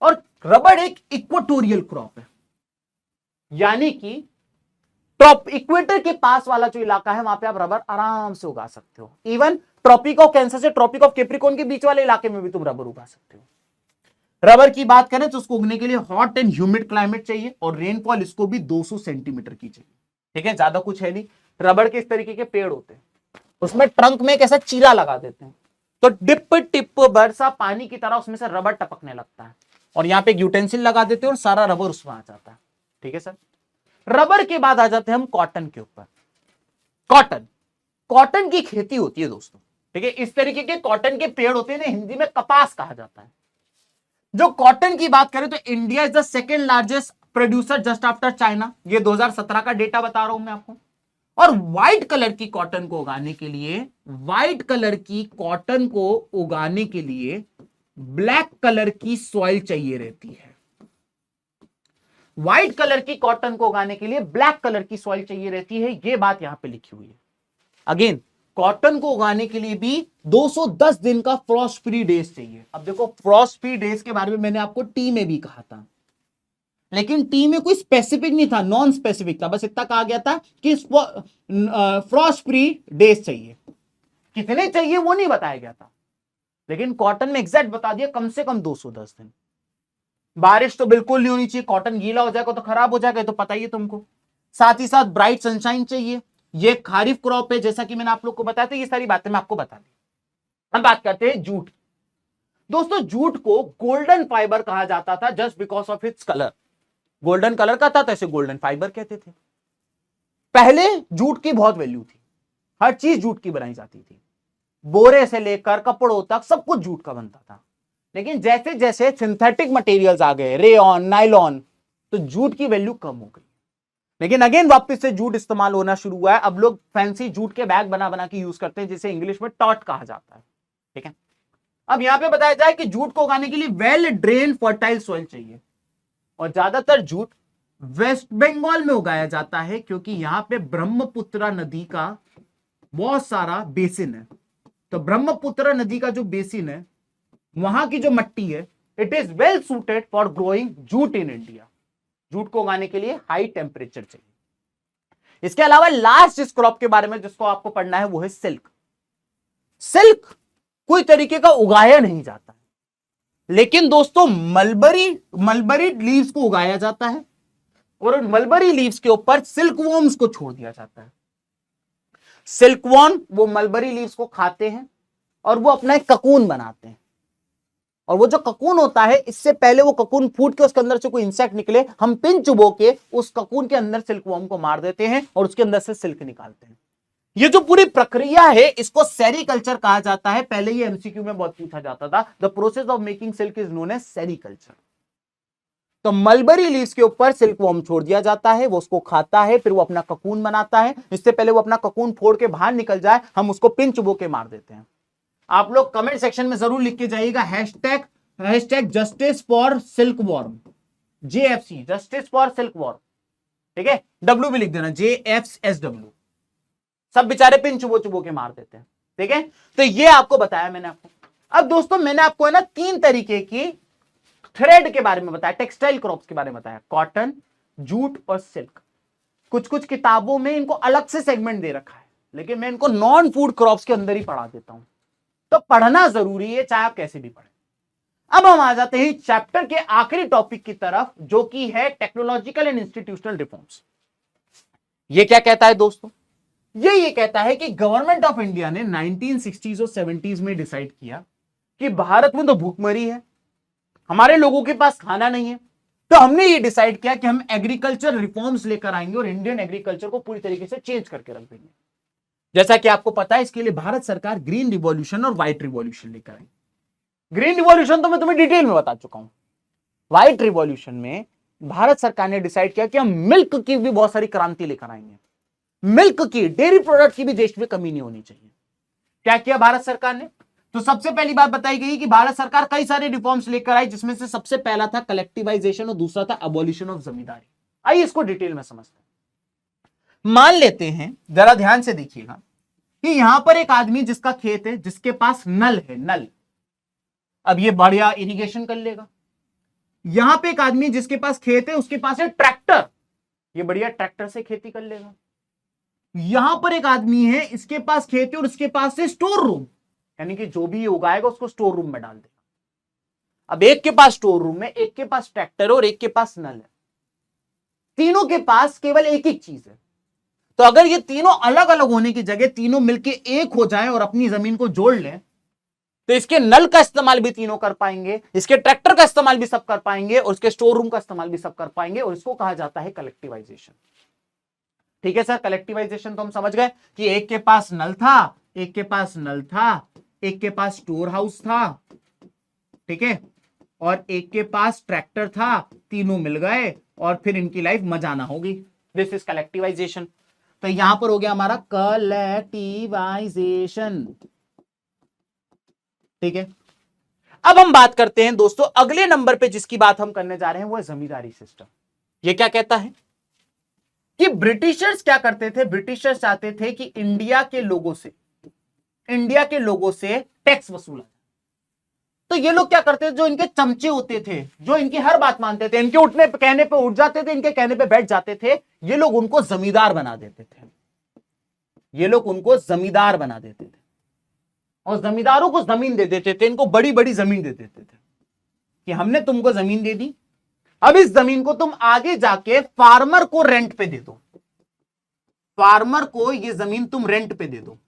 और रबर एक इक्वेटोरियल क्रॉप है, यानी कि इक्वेटर के पास वाला जो इलाका है वहां पे आप रबर आराम से उगा सकते हो। इवन ट्रॉपिक ऑफ कैंसर से ट्रॉपिक ऑफ कैप्रिकॉर्न के बीच वाले इलाके में भी तुम रबर उगा सकते हो। रबर की बात करें तो उसको उगने के लिए हॉट एंड ह्यूमिड क्लाइमेट चाहिए और रेनफॉल इसको भी 200 सेंटीमीटर की चाहिए। ठीक है, ज्यादा कुछ है नहीं। रबर के इस तरीके के पेड़ होते हैं, उसमें ट्रंक में एक ऐसा चीरा लगा देते हैं, तो डिप टिप बरसा पानी की तरह उसमें से रबर टपकने लगता है, और यहां पे एक यूटेंसिल लगा देते हैं और सारा रबर उसमें आ जाता है। ठीक है सर। रबर के बाद आ जाते हैं हम कॉटन के ऊपर। कॉटन की खेती होती है दोस्तों। ठीक है, इस तरीके के कॉटन के पेड़ होते हैं, हिंदी में कपास कहा जाता है। जो कॉटन की बात करें तो India is the second largest producer just after China. ये 2017 का डेटा बता रहा हूं मैं आपको। और व्हाइट कलर की कॉटन को उगाने के लिए, ब्लैक कलर की सॉइल चाहिए रहती है। व्हाइट कलर की कॉटन को उगाने के लिए ब्लैक कलर की सॉइल चाहिए रहती है। यह बात यहां पे लिखी हुई है। अगेन, कॉटन को उगाने के लिए भी 210 दिन का फ्रॉस्ट फ्री डेज चाहिए। अब देखो, फ्रॉस्ट फ्री डेज के बारे में मैंने आपको टी में भी कहा था, लेकिन टी में कोई स्पेसिफिक नहीं था, नॉन स्पेसिफिक था, बस इतना कहा गया था कि फ्रॉस्ट फ्री डेज चाहिए। कितने चाहिए वो नहीं बताया गया था, लेकिन कॉटन में एग्जैक्ट बता दिया, कम से कम 210 दिन। बारिश तो बिल्कुल नहीं होनी चाहिए, कॉटन गीला हो जाएगा तो खराब हो जाएगा, तो पता ही है तुमको। साथ ही साथ ब्राइट सनशाइन चाहिए। ये खारिफ क्रॉप है, जैसा कि मैंने आप लोग को बताया था, ये सारी बातें मैं आपको बता दी। हम बात करते हैं जूट। दोस्तों, जूट को गोल्डन फाइबर कहा जाता था just because of its colour. Golden colour का था तो ऐसे गोल्डन फाइबर कहते थे। पहले जूट की बहुत वैल्यू थी, हर चीज जूट की बनाई जाती थी, बोरे से लेकर कपड़ों तक सब कुछ जूट का बनता था। लेकिन जैसे जैसे सिंथेटिक मटेरियल्स आ गए, रेयॉन, नायलॉन, तो जूट की वैल्यू कम हो गई। लेकिन अगेन वापस से जूट इस्तेमाल होना शुरू हुआ है। अब लोग फैंसी जूट के बैग बना बना के यूज करते हैं, जिसे इंग्लिश में टॉट कहा जाता है। ठीक है, अब यहां पे बताया जाए कि जूट को उगाने के लिए वेल ड्रेन फर्टाइल सॉइल चाहिए, और ज्यादातर जूट वेस्ट बंगाल में उगाया जाता है, क्योंकि यहां पे ब्रह्मपुत्र नदी का बहुत सारा बेसिन है। तो ब्रह्मपुत्र नदी का जो बेसिन है, वहां की जो मट्टी है, it is well suited for growing jute in India. Jute को उगाने के लिए हाई टेम्परेचर चाहिए। इसके अलावा लास्ट जिस क्रॉप के बारे में जिसको आपको पढ़ना है वो है सिल्क। सिल्क कोई तरीके का उगाया नहीं जाता है, लेकिन दोस्तों मलबरी लीव्स को उगाया जाता है, और उन मलबरी लीव्स के ऊपर सिल्कवॉर्म्स को छोड़ दिया जाता है। सिल्कवॉर्म वो मलबरी लीव्स को खाते हैं और वो अपना एक ककून बनाते हैं, और वो जो ककून होता है, इससे पहले वो ककून फूट के उसके अंदर से कोई इंसेक्ट निकले, हम पिन चुबो के उस ककून के अंदर सिल्कवॉर्म को मार देते हैं और उसके अंदर से सिल्क निकालते हैं। ये जो पूरी प्रक्रिया है, इसको सेरीकल्चर कहा जाता है। पहले ये एमसीक्यू में बहुत पूछा जाता था। The process of making silk is known as sericulture. तो मलबरी लीव्स के ऊपर सिल्कवॉर्म छोड़ दिया जाता है, वो उसको खाता है, फिर वो अपना ककून बनाता है। इससे पहले वो अपना ककून फोड़ के बाहर निकल जाए, हम उसको पिन चुबो के मार देते हैं। आप लोग कमेंट सेक्शन में जरूर लिख के जाइएगा hashtag justice for silkworm, JFC, justice for silkworm. ठीक है, डब्ल्यू भी लिख देना, JFSW। सब बेचारे पिन चुबो चुबो के मार देते हैं। ठीक है, तो ये आपको बताया मैंने आपको। अब दोस्तों, मैंने आपको है ना 3 तरीके की थ्रेड के बारे में बताया, टेक्सटाइल क्रॉप्स के बारे में बताया, कॉटन, जूट और सिल्क। कुछ कुछ किताबों में इनको अलग से सेगमेंट दे रखा है, लेकिन मैं इनको नॉन फूड क्रॉप्स के अंदर ही पढ़ा देता हूं। तो पढ़ना जरूरी है, चाहे आप कैसे भी पढ़ें। अब हम आ जाते हैं चैप्टर के आखिरी टॉपिक की तरफ, जो कि है टेक्नोलॉजिकल एंड इंस्टीट्यूशनल रिफॉर्म्स। ये क्या कहता है दोस्तों? ये कहता है कि गवर्नमेंट ऑफ इंडिया ने 1960s और 70s में डिसाइड किया कि भारत में तो भूखमरी है, हमारे लोगों के पास खाना नहीं है, तो हमने ये डिसाइड किया कि हम एग्रीकल्चर रिफॉर्म्स लेकर आएंगे और इंडियन एग्रीकल्चर को पूरी तरीके से चेंज करके रख देंगे। जैसा कि आपको पता है, इसके लिए भारत सरकार ग्रीन रिवॉल्यूशन और व्हाइट रिवॉल्यूशन लेकर आई। ग्रीन रिवॉल्यूशन तो मैं तुम्हें डिटेल में बता चुका हूं। व्हाइट रिवॉल्यूशन में भारत सरकार ने डिसाइड किया कि हम मिल्क की भी बहुत सारी क्रांति लेकर आएंगे। मिल्क की, डेयरी प्रोडक्ट की भी देश में कमी नहीं होनी चाहिए। क्या किया भारत सरकार ने? तो सबसे पहली बात बताई गई कि भारत सरकार कई सारे रिफॉर्म्स लेकर आई, जिसमें से सबसे पहला था कलेक्टिवाइजेशन और दूसरा था अबॉलिशन ऑफ जमींदारी। आइए इसको डिटेल में समझते हैं। मान लेते हैं, जरा ध्यान से देखिएगा, कि यहां पर एक आदमी जिसका खेत है, जिसके पास नल है, नल, अब ये बढ़िया इरिगेशन कर लेगा। यहां पे एक आदमी जिसके पास खेत है, उसके पास है ट्रैक्टर, ये बढ़िया ट्रैक्टर से खेती कर लेगा। यहां पर एक आदमी है, इसके पास खेत है और इसके पास है स्टोर रूम, यानी कि जो भी उगाएगा उसको स्टोर रूम में डाल देगा। अब एक के पास स्टोर रूम है, एक के पास ट्रैक्टर है और एक के पास नल है, तीनों के पास केवल एक एक चीज है। तो अगर ये तीनों अलग अलग होने की जगह तीनों मिलके एक हो जाएं और अपनी जमीन को जोड़ लें, तो इसके नल का इस्तेमाल भी तीनों कर पाएंगे, इसके ट्रैक्टर का इस्तेमाल भी सब कर पाएंगे और इसके स्टोर रूम का इस्तेमाल भी सब कर पाएंगे, और इसको कहा जाता है कलेक्टिवाइजेशन। ठीक है सर, कलेक्टिवाइजेशन तो हम समझ गए कि एक के पास नल था, एक के पास नल था, एक के पास स्टोर हाउस था, ठीक है, और एक के पास ट्रैक्टर था, तीनों मिल गए और फिर इनकी लाइफ मजाना होगी। This is collectivisation. तो यहां पर हो गया हमारा कलेक्टिवाइजेशन। ठीक है, अब हम बात करते हैं दोस्तों अगले नंबर पे जिसकी बात हम करने जा रहे हैं वो है जमींदारी सिस्टम। ये क्या कहता है कि ब्रिटिशर्स क्या करते थे, ब्रिटिशर्स चाहते थे कि इंडिया के लोगों से टैक्स वसूला। तो ये लोग क्या करते थे, जो इनके चमचे होते थे, जो इनकी हर बात मानते थे, इनके उठने कहने पे उठ जाते थे, इनके कहने पे बैठ जाते थे, ये लोग उनको जमींदार बना देते थे। ये लोग उनको जमींदार बना देते थे और जमींदारों को जमीन दे देते थे, इनको बड़ी बड़ी जमीन दे देते थे कि हमने तुमको जमीन दे दी, अब इस जमीन को तुम आगे जाके फार्मर को रेंट पे दे दो, फार्मर को ये जमीन तुम रेंट पे दे दो,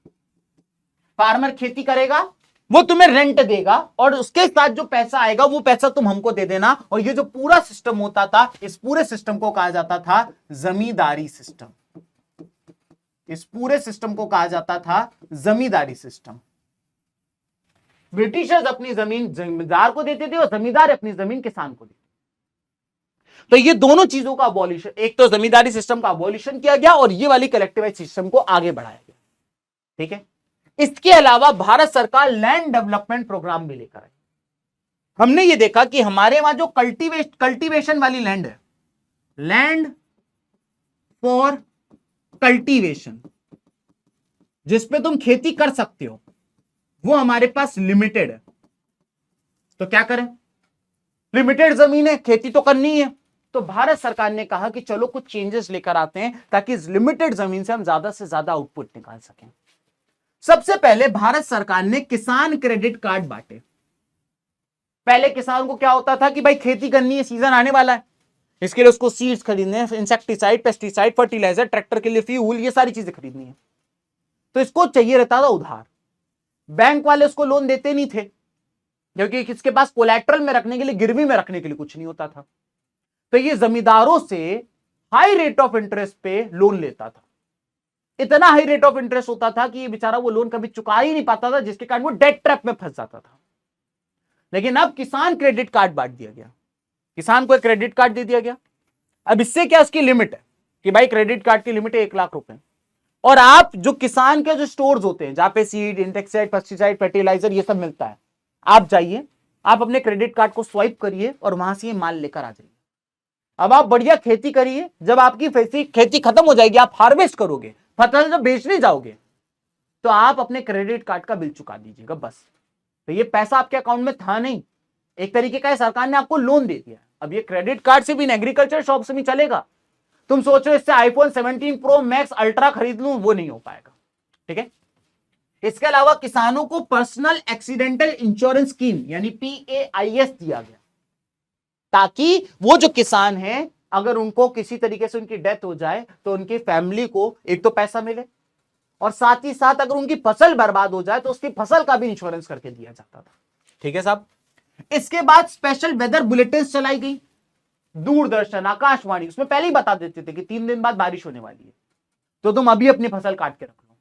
फार्मर खेती करेगा, वो तुम्हें रेंट देगा और उसके साथ जो पैसा आएगा वो पैसा तुम हमको दे देना। और ये जो पूरा सिस्टम होता था, इस पूरे सिस्टम को कहा जाता था जमींदारी सिस्टम। इस पूरे सिस्टम को कहा जाता था जमींदारी सिस्टम। ब्रिटिशर्स अपनी जमीन जमींदार को देते थे और जमींदार अपनी जमीन किसान को देते। तो ये दोनों चीजों का अबॉलिशन, एक तो जमींदारी सिस्टम का अबॉलिशन किया गया और ये वाली कलेक्टिवाइज सिस्टम को आगे बढ़ाया गया। ठीक है, इसके अलावा भारत सरकार लैंड डेवलपमेंट प्रोग्राम भी लेकर आई। हमने ये देखा कि हमारे वहां जो कल्टीवेशन वाली लैंड है, लैंड फॉर कल्टीवेशन, जिसपे तुम खेती कर सकते हो, वो हमारे पास लिमिटेड है। तो क्या करें, लिमिटेड जमीन है, खेती तो करनी है। तो भारत सरकार ने कहा कि चलो कुछ चेंजेस लेकर आते हैं ताकि इस लिमिटेड जमीन से हम ज्यादा से ज्यादा आउटपुट निकाल सकें। सबसे पहले भारत सरकार ने किसान क्रेडिट कार्ड बांटे। पहले किसान को क्या होता था कि भाई खेती करनी है, सीजन आने वाला है, इसके लिए उसको सीड्स खरीदने हैं, इंसेक्टिसाइड, पेस्टिसाइड, फर्टिलाइजर, ट्रैक्टर के लिए फ्यूल, ये सारी चीजें खरीदनी है। तो इसको चाहिए रहता था उधार। बैंक वाले उसको लोन देते नहीं थे क्योंकि इसके पास कोलैटरल में रखने के लिए, गिरवी में रखने के लिए कुछ नहीं होता था। तो ये जमींदारों से हाई रेट ऑफ इंटरेस्ट पे लोन लेता था। इतना हाई रेट ऑफ इंटरेस्ट होता था कि ये बेचारा वो लोन कभी चुका ही नहीं पाता था, जिसके कारण वो डेट ट्रैप में फंस जाता था। लेकिन अब किसान क्रेडिट कार्ड बांट दिया गया, किसान को एक क्रेडिट कार्ड दे दिया गया। अब इससे क्या, उसकी लिमिट है कि भाई क्रेडिट कार्ड की लिमिट है 1 लाख रुपए, और आप जो किसान के जो स्टोर्स होते हैं जहां पे सीड, इंसेक्टिसाइड, पेस्टिसाइड, फर्टिलाइजर ये सब मिलता है, आप जाइए, आप अपने क्रेडिट कार्ड को स्वाइप करिए और वहां से ये माल लेकर आ जाइए। अब आप बढ़िया खेती करिए, जब आपकी खेती खत्म हो जाएगी, आप हार्वेस्ट करोगे, फसल जब बेचने जाओगे, तो आप अपने क्रेडिट कार्ड का बिल चुका दीजिएगा बस। तो ये पैसा आपके अकाउंट में था नहीं, एक तरीके का सरकार ने आपको लोन दे दिया। अब ये क्रेडिट कार्ड से भी, एग्रीकल्चर शॉप से भी चलेगा। तुम सोचो इससे आईफोन 17 प्रो मैक्स अल्ट्रा खरीद लूं, वो नहीं हो पाएगा। ठीक है, इसके अलावा किसानों को पर्सनल एक्सीडेंटल इंश्योरेंस स्कीम यानी PAIS दिया गया, ताकि वो जो किसान हैं, अगर उनको किसी तरीके से उनकी डेथ हो जाए तो उनकी फैमिली को एक तो पैसा मिले, और साथ ही साथ अगर उनकी फसल बर्बाद हो जाए तो उसकी फसल का भी इंश्योरेंस करके दिया जाता था। ठीक है साहब। इसके बाद स्पेशल वेदर बुलेटिन चलाई गई, दूरदर्शन, आकाशवाणी, उसमें पहले ही बता देते थे कि 3 दिन बाद बारिश होने वाली है, तो तुम अभी अपनी फसल काट के रख लो।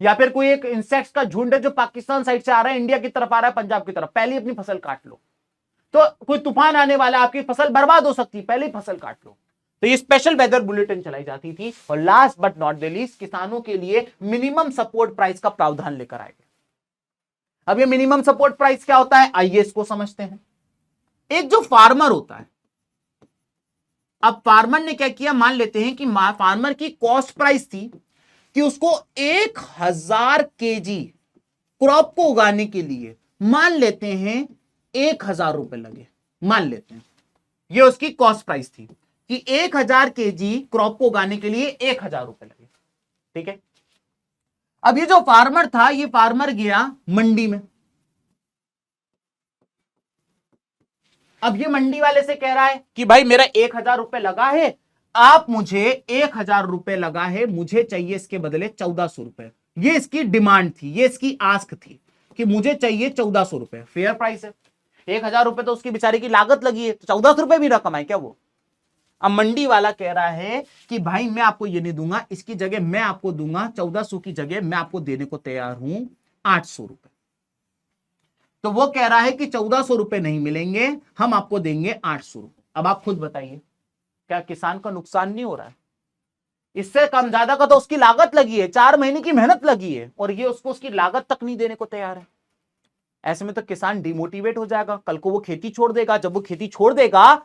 या फिर कोई एक इंसेक्ट्स का झुंड है जो पाकिस्तान साइड से आ रहा है, इंडिया की तरफ आ रहा है, पंजाब की तरफ, पहले ही अपनी फसल काट लो। तो कोई तूफान आने वाला है, आपकी फसल बर्बाद हो सकती है, पहले ही फसल काट लो। तो ये स्पेशल वेदर बुलेटिन चलाई जाती थी। और last but not the least, किसानों के लिए मिनिमम सपोर्ट प्राइस का प्रावधान लेकर आए गए। अब ये मिनिमम सपोर्ट प्राइस क्या होता है, आइए इसको समझते हैं। एक जो फार्मर होता है, अब फार्मर ने क्या किया, मान लेते हैं कि फार्मर की कॉस्ट प्राइस थी कि उसको 1000 केजी क्रॉप को उगाने के लिए मान लेते हैं 1000 रुपए लगे, मान लेते हैं ये उसकी कॉस्ट प्राइस थी। कि 1000 केजी क्रॉप को उगाने के लिए 1000 रुपए लगे। ठीक है, अब ये जो फार्मर था, ये फार्मर गया मंडी में। अब ये मंडी वाले से कह रहा है कि भाई मेरा 1000 रुपए लगा है, आप मुझे 1000 रुपए लगा है, मुझे चाहिए इसके बदले 1400 रुपए। ये इसकी डिमांड थी, ये इसकी आस्क थी कि मुझे चाहिए 1400 रुपए। फेयर प्राइस है, 1000 रुपए तो उसकी बेचारे की लागत लगी है, तो 1400 रुपए भी रकम है क्या वो। अब मंडी वाला कह रहा है कि भाई मैं आपको ये नहीं दूंगा, इसकी जगह मैं आपको दूंगा 1400 की जगह मैं आपको देने को तैयार हूं 800 रुपए। तो वो कह रहा है कि 1400 रुपए नहीं मिलेंगे, हम आपको देंगे 800 रुपए। अब आप खुद बताइए, क्या किसान का नुकसान नहीं हो रहा है? इससे कम ज्यादा का तो उसकी लागत लगी है, 4 महीने की मेहनत लगी है, और ये उसको उसकी लागत तक नहीं देने को तैयार है। ऐसे में तो किसान डिमोटिवेट हो जाएगा, कल को वो खेती छोड़ देगा। जब वो खेती छोड़ देगा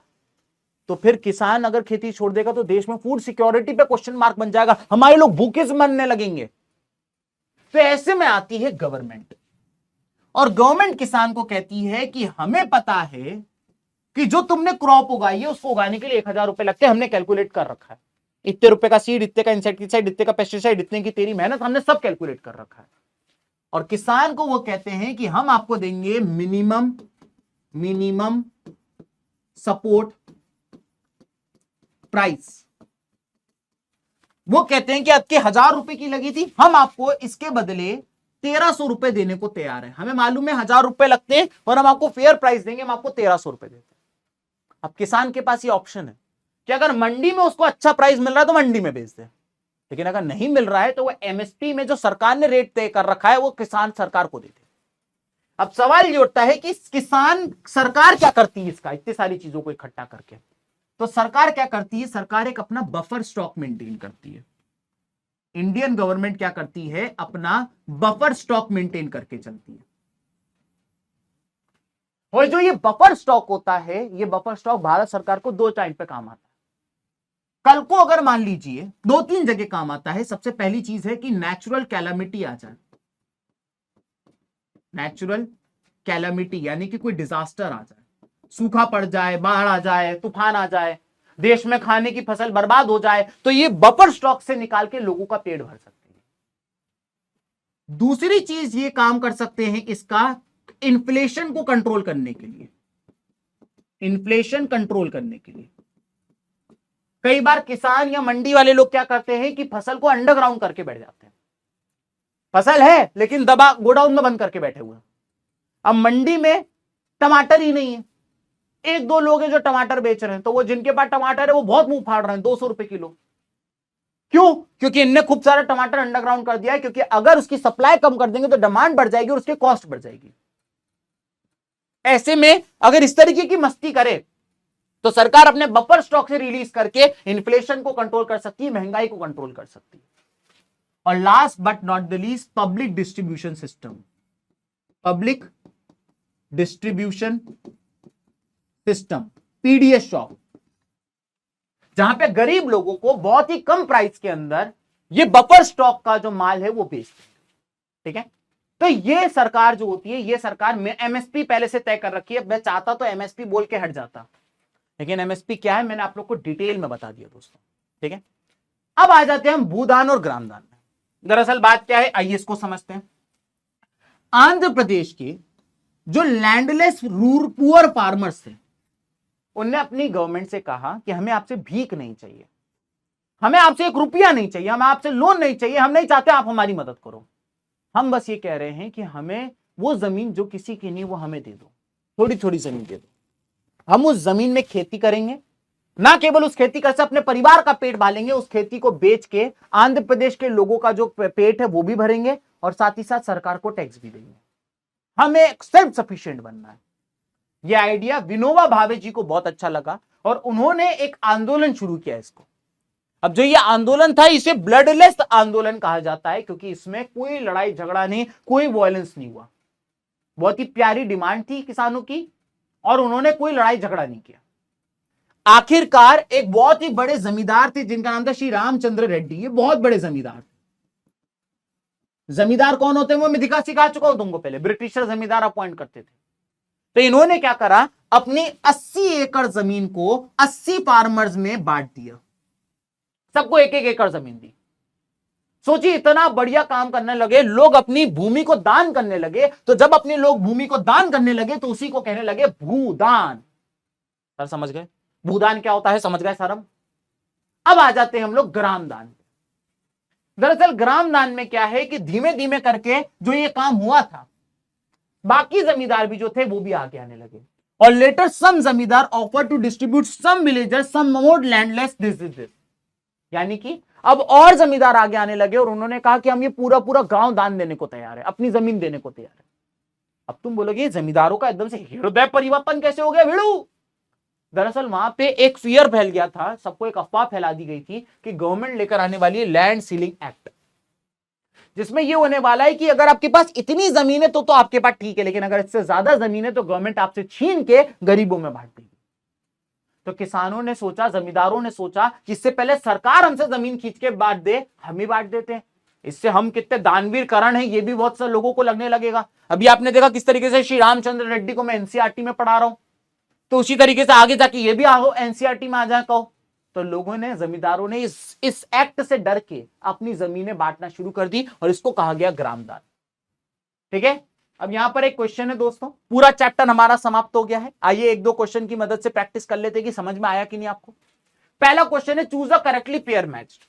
तो फिर किसान अगर खेती छोड़ देगा तो देश में फूड सिक्योरिटी पे क्वेश्चन मार्क बन जाएगा, हमारे लोग भूखे से मरने लगेंगे। तो ऐसे में आती है गवर्नमेंट, और गवर्नमेंट किसान को कहती है कि हमें पता है कि जो तुमने क्रॉप उगाई है उसको उगाने के लिए 1000 रुपए लगते हैं, हमने कैलकुलेट कर रखा है। इतने रुपए का सीड, इतने का इंसेक्टिसाइड, इतने का पेस्टिसाइड, इतने की तेरी मेहनत, हमने सब कैलकुलेट कर रखा है। और किसान को वो कहते हैं कि हम आपको देंगे मिनिमम सपोर्ट प्राइस। वो कहते हैं कि आपके 1000 रुपए की लगी थी, हम आपको इसके बदले 1300 रुपए देने को तैयार है। हमें मालूम है 1000 रुपए लगते हैं और हम आपको फेयर प्राइस देंगे, हम आपको 1300 रुपए देते हैं। अब किसान के पास ये ऑप्शन है कि अगर मंडी में उसको अच्छा प्राइस मिल रहा है तो मंडी में बेच दे, लेकिन अगर नहीं मिल रहा है तो वो एमएसपी में जो सरकार ने रेट तय कर रखा है वो किसान सरकार को देते। अब सवाल ये उठता है कि किसान सरकार क्या करती है इसका, इतनी सारी चीजों को इकट्ठा करके। तो सरकार क्या करती है, सरकार एक अपना बफर स्टॉक मेंटेन करती है। इंडियन गवर्नमेंट क्या करती है, अपना बफर स्टॉक मेंटेन करके चलती है। और जो ये बफर स्टॉक होता है, ये बफर स्टॉक भारत सरकार को 2 टाइम पे काम आता है। कल को अगर मान लीजिए 2-3 जगह काम आता है। सबसे पहली चीज है कि नेचुरल कैलामिटी आ जाए, नेचुरल कैलामिटी यानी कि कोई डिजास्टर आ जाए, सूखा पड़ जाए, बाढ़ आ जाए, तूफान आ जाए, देश में खाने की फसल बर्बाद हो जाए, तो ये बफर स्टॉक से निकाल के लोगों का पेट भर सकते हैं। दूसरी चीज ये काम कर सकते हैं इसका, इन्फ्लेशन को कंट्रोल करने के लिए। इन्फ्लेशन कंट्रोल करने के लिए कई बार किसान या मंडी वाले लोग क्या करते हैं कि फसल को अंडरग्राउंड करके बैठ जाते हैं। फसल है लेकिन दबा गोडाउन में बंद करके बैठे हुए। अब मंडी में टमाटर ही नहीं है, 1-2 लोग हैं जो टमाटर बेच रहे हैं, तो वो जिनके पास टमाटर है वो बहुत मुंह फाड़ रहे हैं 200 रुपए किलो। क्यों? क्योंकि इनने खूब सारा टमाटर अंडरग्राउंड कर दिया है, क्योंकि अगर उसकी सप्लाई कम कर देंगे तो डिमांड बढ़ जाएगी और उसकी कॉस्ट बढ़ जाएगी। ऐसे में अगर इस तरीके की मस्ती करे तो सरकार अपने बफर स्टॉक से रिलीज करके इन्फ्लेशन को कंट्रोल कर सकती है, महंगाई को कंट्रोल कर सकती है। और last but not the least, public distribution system. Public distribution system, PDS shop, जहां पे गरीब लोगों को बहुत ही कम प्राइस के अंदर ये बफर स्टॉक का जो माल है वो बेचते हैं। ठीक है, तो ये सरकार जो होती है, ये सरकार में एमएसपी पहले से तय कर रखी है। मैं चाहता तो एमएसपी बोल के हट जाता, लेकिन एमएसपी क्या है मैंने आप लोग को डिटेल में बता दिया दोस्तों। ठीक है, अब आ जाते हैं हम भूदान और ग्रामदान में। दरअसल बात क्या है, आइए इसको समझते हैं। आंध्र प्रदेश के जो लैंडलेस पुअर फार्मर्स थे, उनने अपनी गवर्नमेंट से कहा कि हमें आपसे भीख नहीं चाहिए, हमें आपसे 1 रुपया नहीं चाहिए, हमें आपसे लोन नहीं चाहिए, हम नहीं चाहते आप हमारी मदद करो। हम बस ये कह रहे हैं कि हमें वो जमीन जो किसी की नहीं वो हमें दे दो, थोड़ी थोड़ी जमीन दे दो। हम उस जमीन में खेती करेंगे, ना केवल उस खेती कर से अपने परिवार का पेट पालेंगे, उस खेती को बेच के आंध्र प्रदेश के लोगों का जो पेट है वो भी भरेंगे और साथ ही साथ सरकार को टैक्स भी देंगे। हमें सेल्फ सफिशिएंट बनना है। यह आइडिया विनोबा भावे जी को बहुत अच्छा लगा और उन्होंने एक आंदोलन शुरू किया इसको। अब जो ये आंदोलन था इसे ब्लडलेस आंदोलन कहा जाता है, क्योंकि इसमें कोई लड़ाई झगड़ा नहीं, कोई वायलेंस नहीं हुआ। बहुत ही प्यारी डिमांड थी किसानों की और उन्होंने कोई लड़ाई झगड़ा नहीं किया। आखिरकार एक बहुत ही बड़े जमींदार थे जिनका नाम था श्री रामचंद्र रेड्डी। ये बहुत बड़े जमींदार। जमींदार कौन होते हैं वो मैं सिखा चुका हूं तुमको पहले। ब्रिटिशर जमींदार अपॉइंट करते थे। तो इन्होंने क्या करा, अपनी 80 एकड़ जमीन को 80 फार्मर्स में बांट दिया, सबको एक एक एकड़ जमीन दी। सोचिए इतना बढ़िया काम करने लगे, लोग अपनी भूमि को दान करने लगे। तो जब अपने लोग भूमि को दान करने लगे तो उसी को कहने लगे भूदान। सर समझ गए भूदान क्या होता है? समझ गए सर हम? अब आ जाते हैं हम लोग ग्राम दान। दरअसल ग्राम दान में क्या है कि धीमे धीमे करके जो ये काम हुआ था, बाकी जमींदार भी जो थे वो भी आगे आने लगे। और later some zamindar offer to distribute some villagers some more landless this is this, यानी कि अब और जमींदार आगे आने लगे और उन्होंने कहा कि हम ये पूरा पूरा गांव दान देने को तैयार है, अपनी जमीन देने को तैयार है। अब तुम बोलोगे जमींदारों का एकदम से हृदय परिवर्तन कैसे हो गया भिड़ू? दरअसल वहां पे एक फियर फैल गया था, सबको एक अफवाह फैला दी गई थी कि गवर्नमेंट लेकर आने वाली है लैंड सीलिंग एक्ट, जिसमें ये होने वाला है कि अगर आपके पास इतनी जमीन है तो आपके पास ठीक है, लेकिन अगर इससे ज्यादा जमीन है तो गवर्नमेंट आपसे छीन के गरीबों में बांट देगी। तो किसानों ने सोचा, जमींदारों ने सोचा कि इससे पहले सरकार हमसे जमीन खींच के बांट दे, हम ही बांट देते हैं, इससे हम कितने दानवीर करण हैं ये भी बहुत सारे लोगों को लगने लगेगा। अभी आपने देखा किस तरीके से श्री रामचंद्र रेड्डी को मैं एनसीईआरटी में पढ़ा रहा हूं, तो उसी तरीके से आगे जाके ये भी आओ एनसीईआरटी में आ जाए कहो। तो लोगों ने, जमींदारों ने इस एक्ट से डर के अपनी जमीनें बांटना शुरू कर दी और इसको कहा गया ग्रामदान। ठीक है, अब यहां पर एक क्वेश्चन है दोस्तों, पूरा चैप्टर हमारा समाप्त हो गया है। आइए एक दो क्वेश्चन की मदद से प्रैक्टिस कर लेते हैं कि समझ में आया कि नहीं आपको। पहला क्वेश्चन है, choose a correctly pair matched.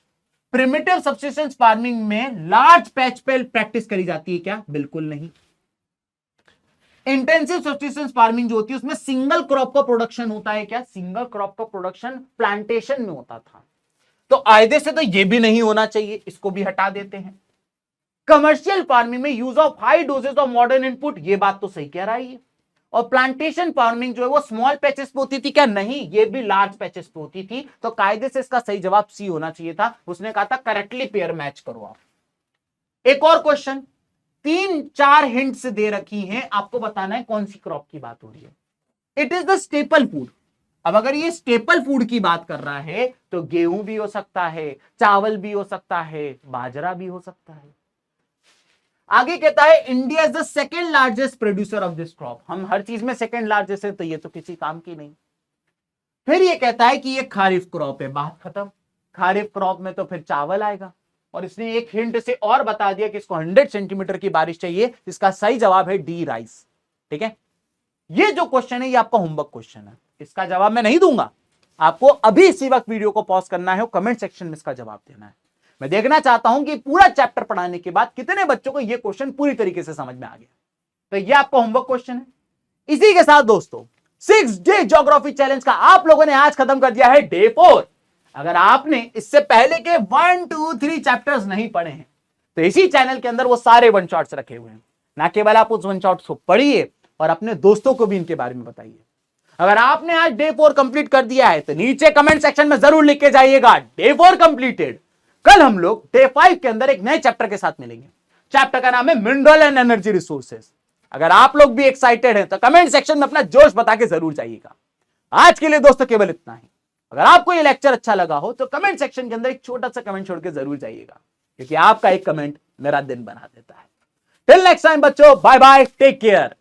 Primitive subsistence farming में लार्ज पैच पे प्रैक्टिस करी जाती है क्या? बिल्कुल नहीं। इंटेंसिव सब्सिस्टेंस फार्मिंग जो होती है उसमें सिंगल क्रॉप का प्रोडक्शन होता है क्या? सिंगल क्रॉप का प्रोडक्शन प्लांटेशन में होता था, तो आयदे से तो ये भी नहीं होना चाहिए, इसको भी हटा देते हैं। कमर्शियल फार्मिंग में use of high doses of modern input, ये बात तो सही कह रहा है। और प्लांटेशन फार्मिंग जो है वो स्मॉल पैचेस पे होती थी क्या? नहीं, ये भी लार्ज पैचेस पे होती थी। तो कायदे से इसका सही जवाब सी होना चाहिए था। उसने कहा था करेक्टली पेयर मैच करो आप। एक और क्वेश्चन, 3-4 हिंट्स दे रखी हैं, आपको बताना है कौन सी क्रॉप की बात हो रही है। It is the staple food. अब अगर ये स्टेपल फूड की बात कर रहा है तो गेहूं भी हो सकता है, चावल भी हो सकता है, बाजरा भी हो सकता है। आगे कहता है India is the second largest producer of this crop. हम हर चीज में सेकेंड लार्जेस्ट है, तो ये तो किसी काम की नहीं। फिर ये कहता है कि ये खारिफ क्रॉप है, बात खत्म। खारिफ क्रॉप में तो फिर चावल आएगा। और इसने एक हिंट से और बता दिया कि इसको 100 सेंटीमीटर की बारिश चाहिए। इसका सही जवाब है डी, राइस। ठीक है, ये जो क्वेश्चन है ये आपका होमवर्क क्वेश्चन है, इसका जवाब मैं नहीं दूंगा, आपको अभी इसी वक्त वीडियो को पॉज करना है और कमेंट सेक्शन में इसका जवाब देना है। मैं देखना चाहता हूं कि पूरा चैप्टर पढ़ाने के बाद कितने बच्चों को यह क्वेश्चन पूरी तरीके से समझ में आ गया। तो यह आपका होमवर्क क्वेश्चन है। इसी के साथ दोस्तों 6 डे ज्योग्राफी चैलेंज का आप लोगों ने आज खत्म कर दिया है डे 4। अगर आपने इससे पहले के 1, 2, 3 चैप्टर्स नहीं पढ़े हैं तो इसी चैनल के अंदर वो सारे वन शॉट्स रखे हुए हैं। ना केवल आप उस वन शॉट्स को पढ़िए और अपने दोस्तों को भी इनके बारे में बताइए। अगर आपने आज डे 4 कंप्लीट कर दिया है तो नीचे कमेंट सेक्शन में जरूर लिख के जाइएगा डे 4 कंप्लीटेड। कल हम लोग डे 5 के अंदर एक नए चैप्टर के साथ मिलेंगे। चैप्टर का नाम है मिनरल एंड एनर्जी रिसोर्सेज। अगर आप लोग भी एक्साइटेड हैं तो कमेंट सेक्शन में अपना जोश बता के जरूर जाइएगा। आज के लिए दोस्तों केवल इतना ही। अगर आपको ये लेक्चर अच्छा लगा हो तो कमेंट सेक्शन के अंदर एक छोटा सा कमेंट छोड़ के जरूर जाइएगा, क्योंकि आपका एक कमेंट मेरा दिन बना देता है। टिल नेक्स्ट टाइम बच्चों, बाय बाय, टेक केयर।